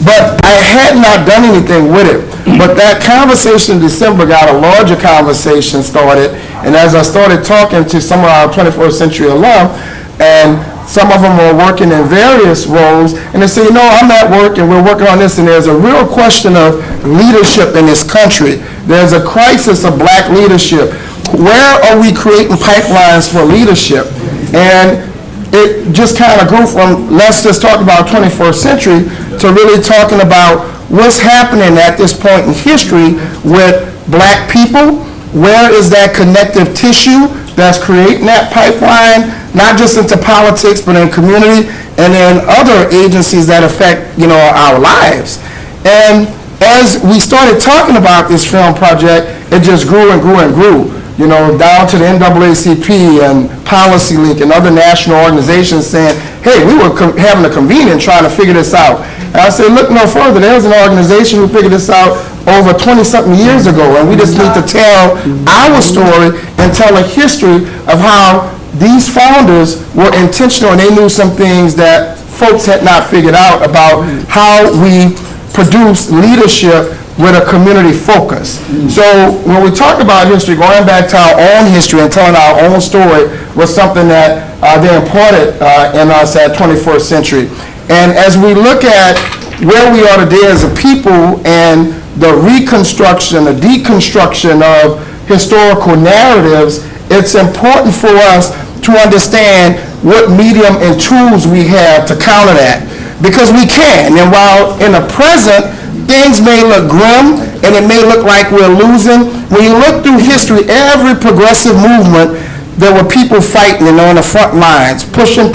A: But I had not done anything with it. But that conversation in December got a larger conversation started. And as I started talking to some of our 21st century alum, and some of them were working in various roles, and they say, I'm at work and we're working on this, and there's a real question of leadership in this country. There's a crisis of black leadership. Where are we creating pipelines for leadership? And it just kind of grew from, let's just talk about 21st century, to really talking about what's happening at this point in history with black people. Where is that connective tissue that's creating that pipeline, not just into politics, but in community and in other agencies that affect, our lives. And as we started talking about this film project, it just grew and grew and grew. Down to the NAACP and Policy Link and other national organizations saying, hey, we were having a convening trying to figure this out. And I said, look no further. There's an organization who figured this out over 20-something years ago, and we just need to tell our story and tell a history of how these founders were intentional and they knew some things that folks had not figured out about how we produce leadership with a community focus. So when we talk about history, going back to our own history and telling our own story was something that they imparted in us at 21st century. And as we look at where we are today as a people and the reconstruction, the deconstruction of historical narratives, it's important for us to understand what medium and tools we have to counter that. because we can. And while in the present, things may look grim and it may look like we're losing, when you look through history, every progressive movement, there were people fighting and on the front lines, pushing,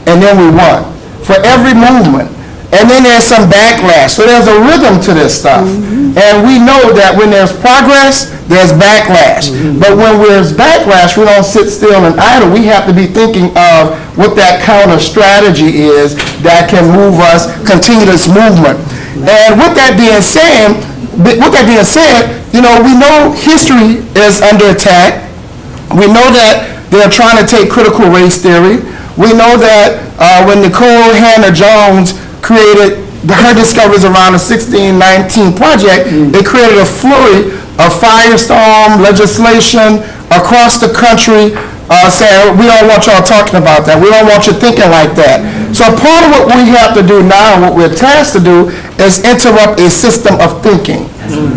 A: and then we won. For every movement. And then there's some backlash. So there's a rhythm to this stuff. And we know that when there's progress, there's backlash. But when there's backlash, we don't sit still and idle. We have to be thinking of what that counter strategy is that can move us, continue this movement. And with that being said, you know, we know history is under attack. We know that they're trying to take critical race theory. We know that when Nicole Hannah-Jones created her discoveries around the 1619 Project, it created a flurry of firestorm legislation across the country saying, we don't want y'all talking about that. We don't want you thinking like that. So part of what we have to do now, what we're tasked to do, is interrupt a system of thinking.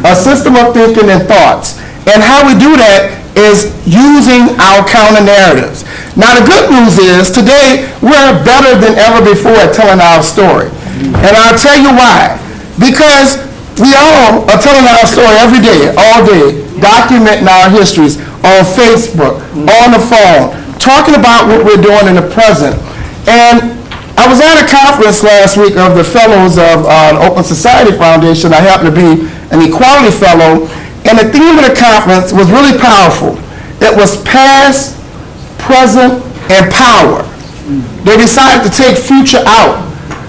A: A system of thinking and thoughts. And how we do that is using our counter narratives. Now the good news is today we're better than ever before at telling our story. And I'll tell you why. Because we all are telling our story every day, all day, documenting our histories on Facebook, on the phone, talking about what we're doing in the present. And I was at a conference last week of the fellows of Open Society Foundation. I happen to be an equality fellow. And the theme of the conference was really powerful. It was past, present, and power. They decided to take future out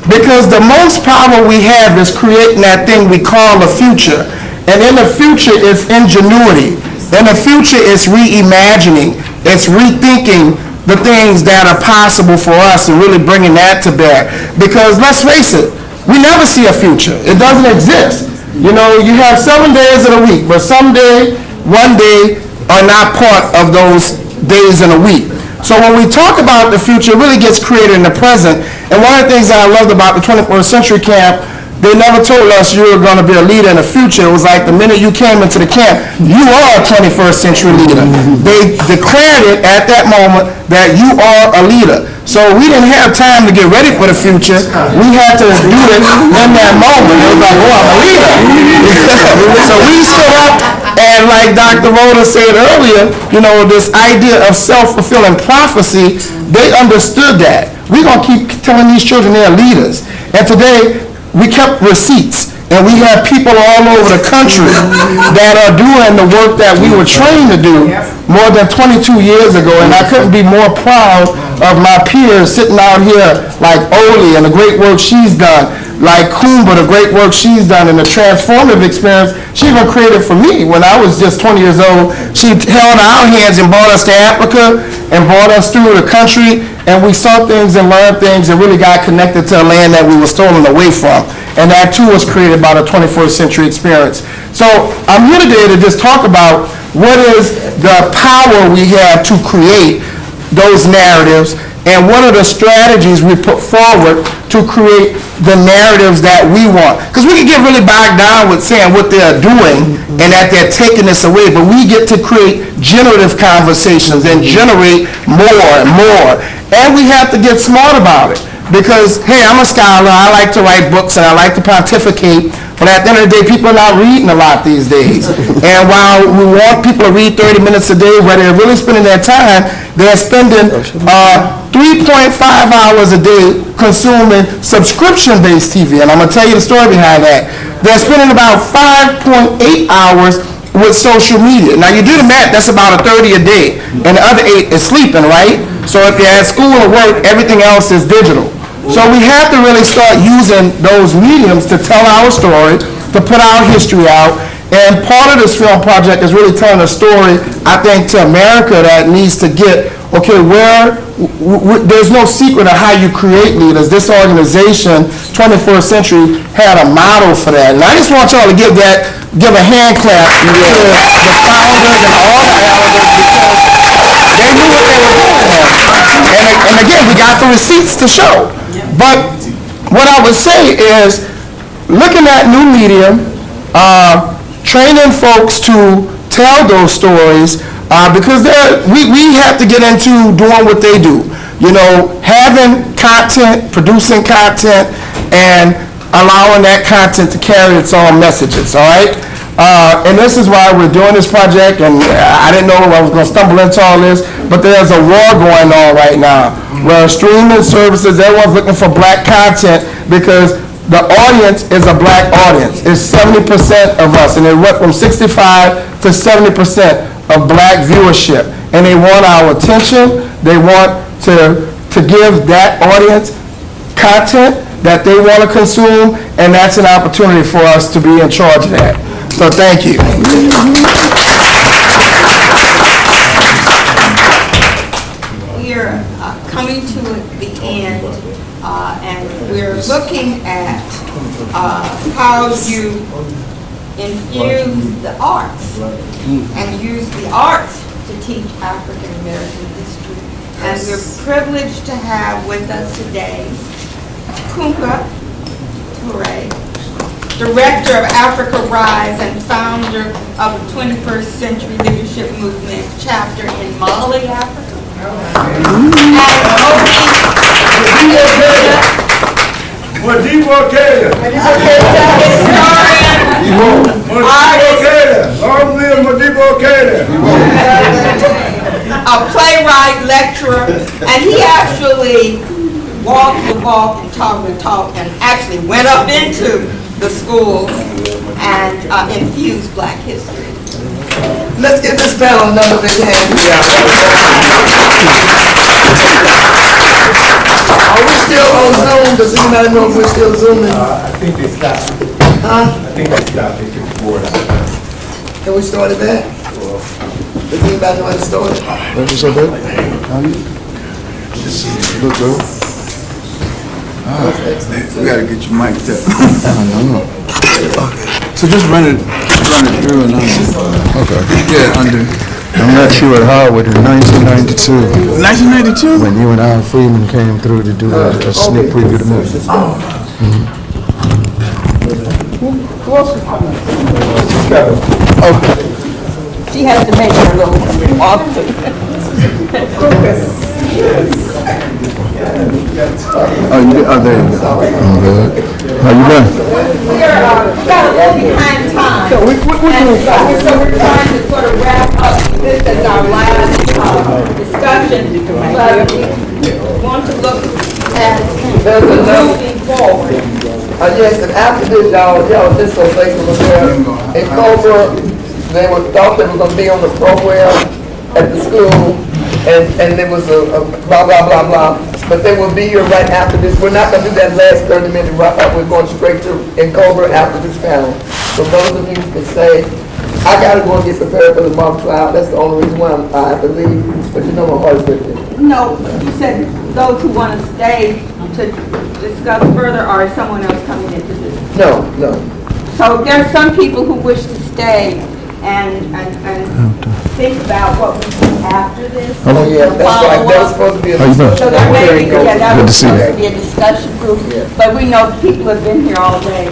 A: because the most power we have is creating that thing we call the future. And in the future is ingenuity. In the future is reimagining. It's rethinking the things that are possible for us and really bringing that to bear. Because let's face it, we never see a future. It doesn't exist. You know, you have 7 days in a week, but one day are not part of those days in a week. So when we talk about the future, it really gets created in the present. And one of the things that I loved about the 21st Century Camp, they never told us you were going to be a leader in the future. It was like the minute you came into the camp, you are a 21st century leader. They declared it at that moment that you are a leader. So we didn't have time to get ready for the future. We had to do it in that moment. It was like, oh, I'm a leader. So we stood up, and like Dr. Rhoda said earlier, you know, this idea of self-fulfilling prophecy, they understood that. We're going to keep telling these children they're leaders. And today, we kept receipts, and we have people all over the country that are doing the work that we were trained to do more than 22 years ago, and I couldn't be more proud of my peers sitting out here like Oli and the great work she's done, like Kumba, the great work she's done, and the transformative experience she even created for me when I was just 20 years old. She held our hands and brought us to Africa and brought us through the country, and we saw things and learned things and really got connected to a land that we were stolen away from. And that too was created by the 21st century experience. So I'm here today to just talk about what is the power we have to create those narratives and what are the strategies we put forward to create the narratives that we want. Because we can get really bogged down with saying what they're doing and that they're taking this away, but we get to create generative conversations and generate more and more. And we have to get smart about it. Because, hey, I'm a scholar, I like to write books and I like to pontificate, but at the end of the day, people are not reading a lot these days. And while we want people to read 30 minutes a day, where they're really spending their time, they're spending 3.5 hours a day consuming subscription-based TV. And I'm going to tell you the story behind that. They're spending about 5.8 hours with social media. Now, you do the math, that's about a 30 a day. And the other 8 is sleeping, right? So if you're at school or work, everything else is digital. So we have to really start using those mediums to tell our story, to put our history out. And part of this film project is really telling a story, I think, to America that needs to get, okay, there's no secret of how you create leaders. This organization, 21st Century, had a model for that. And I just want y'all to give a hand clap to the founders and all the elders, because they knew what they were doing. And again, we got the receipts to show. But what I would say is, looking at new media, training folks to tell those stories, because we have to get into doing what they do. You know, having content, producing content, and allowing that content to carry its own messages, all right? And this is why we're doing this project, and I didn't know I was going to stumble into all this, but there's a war going on right now, where streaming services, everyone's looking for black content, because the audience is a black audience. It's 70% of us, and it went from 65 to 70% of black viewership. And they want our attention. They want to give that audience content that they want to consume, and that's an opportunity for us to be in charge of that. So thank you.
I: We are coming to the end, and we're looking at how you infuse the arts and use the arts to teach African American history. And we're privileged to have with us today Kumba Toure, Director of Africa Rise and founder of the 21st Century Leadership Movement chapter in Mali, Africa.
O: Madiba Okeda.
I: Historian, artist,
O: Long live Madiba Okeda.
I: a playwright, lecturer, and he actually walked the walk and talked the talk and actually went up into the schools and infused black history.
D: Let's give this panel another big hand. Are we still on Zoom? Does anybody know if we're still Zooming?
B: I think they stopped.
D: Huh?
B: I think they stopped. They took the board out.
D: Can we start it back? Does anybody know how to start it?
J: That's so good. Look good. We gotta get your mic up. So just run it through and under. Okay. Yeah, under.
P: I met you at Howard in 1992.
J: 1992?
P: When you and Al Freeman came through to do a sneak preview of the movie.
I: Okay. She has to make her little walk.
P: There you go. I'm good. How you doing?
I: We're got a little behind time. So we're trying to sort of wrap up this as our last discussion. But we want to look at moving forward.
D: Yes, and after this, y'all just so thankful was there. In Cobra, they thought they were gonna be on the program at the school, and there was a blah, blah, blah, blah. But they will be here right after this. We're not gonna do that last 30-minute wrap up. We're going straight to in Cobra after this panel. So those of you who can stay, I gotta go and get prepared for the mock trial. That's the only reason why I have to leave. But you know my heart is with it.
I: No, you said those who want to stay to discuss further, or is someone else coming into this?
D: No.
I: So there are some people who wish to stay and think about what we do after this.
D: Oh yeah, that's right. That was supposed to be a discussion.
I: So there may be, that
P: Good
I: was
P: to see you.
I: supposed to be a discussion group. But we know people have been here all day,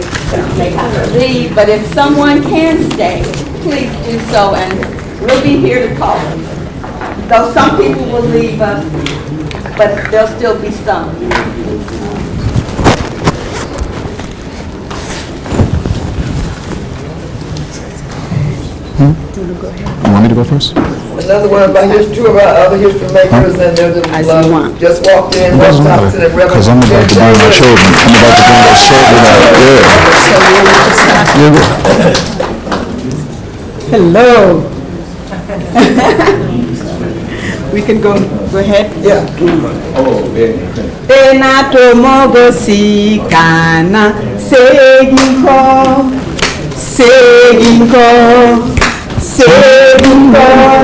I: they have to leave. But if someone can stay, please do so, and we'll be here to talk. Though some people will leave us, but there'll still be some.
P: You want me to go first?
D: Another one about two of our other history makers, and they're the just walked in, West Thompson and Reverend.
P: Because I'm about to bring my children. I'm about to bring those children out.
M: Hello. We can go ahead?
D: Yeah.
M: Tena tomogo sikana seginko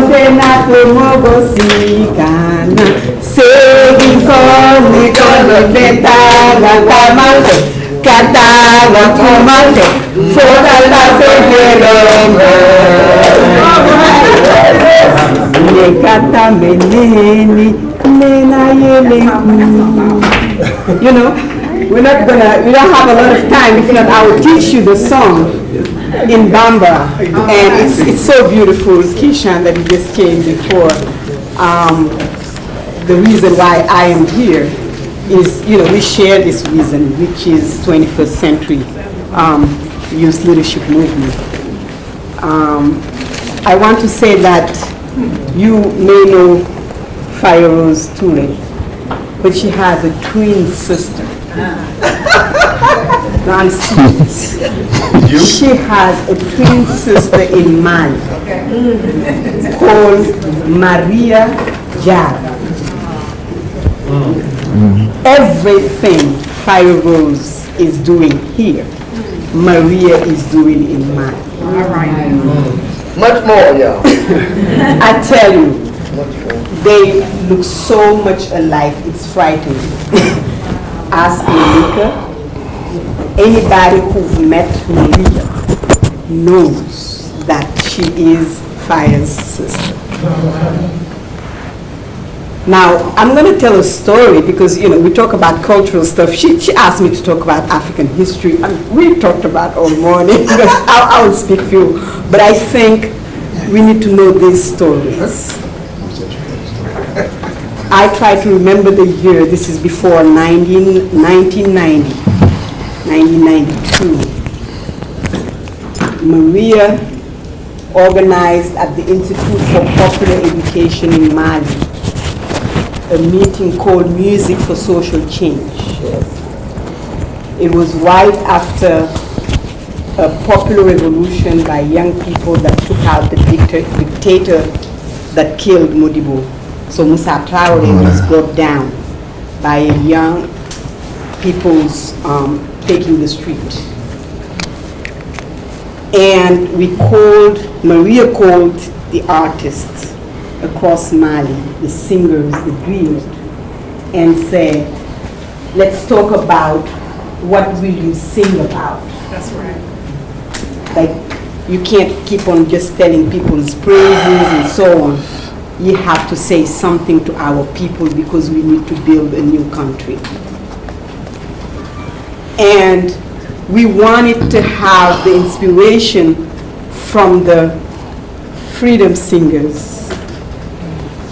M: tena tomogo sikana seginko nikono tetaga kamate kataga kumate fodala segelonga lekata meneni nena yele. You know, we don't have a lot of time. If not, I will teach you the song in Bambara, and it's so beautiful, Kishan, that you just came before. the reason why I am here is, we share this reason, which is 21st century youth leadership movement. I want to say that you may know Fire Rose Toure, but she has a twin sister. Now I'm serious. She has a twin sister in Mali called Maria Jara. Everything Fire Rose is doing here, Maria is doing in Mali.
D: All right. Much more, y'all.
M: I tell you, they look so much alike, it's frightening. Ask Monica. Anybody who's met Maria knows that she is Fire's sister. Now, I'm going to tell a story because, we talk about cultural stuff. She asked me to talk about African history, and we talked about all morning. I will speak few, but I think we need to know these stories. I try to remember the year. This is before 1990. 1992, Maria organized at the Institute for Popular Education in Mali a meeting called Music for Social Change. It was right after a popular revolution by young people that took out the dictator that killed Modibo. So Moussa Traoré was brought down by young people's taking the street. And Maria called the artists across Mali, the singers, the griots, and said, let's talk about what will you sing about.
C: That's right.
M: Like, you can't keep on just telling people's praises and so on. You have to say something to our people because we need to build a new country. And we wanted to have the inspiration from the freedom singers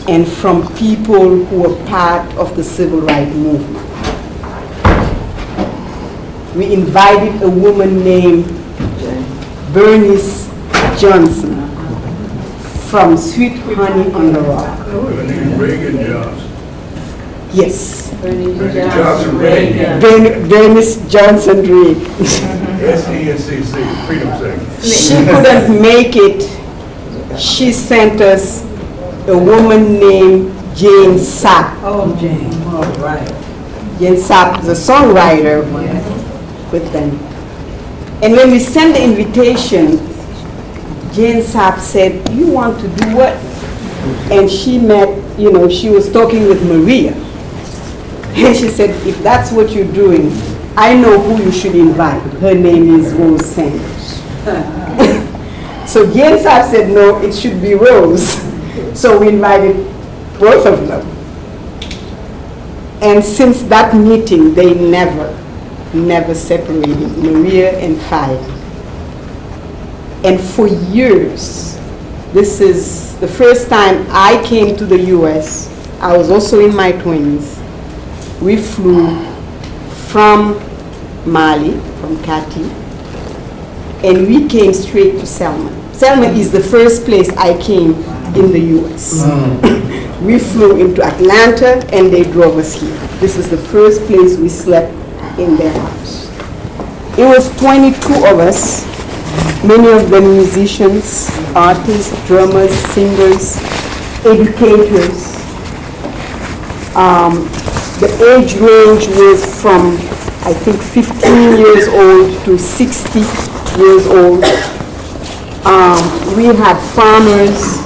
M: and from people who were part of the civil rights movement. We invited a woman named Bernice Johnson from Sweet Honey on the Rock. Yes. Bernice Johnson Reed.
O: SENCC, Freedom Singer.
M: She couldn't make it. She sent us a woman named Jane Sapp.
D: Oh, Jane. All right.
M: Jane Sapp, the songwriter, with them. And when we sent the invitation, Jane Sapp said, you want to do what? And she met, she was talking with Maria. And she said, if that's what you're doing, I know who you should invite. Her name is Rose Sanders. So Jane Sapp said, no, it should be Rose. So we invited both of them. And since that meeting, they never separated, Maria and Fire. And for years, this is the first time I came to the US. I was also in my 20s. We flew from Mali, from Kati, and we came straight to Selma. Selma is the first place I came in the US. We flew into Atlanta and they drove us here. This is the first place we slept in their house. It was 22 of us, many of them musicians, artists, drummers, singers, educators. The age range was from, I think, 15 years old to 60 years old. We had farmers,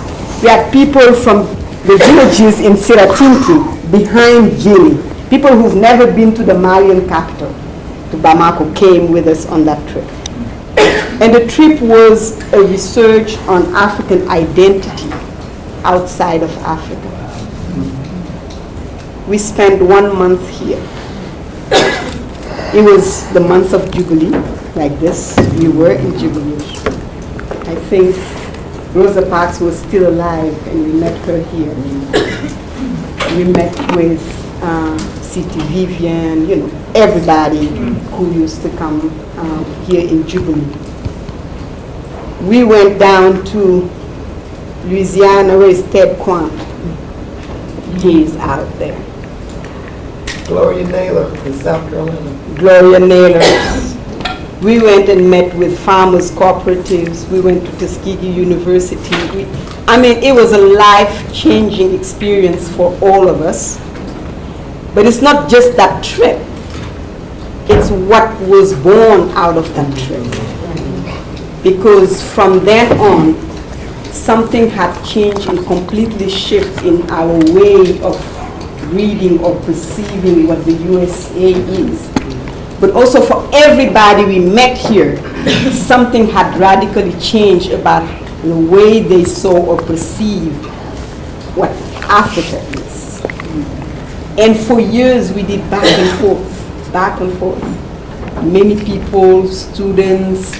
M: we had people from the villages in Siratinti, behind Guinea. People who've never been to the Malian capital, to Bamako, came with us on that trip. And the trip was a research on African identity outside of Africa. We spent 1 month here. It was the month of Jubilee, like this. We were in Jubilee. I think Rosa Parks was still alive and we met her here. we met with C.T. Vivian, everybody who used to come here in Jubilee. We went down to Louisiana, where is Ted Quant. He's out there.
D: Gloria Naylor in South Carolina.
M: Gloria Naylor. We went and met with farmers cooperatives. We went to Tuskegee University. It was a life-changing experience for all of us. But it's not just that trip. It's what was born out of that trip. Because from then on, something had changed and completely shifted in our way of reading or perceiving what the USA is. But also for everybody we met here, something had radically changed about the way they saw or perceived what Africa is. And for years we did back and forth. Many people, students,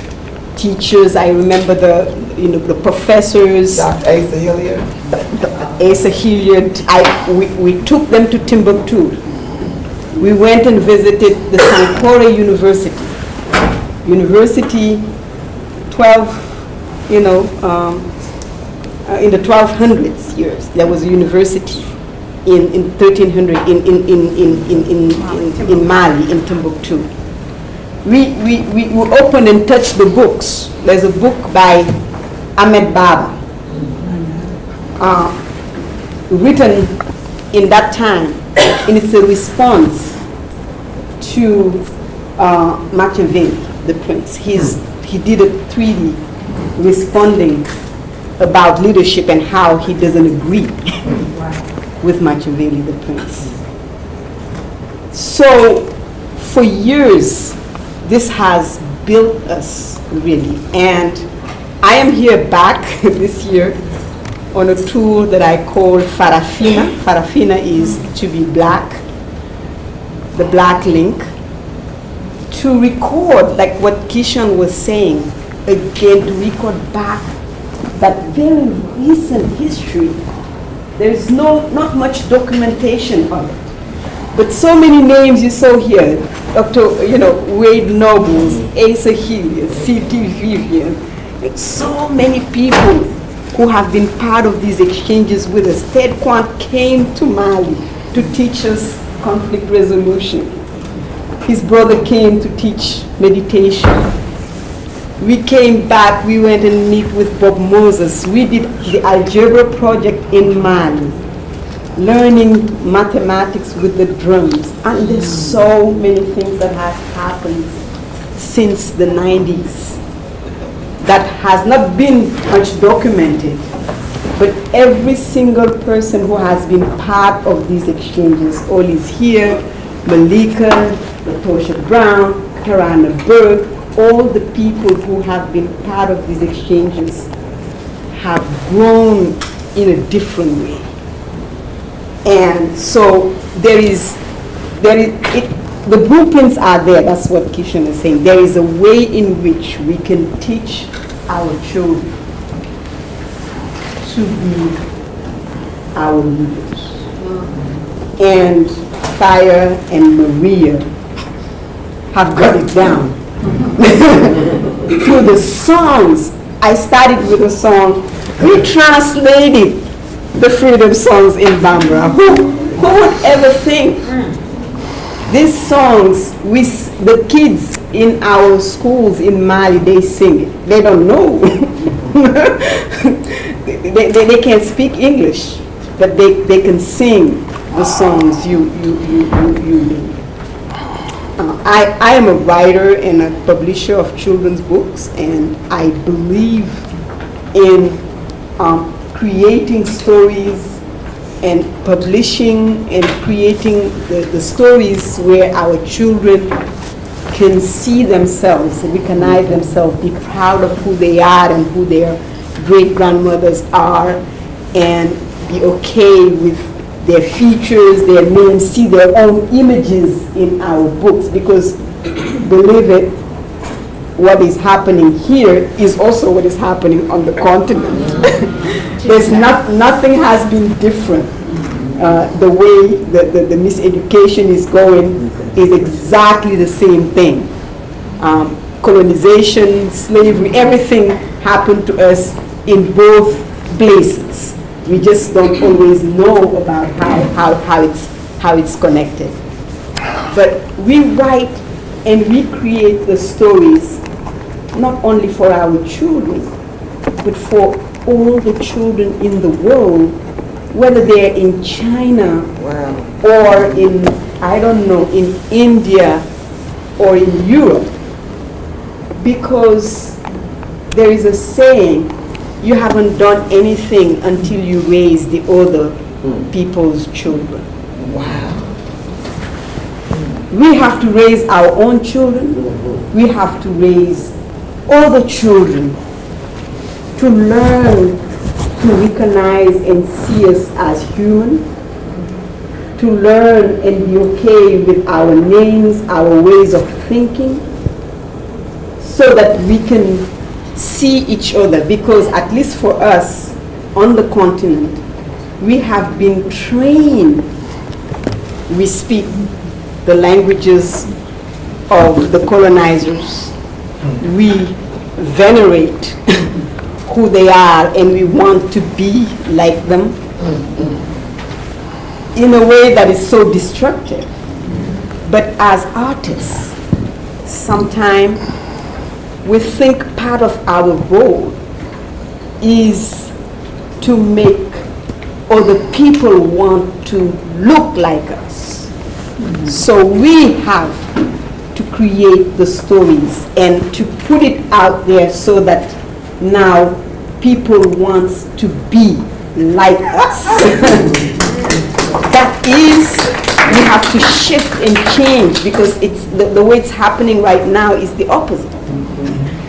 M: teachers, I remember the professors.
D: Dr. Asa Hilliard.
M: Asa Hilliard, we took them to Timbuktu. We went and visited the Sankore University. University, in the 1200s years, there was a university in 1300 in Mali, in Timbuktu. We opened and touched the books. There's a book by Ahmed Baba, written in that time, and it's a response to Machiavelli, the prince. He did a treaty responding about leadership and how he doesn't agree with Machiavelli, the prince. So for years, this has built us really. And I am here back this year on a tour that I call Farafina. Farafina is to be black, the black link, to record, like what Kishan was saying, again, to record back that very recent history. There's not much documentation of it. But so many names you saw here, Dr. Wade Nobles, Asa Hilliard, C.T. Vivian, so many people who have been part of these exchanges with us. Ted Quant came to Mali to teach us conflict resolution. His brother came to teach meditation. We came back, we went and meet with Bob Moses. We did the algebra project in Mali, learning mathematics with the drums. And there's so many things that have happened since the 90s that has not been much documented. But every single person who has been part of these exchanges, all is here, Malika, Latosha Brown, Karana Berg, all the people who have been part of these exchanges have grown in a different way. And so the blueprints are there, that's what Kishan is saying. There is a way in which we can teach our children to be our leaders. And Fire and Maria have got it down. Through the songs, I started with a song, we translated the freedom songs in Bambara. Who would ever think? These songs, the kids in our schools in Mali, they sing it. They don't know. they can't speak English, but they can sing the songs you need. I am a writer and a publisher of children's books, and I believe in creating stories and publishing and creating the stories where our children can see themselves, recognize themselves, be proud of who they are and who their great-grandmothers are, and be okay with their features, their names, see their own images in our books, because believe it, what is happening here is also what is happening on the continent. Nothing has been different. the way the miseducation is going is exactly the same thing. Colonization, slavery, everything happened to us in both places. We just don't always know about how it's connected. But we write and we create the stories not only for our children, but for all the children in the world, whether they're in China or in, I don't know, in India or in Europe. Because there is a saying, you haven't done anything until you raise the other people's children. Wow. We have to raise our own children. We have to raise other children to learn to recognize and see us as human, to learn and be okay with our names, our ways of thinking, so that we can see each other. Because at least for us on the continent, we have been trained. We speak the languages of the colonizers. We venerate who they are and we want to be like them in a way that is so destructive. But as artists, sometimes we think part of our role is to make other people want to look like us. So we have to create the stories and to put it out there so that now people want to be like us. That is, we have to shift and change, because it's the way it's happening right now is the opposite.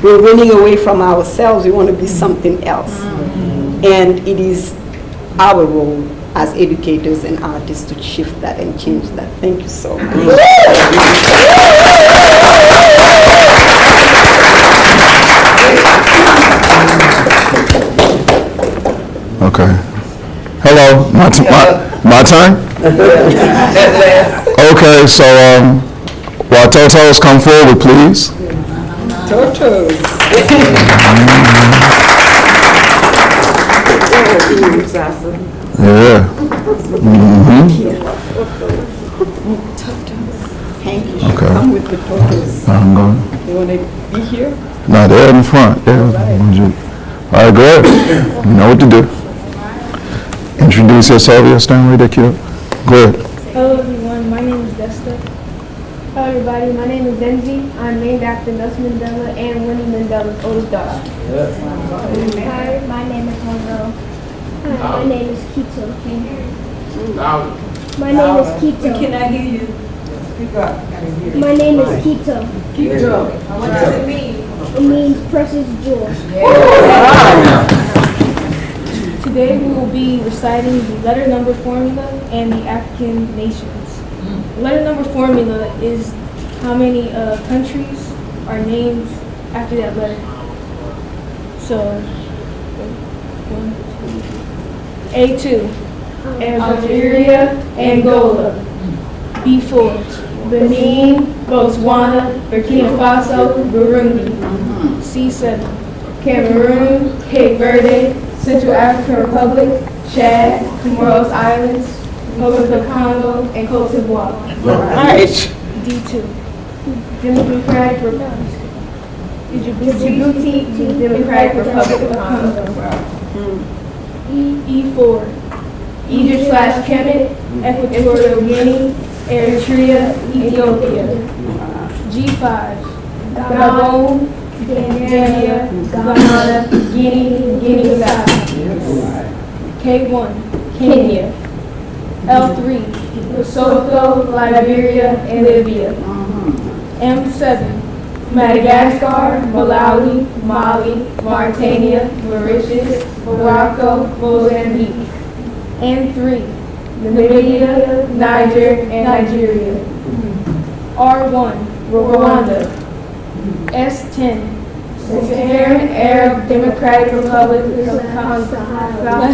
M: We're running away from ourselves. We want to be something else. And it is our role as educators and artists to shift that and change that. Thank you so much.
P: Okay. Hello, my turn? Okay, so while Totos come forward, please.
M: Totos.
P: Yeah.
M: Hank, you should
P: Okay.
M: come with the totos.
P: I'm going.
M: You want to be here?
P: No, they're in the front. Yeah. All right, go ahead. You know what to do. Introduce yourself. You're standing right there, kiddo. Go ahead.
Q: Hello everyone, my name is Desta. Hello everybody, my name is Zenzi. I'm named after Nelson Mandela and Winnie Mandela's oldest daughter.
R: Hi, my name is Monroe. Hi, my name is Kito. My name is Kito.
I: Can I hear you? Speak up.
R: My name is Kito.
I: Kito. What does it mean?
R: It means precious jewel.
Q: Today we will be reciting the letter number formula and the African nations. Letter number formula is how many countries are named after that letter. So, A2, Algeria, Angola. B4, Benin, Botswana, Burkina Faso, Burundi. C7, Cameroon, Cape Verde, Central African Republic, Chad, Comoros Islands, Republic of Congo, and Cote d'Ivoire.
M: Nice.
Q: D2, Democratic Republic. Djibouti, Democratic Republic of Congo. E4, Egypt/Kemet, Equatorial Guinea, Eritrea, Ethiopia. G5, Gabon, Gambia, Ghana, Guinea-Bissau. K1, Kenya. L3, Lesotho, Liberia, and Libya. M7, Madagascar, Malawi, Mali, Mauritania, Mauritius, Morocco, Mozambique. And 3, Namibia, Niger, and Nigeria. R1, Rwanda. S10, Sub-Saharan Arab Democratic Republic of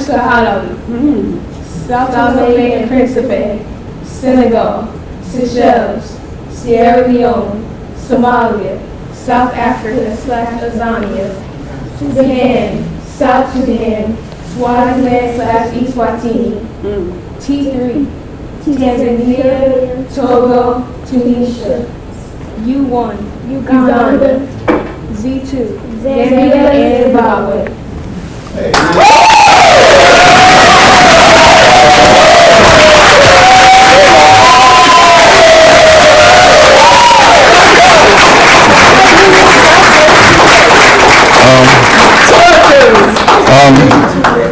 Q: Saharawi. Sao Tome and Principe, Senegal, Seychelles, Sierra Leone, Somalia, South Africa / Tanzania, Sudan, South Sudan, Swaziland / Eswatini, T3, Tanzania, Togo, Tunisia, U1, Uganda, Z2, Zambia, and Zimbabwe.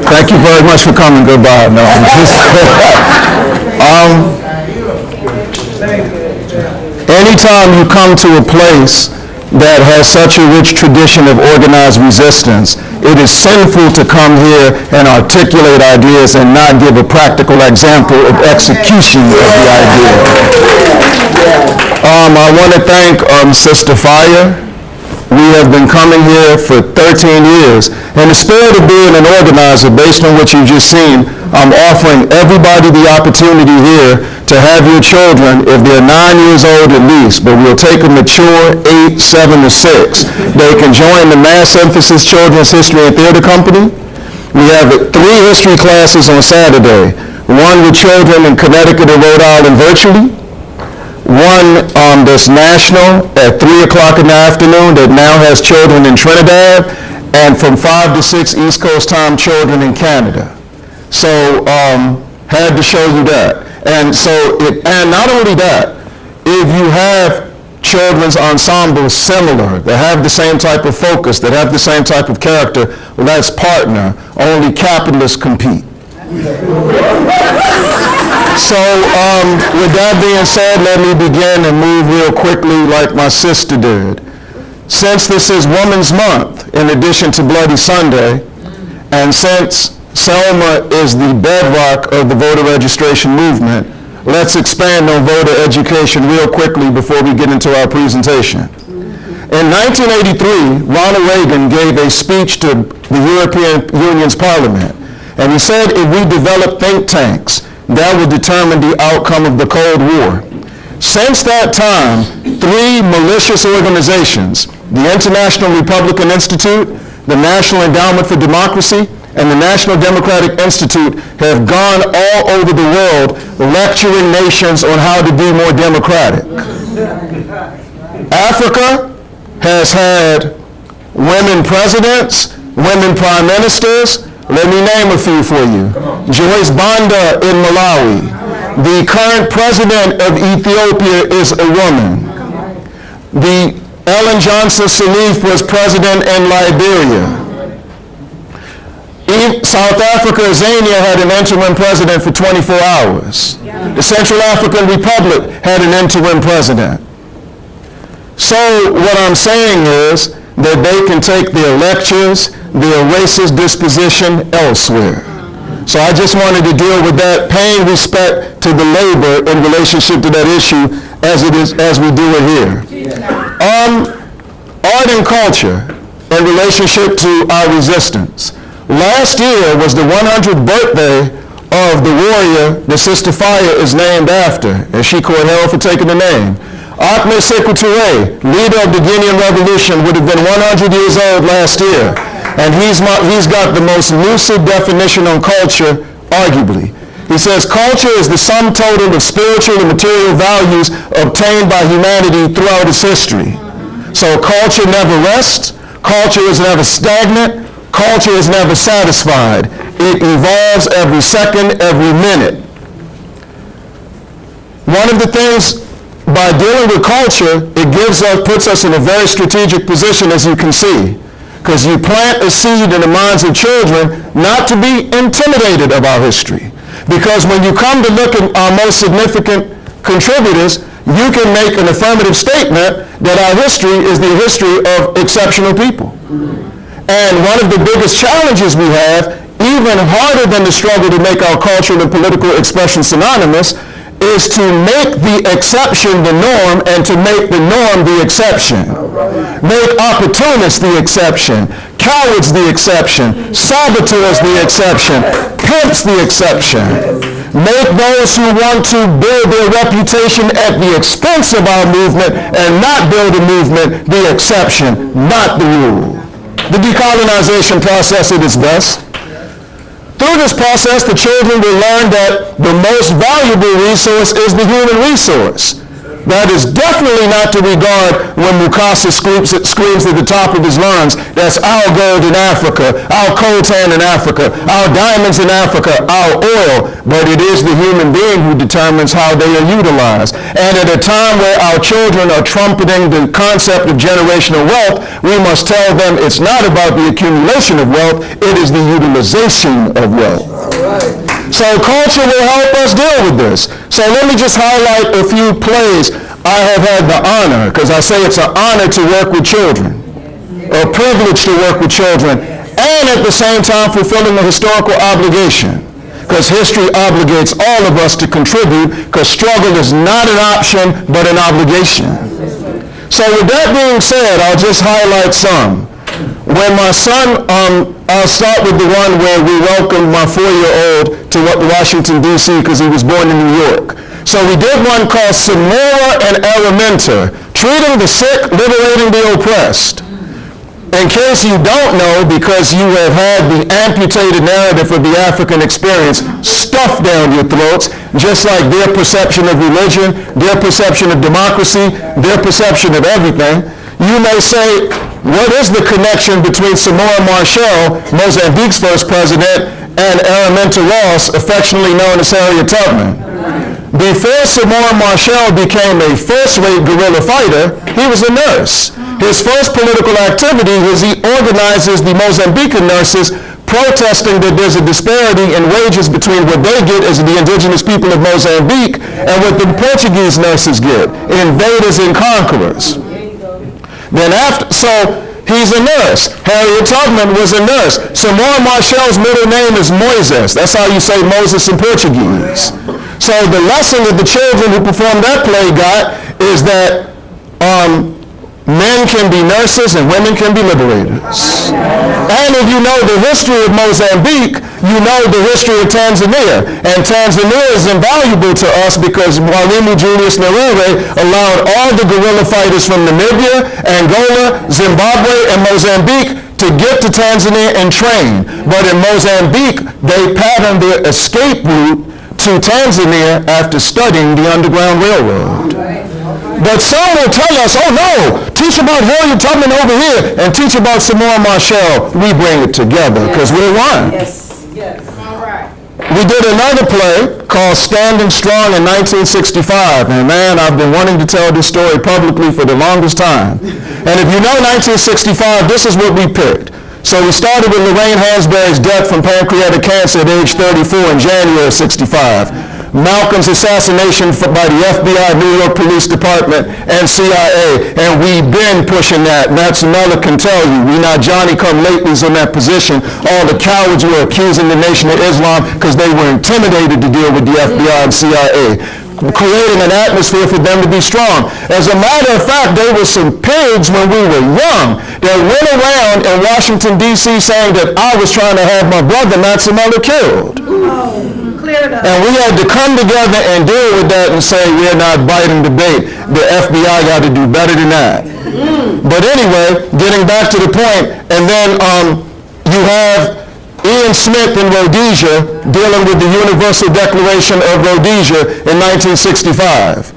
P: Thank you very much for coming. Goodbye. No, I'm just, anytime you come to a place that has such a rich tradition of organized resistance, it is sinful to come here and articulate ideas and not give a practical example of execution of the idea. I want to thank Sister Fire. We have been coming here for 13 years. In the spirit of being an organizer, based on what you've just seen, I'm offering everybody the opportunity here to have your children, if they're 9 years old at least, but we'll take a mature 8, 7, or 6. They can join the Mass Emphasis Children's History and Theater Company. We have 3 history classes on Saturday, one with children in Connecticut and Rhode Island virtually, one that's national at 3 o'clock in the afternoon that now has children in Trinidad, and from 5 to 6 East Coast time children in Canada. So had to show you that. And so, and not only that, if you have children's ensembles similar, that have the same type of focus, that have the same type of character, let's partner. Only capitalists compete. So with that being said, let me begin and move real quickly like my sister did. Since this is Women's Month, in addition to Bloody Sunday, and since Selma is the bedrock of the voter registration movement, let's expand on voter education real quickly before we get into our presentation. In 1983, Ronald Reagan gave a speech to the European Union's Parliament, and he said if we develop think tanks, that would determine the outcome of the Cold War. Since that time, 3 malicious organizations, the International Republican Institute, the National Endowment for Democracy, and the National Democratic Institute, have gone all over the world lecturing nations on how to be more democratic. Africa has had women presidents, women prime ministers. Let me name a few for you. Joyce Banda in Malawi. The current president of Ethiopia is a woman. The Ellen Johnson Sirleaf was president in Liberia. South Africa, Zania had an interim president for 24 hours. The Central African Republic had an interim president. So what I'm saying is that they can take their lectures, their racist disposition elsewhere. So I just wanted to deal with that, paying respect to the labor in relationship to that issue as we do it here. Art and culture in relationship to our resistance. Last year was the 100th birthday of the warrior that Sister Fire is named after, and she caught hell for taking the name. Ahmed Sekou Touré, leader of the Guinean Revolution, would have been 100 years old last year, and he's got the most lucid definition on culture, arguably. He says, culture is the sum total of spiritual and material values obtained by humanity throughout its history. So culture never rests, culture is never stagnant, culture is never satisfied. It evolves every second, every minute. One of the things, by dealing with culture, it puts us in a very strategic position, as you can see. Because you plant a seed in the minds of children not to be intimidated about history. Because when you come to look at our most significant contributors, you can make an affirmative statement that our history is the history of exceptional people. And one of the biggest challenges we have, even harder than the struggle to make our cultural and political expression synonymous, is to make the exception the norm and to make the norm the exception. Make opportunists the exception. Cowards the exception. Saboteurs the exception. Pimps the exception. Make those who want to build their reputation at the expense of our movement and not build a movement the exception, not the rule. The decolonization process at its best. Through this process, the children will learn that the most valuable resource is the human resource. That is definitely not to regard when Mukasa screams at the top of his lungs, that's our gold in Africa, our coltan in Africa, our diamonds in Africa, our oil, but it is the human being who determines how they are utilized. And at a time where our children are trumpeting the concept of generational wealth, we must tell them it's not about the accumulation of wealth, it is the utilization of wealth. So culture will help us deal with this. So let me just highlight a few plays I have had the honor, because I say it's an honor to work with children, a privilege to work with children, and at the same time fulfilling a historical obligation, because history obligates all of us to contribute, because struggle is not an option, but an obligation. So with that being said, I'll just highlight some. When my son, I'll start with the one where we welcomed my 4-year-old to Washington, D.C. because he was born in New York. So we did one called Selma and Elementa, treating the sick, liberating the oppressed. In case you don't know, because you have had the amputated narrative of the African experience stuffed down your throats, just like their perception of religion, their perception of democracy, their perception of everything, you may say, what is the connection between Samora Machel, Mozambique's first president, and Araminta Ross, affectionately known as Harriet Tubman? Before Samora Machel became a first-rate guerrilla fighter, he was a nurse. His first political activity was he organizes the Mozambican nurses protesting that there's a disparity in wages between what they get as the indigenous people of Mozambique and what the Portuguese nurses get, invaders and conquerors. Then he's a nurse. Harriet Tubman was a nurse. Samora Machel's middle name is Moises. That's how you say Moses in Portuguese. So the lesson that the children who performed that play got is that men can be nurses and women can be liberators. And if you know the history of Mozambique, you know the history of Tanzania. And Tanzania is invaluable to us because Mwalimu Julius Nyerere allowed all the guerrilla fighters from Namibia, Angola, Zimbabwe, and Mozambique to get to Tanzania and train. But in Mozambique, they patterned their escape route to Tanzania after studying the Underground Railroad. But some will tell us, oh no, teach about Harriet Tubman over here and teach about Samora Machel. We bring it together because we're one.
I: Yes. All right.
P: We did another play called Standing Strong in 1965. And man, I've been wanting to tell this story publicly for the longest time. And if you know 1965, this is what we picked. So we started with Lorraine Hansberry's death from pancreatic cancer at age 34 in January of 65. Malcolm's assassination by the FBI, New York Police Department, and CIA, and we've been pushing that, and that's Mella can tell you. We not Johnny-come-latelys in that position. All the cowards were accusing the Nation of Islam because they were intimidated to deal with the FBI and CIA, creating an atmosphere for them to be strong. As a matter of fact, there were some pigs when we were young that went around in Washington, D.C. saying that I was trying to have my brother, Matson Miller, killed. And we had to come together and deal with that and say we're not biting the bait. The FBI got to do better than that. But anyway, getting back to the point, and then you have Ian Smith in Rhodesia dealing with the Universal Declaration of Rhodesia in 1965.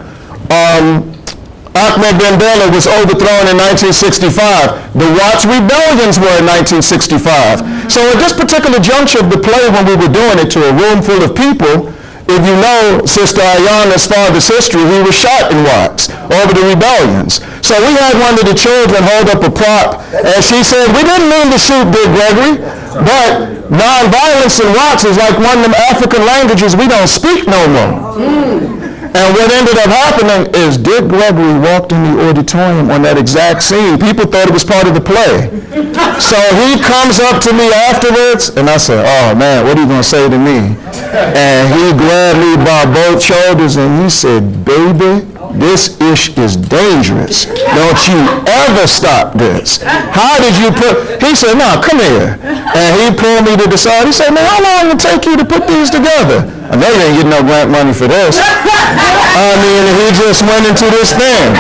P: Ahmed Ben Bella was overthrown in 1965. The Watts rebellions were in 1965. So at this particular juncture of the play, when we were doing it to a room full of people, if you know Sister Ayana's father's history, he was shot in Watts over the rebellions. So we had one of the children hold up a prop, and she said, we didn't mean to shoot Big Gregory, but nonviolence in Watts is like one of them African languages we don't speak no more. And what ended up happening is Dick Gregory walked in the auditorium on that exact scene. People thought it was part of the play. So he comes up to me afterwards, and I said, oh man, what are you going to say to me? And he grabbed me by both shoulders, and he said, baby, this ish is dangerous. Don't you ever stop this. How did you put, he said, no, come here. And he pulled me to the side. He said, man, how long will it take you to put these together? I know you ain't getting no grant money for this. I mean, he just went into this thing.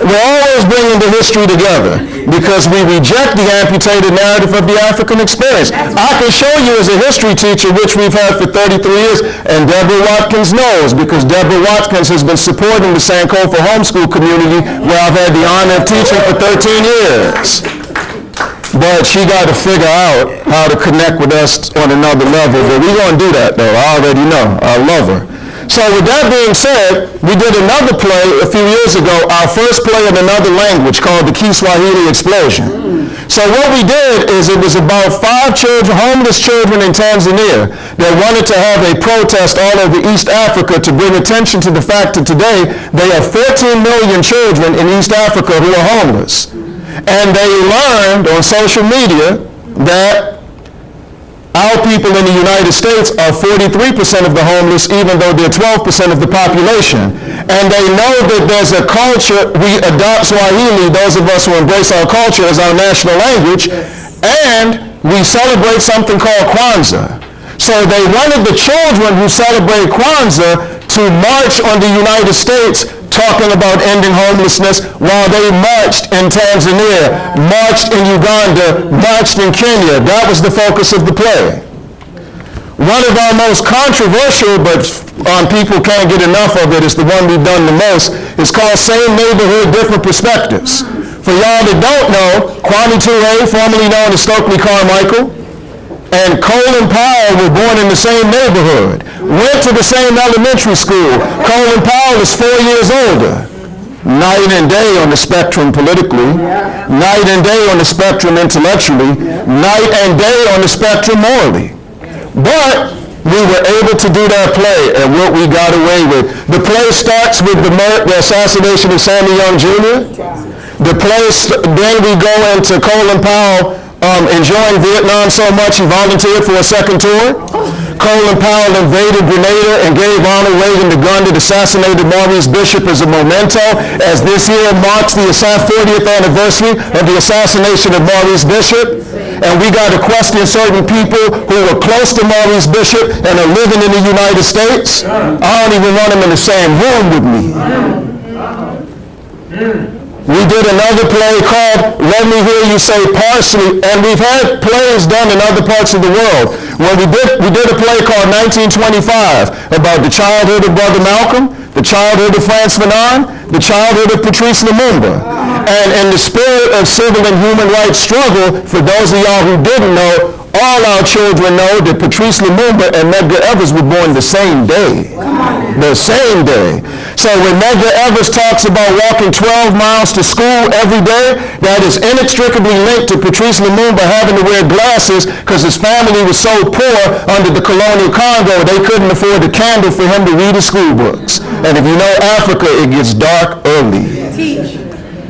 P: We're always bringing the history together because we reject the amputated narrative of the African experience. I can show you as a history teacher, which we've had for 33 years, and Deborah Watkins knows because Deborah Watkins has been supporting the Sankofa homeschool community where I've had the honor of teaching for 13 years. But she got to figure out how to connect with us on another level. But we're going to do that, though. I already know. I love her. So with that being said, we did another play a few years ago, our first play in another language called the Kiswahili Explosion. So what we did is it was about 5 children, homeless children in Tanzania that wanted to have a protest all over East Africa to bring attention to the fact that today they have 14 million children in East Africa who are homeless. And they learned on social media that our people in the United States are 43% of the homeless, even though they're 12% of the population. And they know that there's a culture, we adopt Swahili, those of us who embrace our culture as our national language, and we celebrate something called Kwanzaa. So they wanted the children who celebrate Kwanzaa to march on the United States talking about ending homelessness while they marched in Tanzania, marched in Uganda, marched in Kenya. That was the focus of the play. One of our most controversial, but people can't get enough of it, is the one we've done the most. It's called Same Neighborhood, Different Perspectives. For y'all that don't know, Kwame Ture, formerly known as Stokely Carmichael, and Colin Powell were born in the same neighborhood, went to the same elementary school. Colin Powell is 4 years older. Night and day on the spectrum politically, night and day on the spectrum intellectually, night and day on the spectrum morally. But we were able to do that play, and what we got away with. The play starts with the assassination of Sammy Young Jr. The play, then we go into Colin Powell enjoying Vietnam so much he volunteered for a second tour. Colin Powell invaded Grenada and gave Ronald Reagan the gun that assassinated Maurice Bishop as a memento, as this year marks the 40th anniversary of the assassination of Maurice Bishop. And we got to question certain people who were close to Maurice Bishop and are living in the United States. I don't even want them in the same room with me. We did another play called Let Me Hear You Say Parsley, and we've had plays done in other parts of the world. When we did a play called 1925 about the childhood of Brother Malcolm, the childhood of Frantz Fanon, the childhood of Patrice Lumumba. And in the spirit of civil and human rights struggle, for those of y'all who didn't know, all our children know that Patrice Lumumba and Medgar Evers were born the same day. The same day. So when Medgar Evers talks about walking 12 miles to school every day, that is inextricably linked to Patrice Lumumba having to wear glasses because his family was so poor under the colonial Congo they couldn't afford a candle for him to read his school books. And if you know Africa, it gets dark early.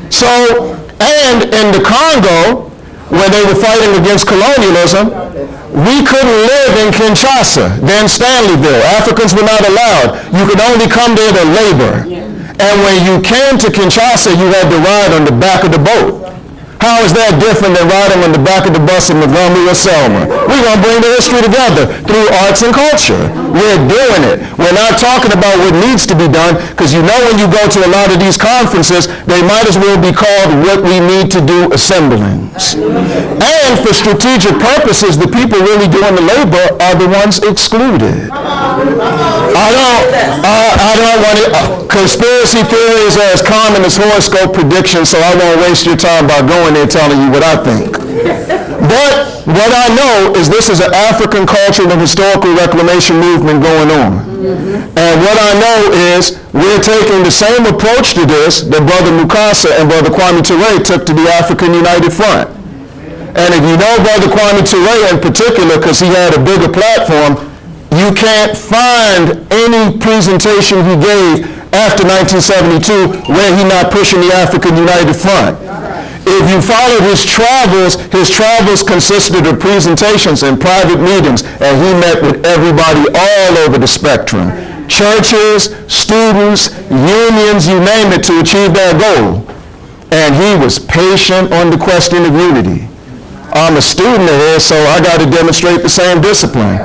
P: So, and in the Congo, when they were fighting against colonialism, we couldn't live in Kinshasa, then Stanleyville. Africans were not allowed. You could only come there to labor. And when you came to Kinshasa, you had to ride on the back of the boat. How is that different than riding on the back of the bus in Montgomery or Selma? We're going to bring the history together through arts and culture. We're doing it. We're not talking about what needs to be done, because you know when you go to a lot of these conferences, they might as well be called What We Need to Do Assemblings. And for strategic purposes, the people really doing the labor are the ones excluded. I don't want it. Conspiracy theories are as common as horoscope predictions, so I won't waste your time by going there telling you what I think. But what I know is this is an African cultural and historical reclamation movement going on. And what I know is we're taking the same approach to this that Brother Mukasa and Brother Kwame Ture took to the African United Front. And if you know Brother Kwame Ture in particular, because he had a bigger platform, you can't find any presentation he gave after 1972 where he's not pushing the African United Front. If you followed his travels consisted of presentations and private meetings, and he met with everybody all over the spectrum. churches, students, unions, you name it, to achieve their goal. And he was patient on the question of unity. I'm a student of his, so I got to demonstrate the same discipline.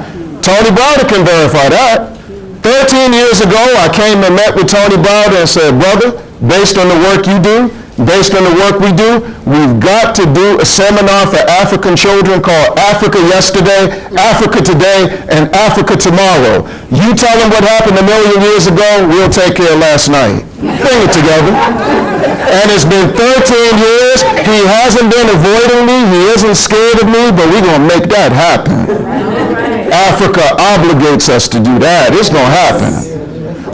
P: Tony Browder can verify that. 13 years ago, I came and met with Tony Browder and said, brother, based on the work you do, based on the work we do, we've got to do a seminar for African children called Africa Yesterday, Africa Today, and Africa Tomorrow. You tell them what happened a million years ago, we'll take care of last night. Bring it together. And it's been 13 years. He hasn't been avoiding me. He isn't scared of me, but we're going to make that happen. Africa obligates us to do that. It's going to happen.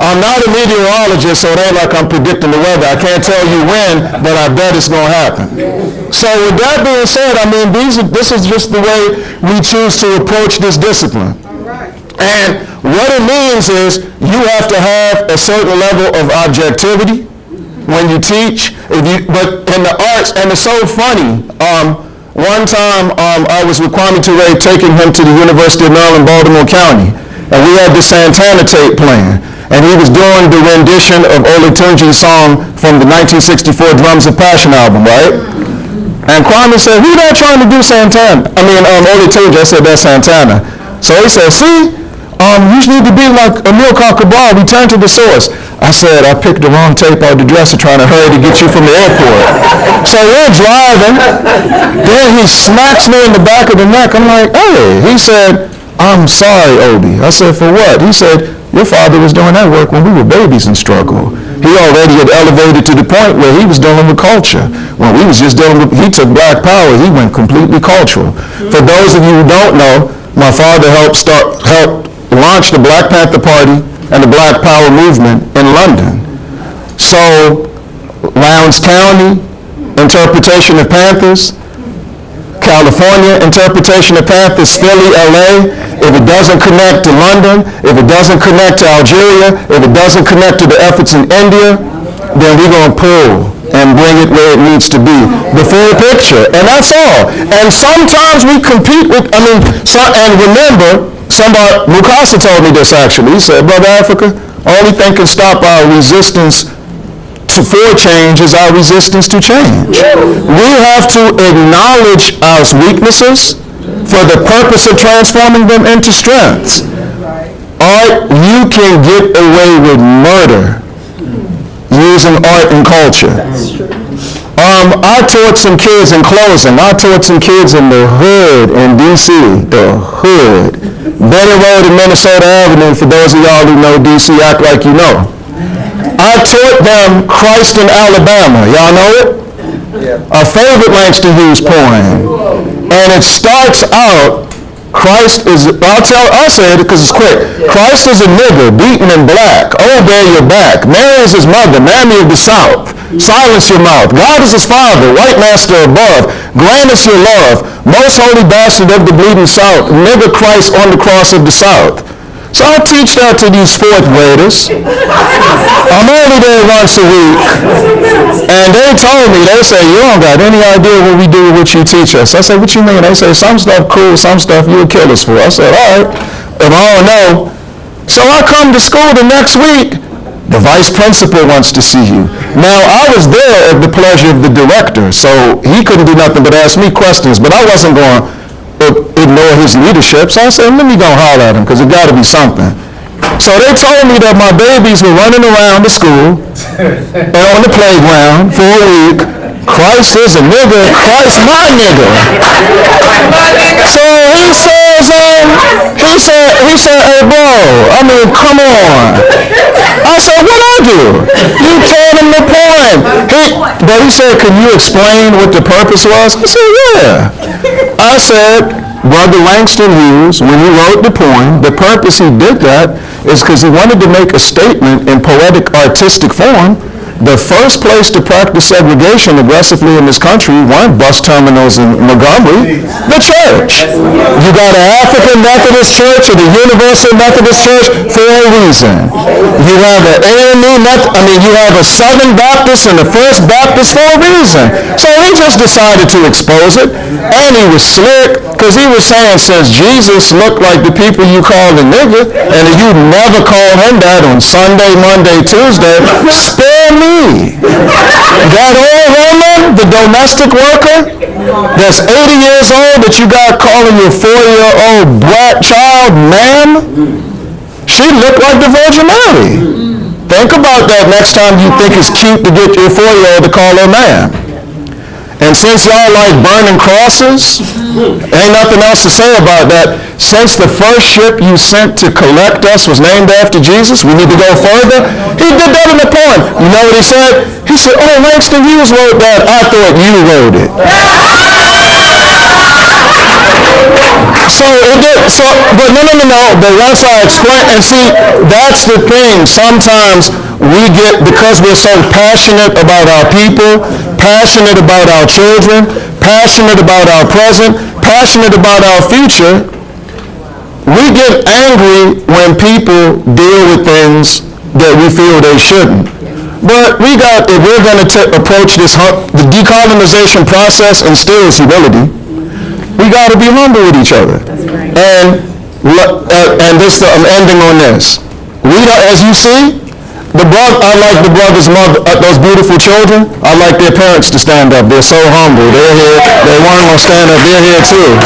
P: I'm not a meteorologist, so it ain't like I'm predicting the weather. I can't tell you when, but I bet it's going to happen. So with that being said, I mean, this is just the way we choose to approach this discipline. And what it means is you have to have a certain level of objectivity when you teach. But in the arts, and it's so funny, one time I was with Kwame Ture taking him to the University of Maryland, Baltimore County, and we had the Santana tape playing. And he was doing the rendition of Olatunji's song from the 1964 Drums of Passion album, right? And Kwame said, who that trying to do Santana? Olatunji. I said, that's Santana. So he said, see, you need to be like Amilcar Cabral, return to the source. I said, I picked the wrong tape out of the dresser trying to hurry to get you from the airport. So we're driving. Then he smacks me in the back of the neck. I'm like, hey. He said, I'm sorry, Obi. I said, for what? He said, your father was doing that work when we were babies in struggle. He already had elevated to the point where he was dealing with culture. When we was just dealing with, he took black power, he went completely cultural. For those of you who don't know, my father helped launch the Black Panther Party and the Black Power movement in London. So, Lowndes County, interpretation of Panthers, California, interpretation of Panthers, Philly, LA. If it doesn't connect to London, if it doesn't connect to Algeria, if it doesn't connect to the efforts in India, then we're going to pull and bring it where it needs to be. The full picture. And that's all. And sometimes we compete with, and remember, Mukasa told me this actually. He said, Brother Africa, only thing can stop our resistance for change is our resistance to change. We have to acknowledge our weaknesses for the purpose of transforming them into strengths. Art, you can get away with murder using art and culture. I taught some kids in closing. I taught some kids in the hood in D.C., the hood. Benny Road and Minnesota Avenue, for those of y'all who know D.C., act like you know. I taught them Christ in Alabama. Y'all know it? A favorite Langston Hughes poem. And it starts out, Christ is, I'll say it because it's quick. Christ is a nigger, beaten in black. Oh, bear your back. Mary is his mother, mammy of the South. Silence your mouth. God is his father, white master above. Grant us your love. Most holy bastard of the bleeding South. Nigger Christ on the cross of the South. So I teach that to these fourth graders. I'm only there once a week. And they told me, they say, you don't got any idea what we do with what you teach us. I said, what you mean? They say, some stuff cool, some stuff you'll kill us for. I said, all right, if I don't know. So I come to school the next week. The vice principal wants to see you. Now, I was there at the pleasure of the director, so he couldn't do nothing but ask me questions, but I wasn't going ignore his leadership. So I said, let me go holler at him, because it got to be something. So they told me that my babies were running around the school and on the playground for a week. Christ is a nigger, Christ my nigger. So he said, hey bro, come on. I said, what I do? You told him the point. But he said, can you explain what the purpose was? I said, yeah. I said, Brother Langston Hughes, when he wrote the poem, the purpose he did that is because he wanted to make a statement in poetic artistic form The first place to practice segregation aggressively in this country weren't bus terminals in Montgomery, the church. You got an African Methodist church and a Universal Methodist church for a reason. You have an you have a Southern Baptist and a First Baptist for a reason. So he just decided to expose it, and he was slick, because he was saying, since Jesus looked like the people you call a nigger, and you never called him that on Sunday, Monday, Tuesday, spare me. That old woman, the domestic worker, that's 80 years old that you got calling your 4-year-old black child ma'am, she looked like the Virgin Mary. Think about that next time you think it's cute to get your 4-year-old to call her ma'am. And since y'all like burning crosses, ain't nothing else to say about that. Since the first ship you sent to collect us was named after Jesus, we need to go further. He did that in the poem. You know what he said? He said, oh, Langston Hughes wrote that. I thought you wrote it. But no. But once I explain, and see, that's the thing. Sometimes we get, because we're so passionate about our people, passionate about our children, passionate about our present, passionate about our future, we get angry when people deal with things that we feel they shouldn't. But if we're going to approach the decolonization process and still civility, we got to be humble with each other. And I'm ending on this. As you see, I like the brothers' mother, those beautiful children. I like their parents to stand up. They're so humble. They're here. They weren't going to stand up. They're here too.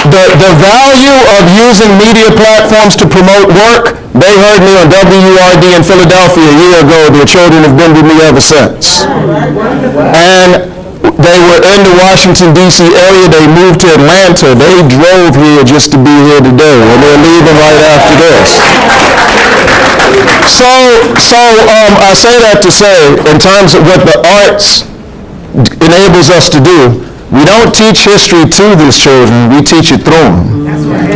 P: The value of using media platforms to promote work, they heard me on WURD in Philadelphia a year ago. Their children have been with me ever since. And they were in the Washington, D.C. area. They moved to Atlanta. They drove here just to be here today, and they're leaving right after this. So I say that to say, in terms of what the arts enables us to do, we don't teach history to these children, we teach it through them.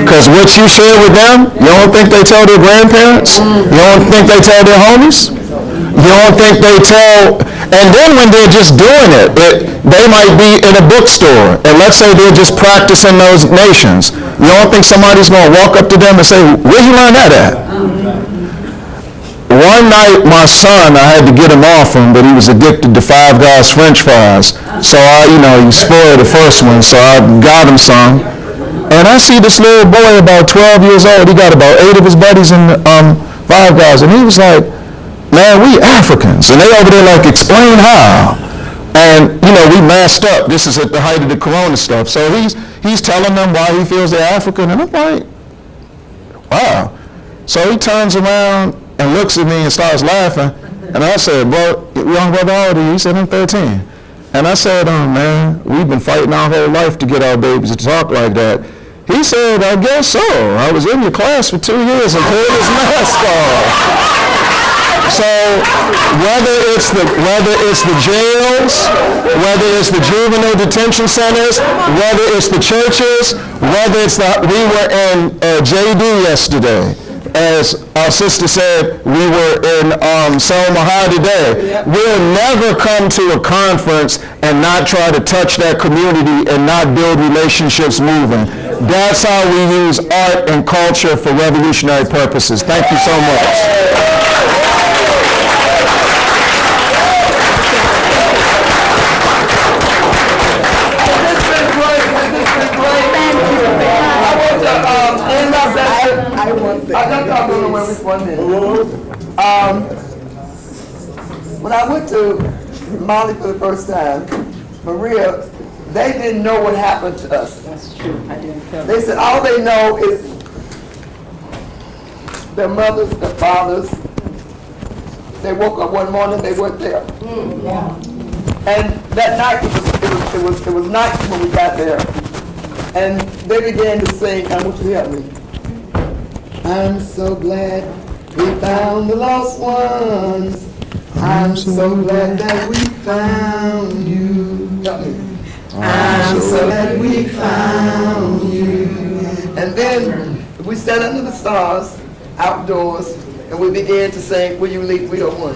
P: Because what you share with them, you don't think they tell their grandparents? You don't think they tell their homies? You don't think they tell, and then when they're just doing it, they might be in a bookstore, and let's say they're just practicing those nations. You don't think somebody's going to walk up to them and say, where you learn that at? One night, my son, I had to get him off him, but he was addicted to Five Guys French fries. So he spoiled the first one, so I got him some. And I see this little boy about 12 years old. He got about 8 of his buddies in Five Guys, and he was like, man, we Africans. And they over there like, explain how. And, we masked up. This is at the height of the corona stuff. So he's telling them why he feels they're African. And I'm like, wow. So he turns around and looks at me and starts laughing. And I said, bro, young brother, how old are you? He said, I'm 13. And I said, man, we've been fighting our whole life to get our babies to talk like that. He said, I guess so. I was in your class for 2 years and pulled his mask off. So whether it's the jails, whether it's the juvenile detention centers, whether it's the churches, whether it's we were in JD yesterday. As our sister said, we were in Selma today. We'll never come to a conference and not try to touch that community and not build relationships moving. That's how we use art and culture for revolutionary purposes. Thank you so much.
D: When I went to Mali for the first time, Maria, they didn't know what happened to us.
C: That's true. I didn't tell
D: They said all they know is their mothers, their fathers. They woke up one morning, they weren't there. And that night, it was night when we got there. And they began to sing, I want you to help me. I'm so glad we found the lost ones. I'm so glad that we found you. Help me. I'm so glad we found you. And then We stand under the stars, outdoors, and we begin to sing, Will You Lead, We Are One.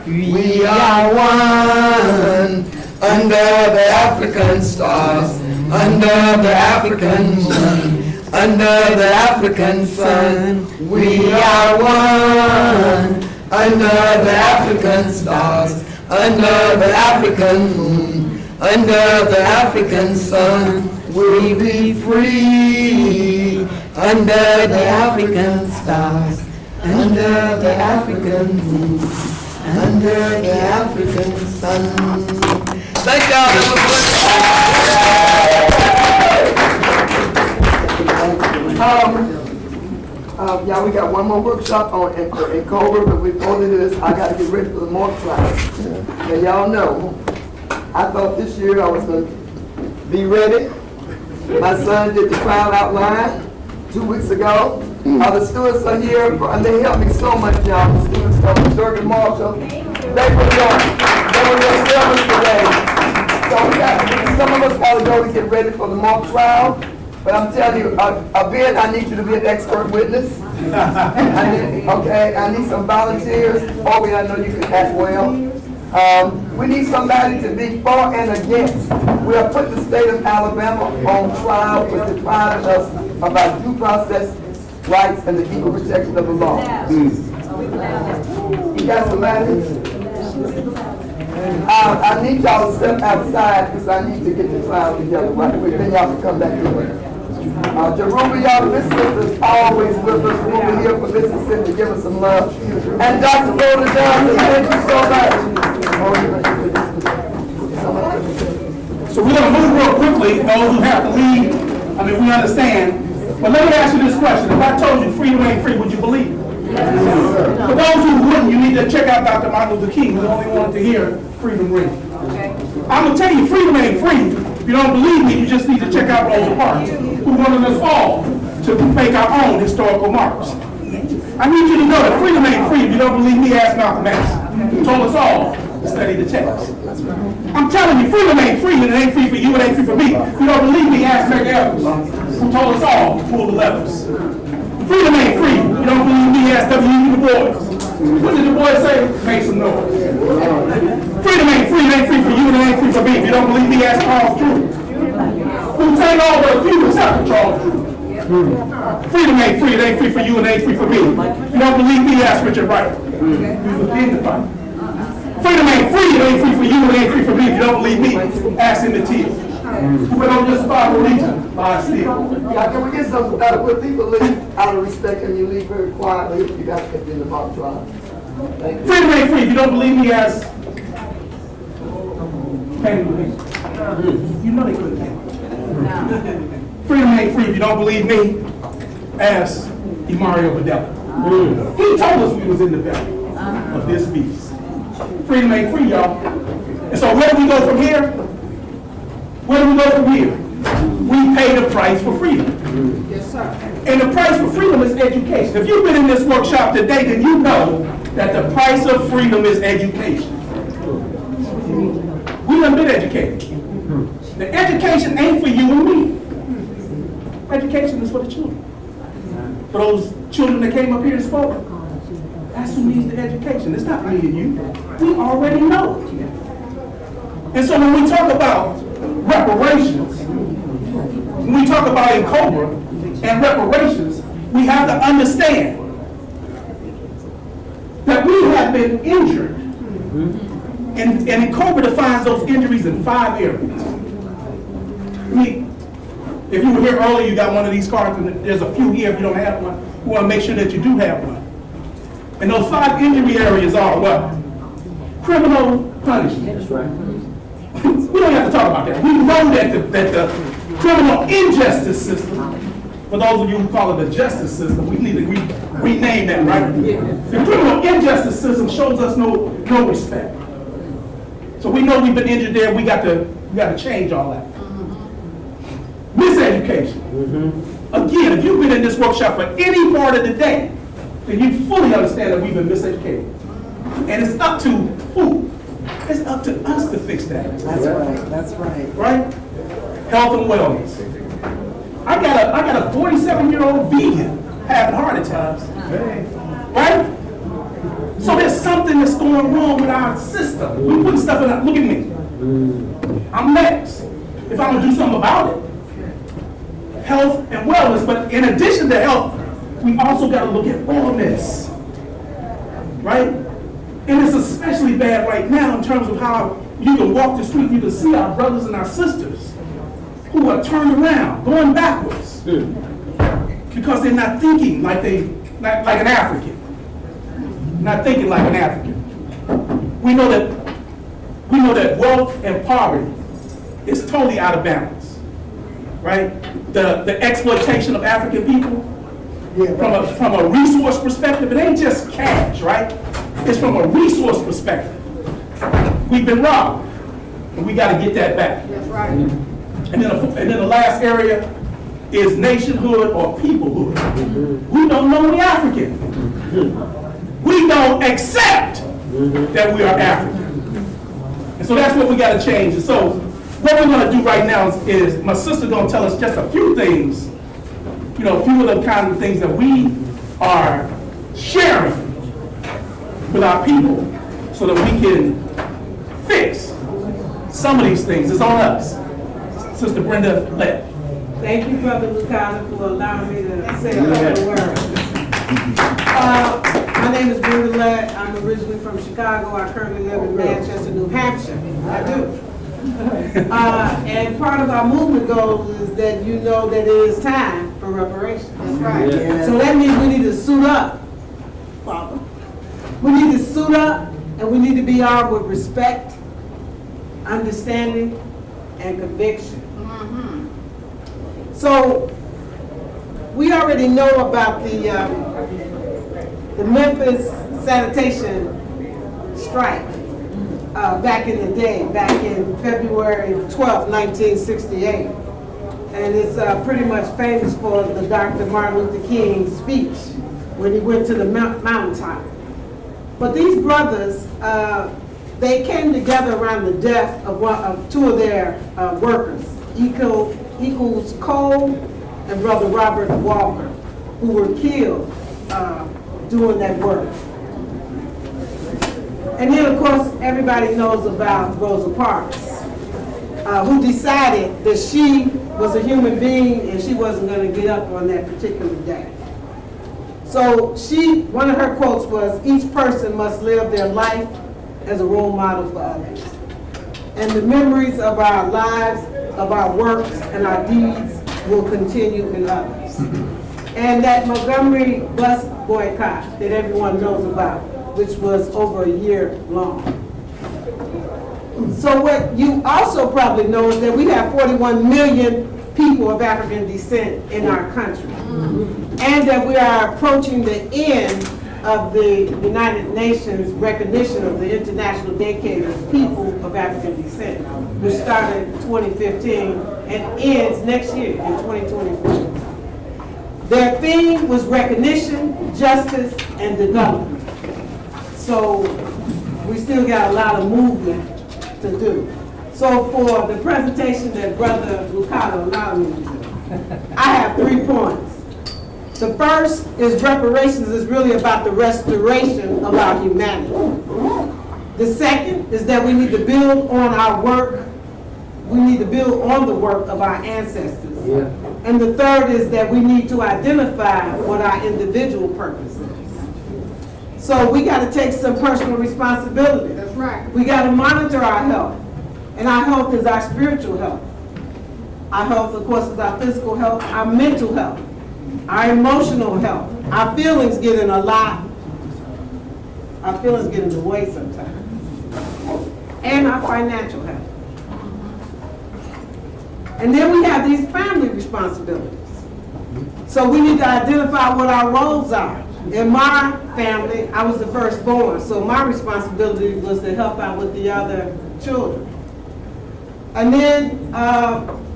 D: We are one under the African stars, under the African moon, under the African sun. We are one under the African stars, under the African moon, under the African sun. We'll be free under the African stars, under the African moon, under the African sun. Thank y'all. Y'all, we got one more workshop on in Cobra, but before we do this, I got to get ready for the morgue trial. And y'all know, I thought this year I was going to be ready. My son did the trial outline 2 weeks ago. The students are here, and they helped me so much, y'all. The students from Durgan Marshall, they were your servants today. So we got, some of us got to go to get ready for the mock trial. But I'm telling you, Ben, I need you to be an expert witness. I need some volunteers. Bobby, I know you can act well. We need somebody to be for and against. We are putting the state of Alabama on trial for depriving us of our due process rights and the equal protection of the law. You got somebody? I need y'all to step outside because I need to get the trial together right quick. Then y'all can come back in. Jeruba, y'all, this sister's always with us. We'll be here for Mississippi to give us some love. And Dr. Rhoda Johnson, thank you so much.
F: So we're going to move real quickly, those who have to leave. I mean, we understand. But let me ask you this question. If I told you freedom ain't free, would you believe it? Yes. For those who wouldn't, you need to check out Dr. Martin Luther King, who only wanted to hear freedom ring. Okay. I'm going to tell you, freedom ain't free. If you don't believe me, you just need to check out Rosa Parks, who wanted us all to make our own historical marks. I need you to know that freedom ain't free. If you don't believe me, ask Malcolm X, who told us all to study the text. I'm telling you, freedom ain't free, and it ain't free for you, it ain't free for me. If you don't believe me, ask Meg Evans, who told us all to pull the levers. Freedom ain't free. You don't believe me, ask W.E. Du Bois. What did Du Bois say? Make some noise. Freedom ain't free, it ain't free for you, and it ain't free for me. If you don't believe me, ask Charles Drew, who sang all but a few except for Charles Drew. Freedom ain't free, it ain't free for you, and it ain't free for me. If you don't believe me, ask Richard Wright. He was dignified. Freedom ain't free, it ain't free for you, it ain't free for me. If you don't believe me, ask Emmett Till, who went on just 5 religion by a steal.
D: Yeah, can we get some, when people leave out of respect and you leave very quietly, you got to get in the mock trial.
F: Freedom ain't free. If you don't believe me, ask Penny Louise. You know they couldn't get it. Freedom ain't free. If you don't believe me, ask Mario Badella. He told us we was in the belly of this beast. Freedom ain't free, y'all. And so where do we go from here? Where do we go from here? We pay the price for freedom.
C: Yes, sir.
F: And the price for freedom is education. If you've been in this workshop today, then you know that the price of freedom is education. We done been educated. The education ain't for you and me. Education is for the children. For those children that came up here and spoke, that's who needs the education. It's not me and you. We already know. And so when we talk about reparations, when we talk about in Cobra and reparations, we have to understand that we have been injured. And in Cobra defines those injuries in 5 areas. I mean, if you were here earlier, you got one of these cards, and there's a few here. If you don't have one, we want to make sure that you do have one. And those 5 injury areas are what? Criminal punishment. That's right. We don't have to talk about that. We know that the criminal injustice system, for those of you who call it the justice system, we need to rename that, right? The criminal injustice system shows us no respect. So we know we've been injured there. We got to change all that. Miseducation. Again, if you've been in this workshop for any part of the day, then you fully understand that we've been miseducated. And it's up to who? It's up to us to fix that.
D: That's right. That's right.
F: Right? Health and wellness. I got a 47-year-old vegan having heart attacks. Right? So there's something that's going wrong with our system. We put stuff in our, look at me. I'm next. If I'm gonna do something about it. Health and wellness, but in addition to health, we also gotta look at wellness. Right? And it's especially bad right now in terms of how you can walk the street, you can see our brothers and our sisters who are turned around, going backwards. Because they're not thinking like an African. Not thinking like an African. We know that wealth and poverty is totally out of balance. Right? The exploitation of African people, from a resource perspective, it ain't just cash, right? It's from a resource perspective. We've been robbed, and we got to get that back.
C: That's right.
F: And then the last area is nationhood or peoplehood. We don't know we African. We don't accept that we are African. And so that's what we got to change. And so what we're going to do right now is my sister's going to tell us just a few things, a few of the kind of things that we are sharing with our people so that we can fix some of these things. It's on us. Sister Brenda Lett.
S: Thank you, Brother Lucado, for allowing me to say a couple words. My name is Brenda Lett. I'm originally from Chicago. I currently live in Manchester, New Hampshire. I do. And part of our movement goal is that you know that it is time for reparations. That's right. Yeah. So that means we need to suit up, Father. We need to suit up, and we need to be armed with respect, understanding, and conviction. So we already know about the Memphis sanitation strike back in the day, back in February 12, 1968. And it's pretty much famous for the Dr. Martin Luther King speech when he went to the mountaintop. But these brothers, they came together around the death of two of their workers, Equals Cole and Brother Robert Walker, who were killed doing that work. And then, of course, everybody knows about Rosa Parks, who decided that she was a human being and she wasn't going to get up on that particular day. So one of her quotes was, "Each person must live their life as a role model for others. And the memories of our lives, of our works and our deeds will continue in others." And that Montgomery bus boycott that everyone knows about, which was over a year long. So what you also probably know is that we have 41 million people of African descent in our country. And that we are approaching the end of the United Nations recognition of the International Decade of People of African Descent, which started in 2015 and ends next year in 2024. Their theme was recognition, justice, and development. So we still got a lot of movement to do. So for the presentation that Brother Lucado allowed me to do, I have 3 points. The first is reparations is really about the restoration of our humanity. The second is that we need to build on our work. We need to build on the work of our ancestors. Yeah. And the third is that we need to identify what our individual purpose is. So we got to take some personal responsibility.
C: That's right.
S: We got to monitor our health. And our health is our spiritual health. Our health, of course, is our physical health, our mental health, our emotional health. Our feelings get in the way sometimes. And our financial health. And then we have these family responsibilities. So we need to identify what our roles are. In my family, I was the firstborn, so my responsibility was to help out with the other children. And then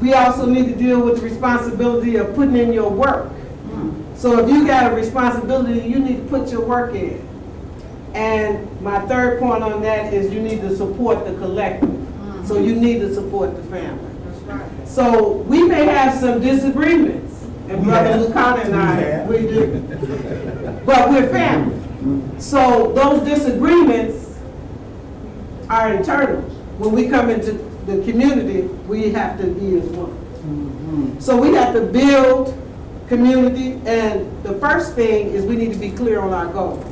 S: we also need to deal with the responsibility of putting in your work. So if you got a responsibility, you need to put your work in. And my third point on that is you need to support the collective. So you need to support the family.
C: That's right.
S: So we may have some disagreements, and Brother Lucana and I, we do. But we're family. So those disagreements are internal. When we come into the community, we have to be as one. So we have to build community, and the first thing is we need to be clear on our goal.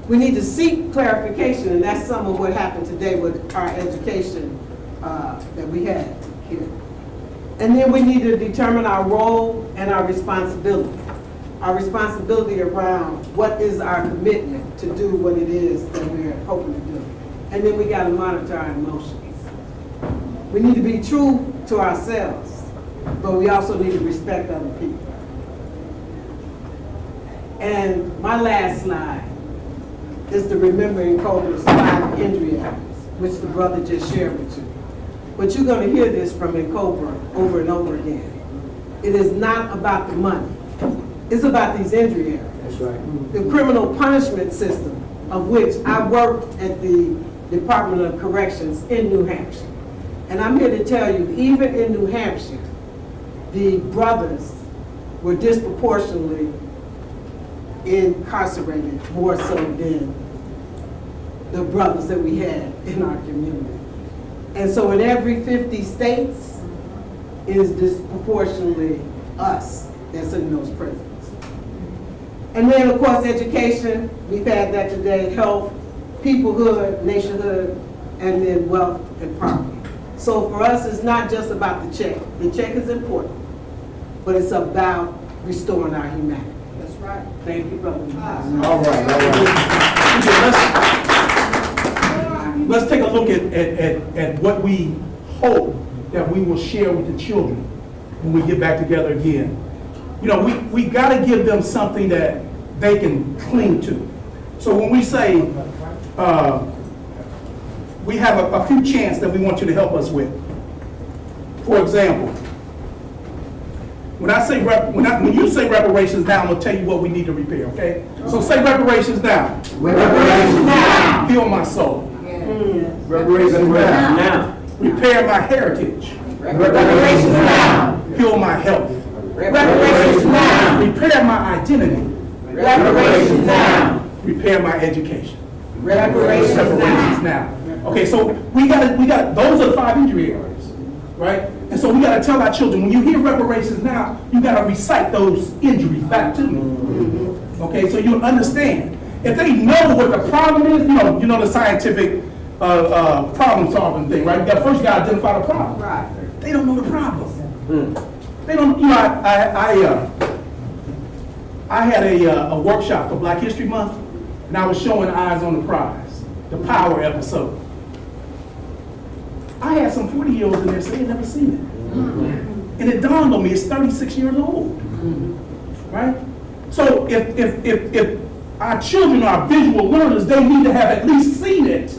S: We need to seek clarification, and that's some of what happened today with our education that we had here. And then we need to determine our role and our responsibility. Our responsibility around what is our commitment to do what it is that we're hoping to do. And then we got to monitor our emotions. We need to be true to ourselves, but we also need to respect other people. And my last slide is the Remembering Cobra's 5 injury areas, which the brother just shared with you. But you're going to hear this from Cobra over and over again. It is not about the money. It's about these injury areas. That's right. The criminal punishment system, of which I worked at the Department of Corrections in New Hampshire. And I'm here to tell you, even in New Hampshire, the brothers were disproportionately incarcerated more so than the brothers that we had in our community. And so in every 50 states, it is disproportionately us that's in those prisons. And then, of course, education, we've had that today, health, peoplehood, nationhood, and then wealth and property. So for us, it's not just about the check. The check is important, but it's about restoring our humanity. That's right. Thank you, brother.
F: All right. Let's take a look at what we hope that we will share with the children when we get back together again. You know, we got to give them something that they can cling to. So when we say we have a few chants that we want you to help us with. For example, when you say reparations now, I'm gonna tell you what we need to repair. Okay? So say reparations now. Reparations now. Heal my soul. Reparations now. Repair my heritage. Reparations now. Heal my health. Reparations now. Repair my identity. Reparations now. Repair my education. Reparations now. Okay, so we got those are the 5 injury areas, right? And so we got to tell our children, when you hear reparations now, you got to recite those injuries back to me. Okay, so you'll understand. If they know what the problem is, you know the scientific problem solving thing, right? First you got to identify the problem. Right. They don't know the problem. They don't. You know, I had a workshop for Black History Month, and I was showing Eyes on the Prize, the Power episode. I had some 40-year-olds in there say they'd never seen it. And it dawned on me, it's 36 years old, right? So if our children are visual learners, they need to have at least seen it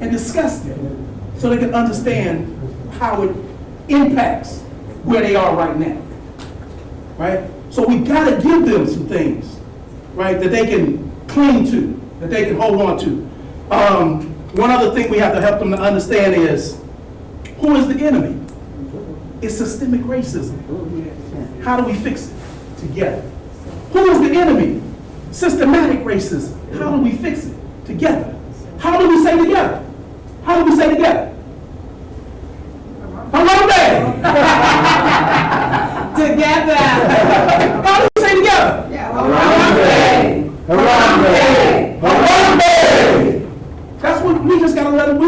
F: and discussed it so they can understand how it impacts where they are right now, right? So we gotta give them some things, right, that they can cling to, that they can hold on to. One other thing we have to help them to understand is, who is the enemy? It's systemic racism. How do we fix it together? Who is the enemy? Systematic racism. How do we fix it together? How do we say together? How do we say together? Harambe! Together! How do we say together? Harambe! Harambe! Harambe! That's what we just gotta let them,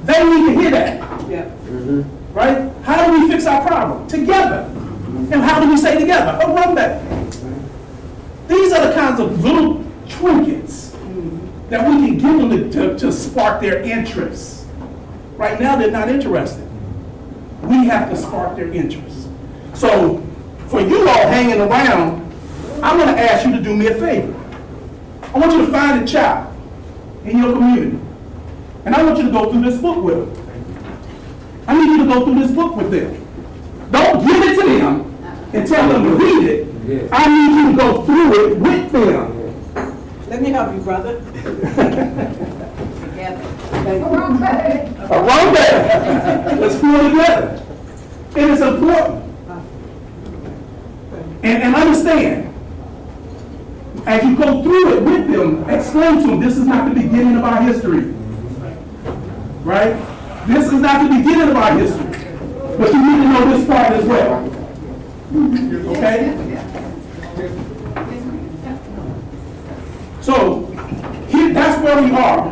F: they need to hear that. Yeah. Right? How do we fix our problem? Together. And how do we say together? Harambe! These are the kinds of little trinkets that we can give them to spark their interest. Right now, they're not interested. We have to spark their interest. So, for you all hanging around, I'm going to ask you to do me a favor. I want you to find a child in your community, and I want you to go through this book with them. I need you to go through this book with them. Don't give it to them and tell them to read it. I need you to go through it with them.
S: Let me help you, brother.
F: Harambe! Let's pull it together.
K: It is important. And understand, as you go through it with them, explain to them, this is not the beginning of our history. Right? This is not the beginning of our history. But you need to know this part as well. Okay? So, that's where we are.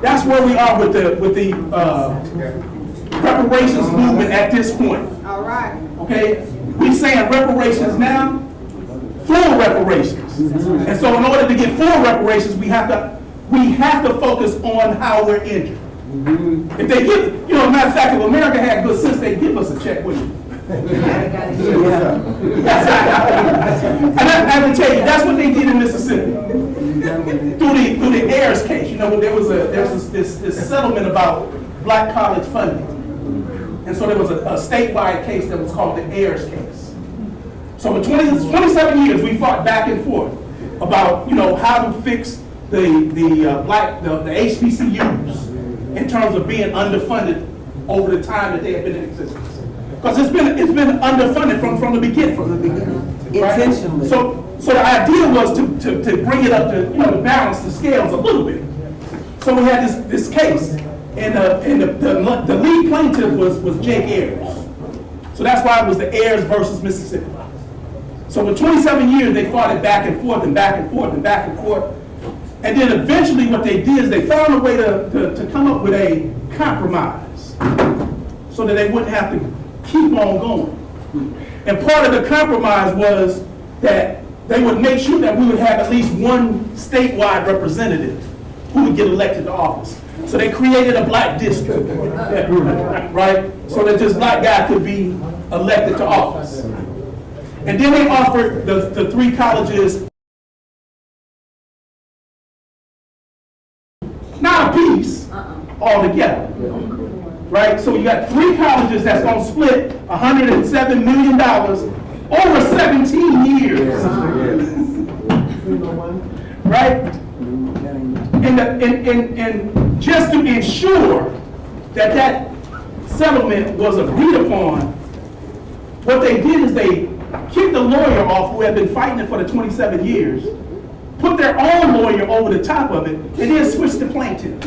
K: That's where we are with the reparations movement at this point.
C: All right.
K: Okay? We saying reparations now, full reparations. And so in order to get full reparations, we have to focus on how we're injured. If they give, matter of fact, if America had good sense, they'd give us a check, wouldn't you? And I can tell you, that's what they did in Mississippi. Through the Ayers case, there was this settlement about black college funding. And so there was a statewide case that was called the Ayers case. So for 27 years, we fought back and forth about, how to fix the HBCUs in terms of being underfunded over the time that they have been in existence. Because it's been underfunded from the beginning. Right?
D: Intentionally.
K: So the idea was to bring it up to balance the scales a little bit. So we had this case, and the lead plaintiff was Jake Ayers. So that's why it was the Ayers versus Mississippi. So for 27 years they fought it back and forth and back and forth and back and forth. And then eventually what they did is they found a way to come up with a compromise so that they wouldn't have to keep on going. And part of the compromise was that they would make sure that we would have at least one statewide representative who would get elected to office. So they created a black district, right? So that this black guy could be elected to office. And then they offered the three colleges not a piece altogether, right? So you got three colleges that's going to split $107 million over 17 years, right? And just to ensure that settlement was agreed upon, what they did is they kicked the lawyer off who had been fighting it for the 27 years, put their own lawyer over the top of it, and then switched the plaintiff.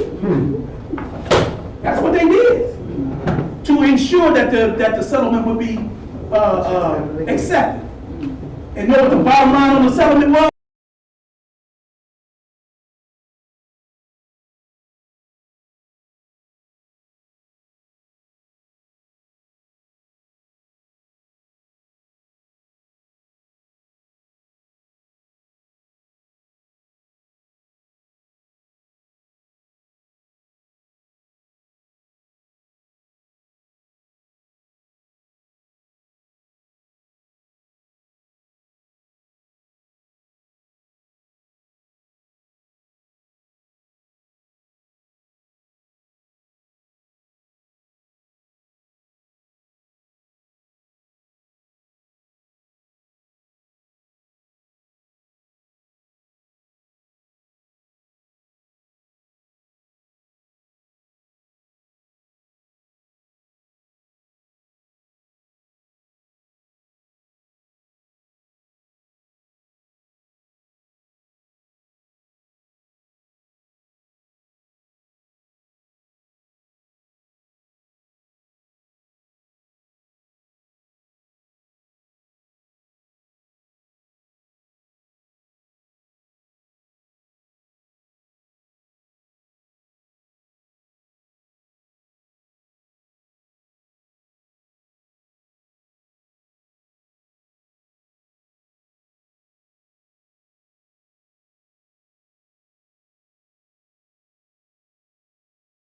K: That's what they did to ensure that the settlement would be accepted. And know what the bottom line on the settlement was?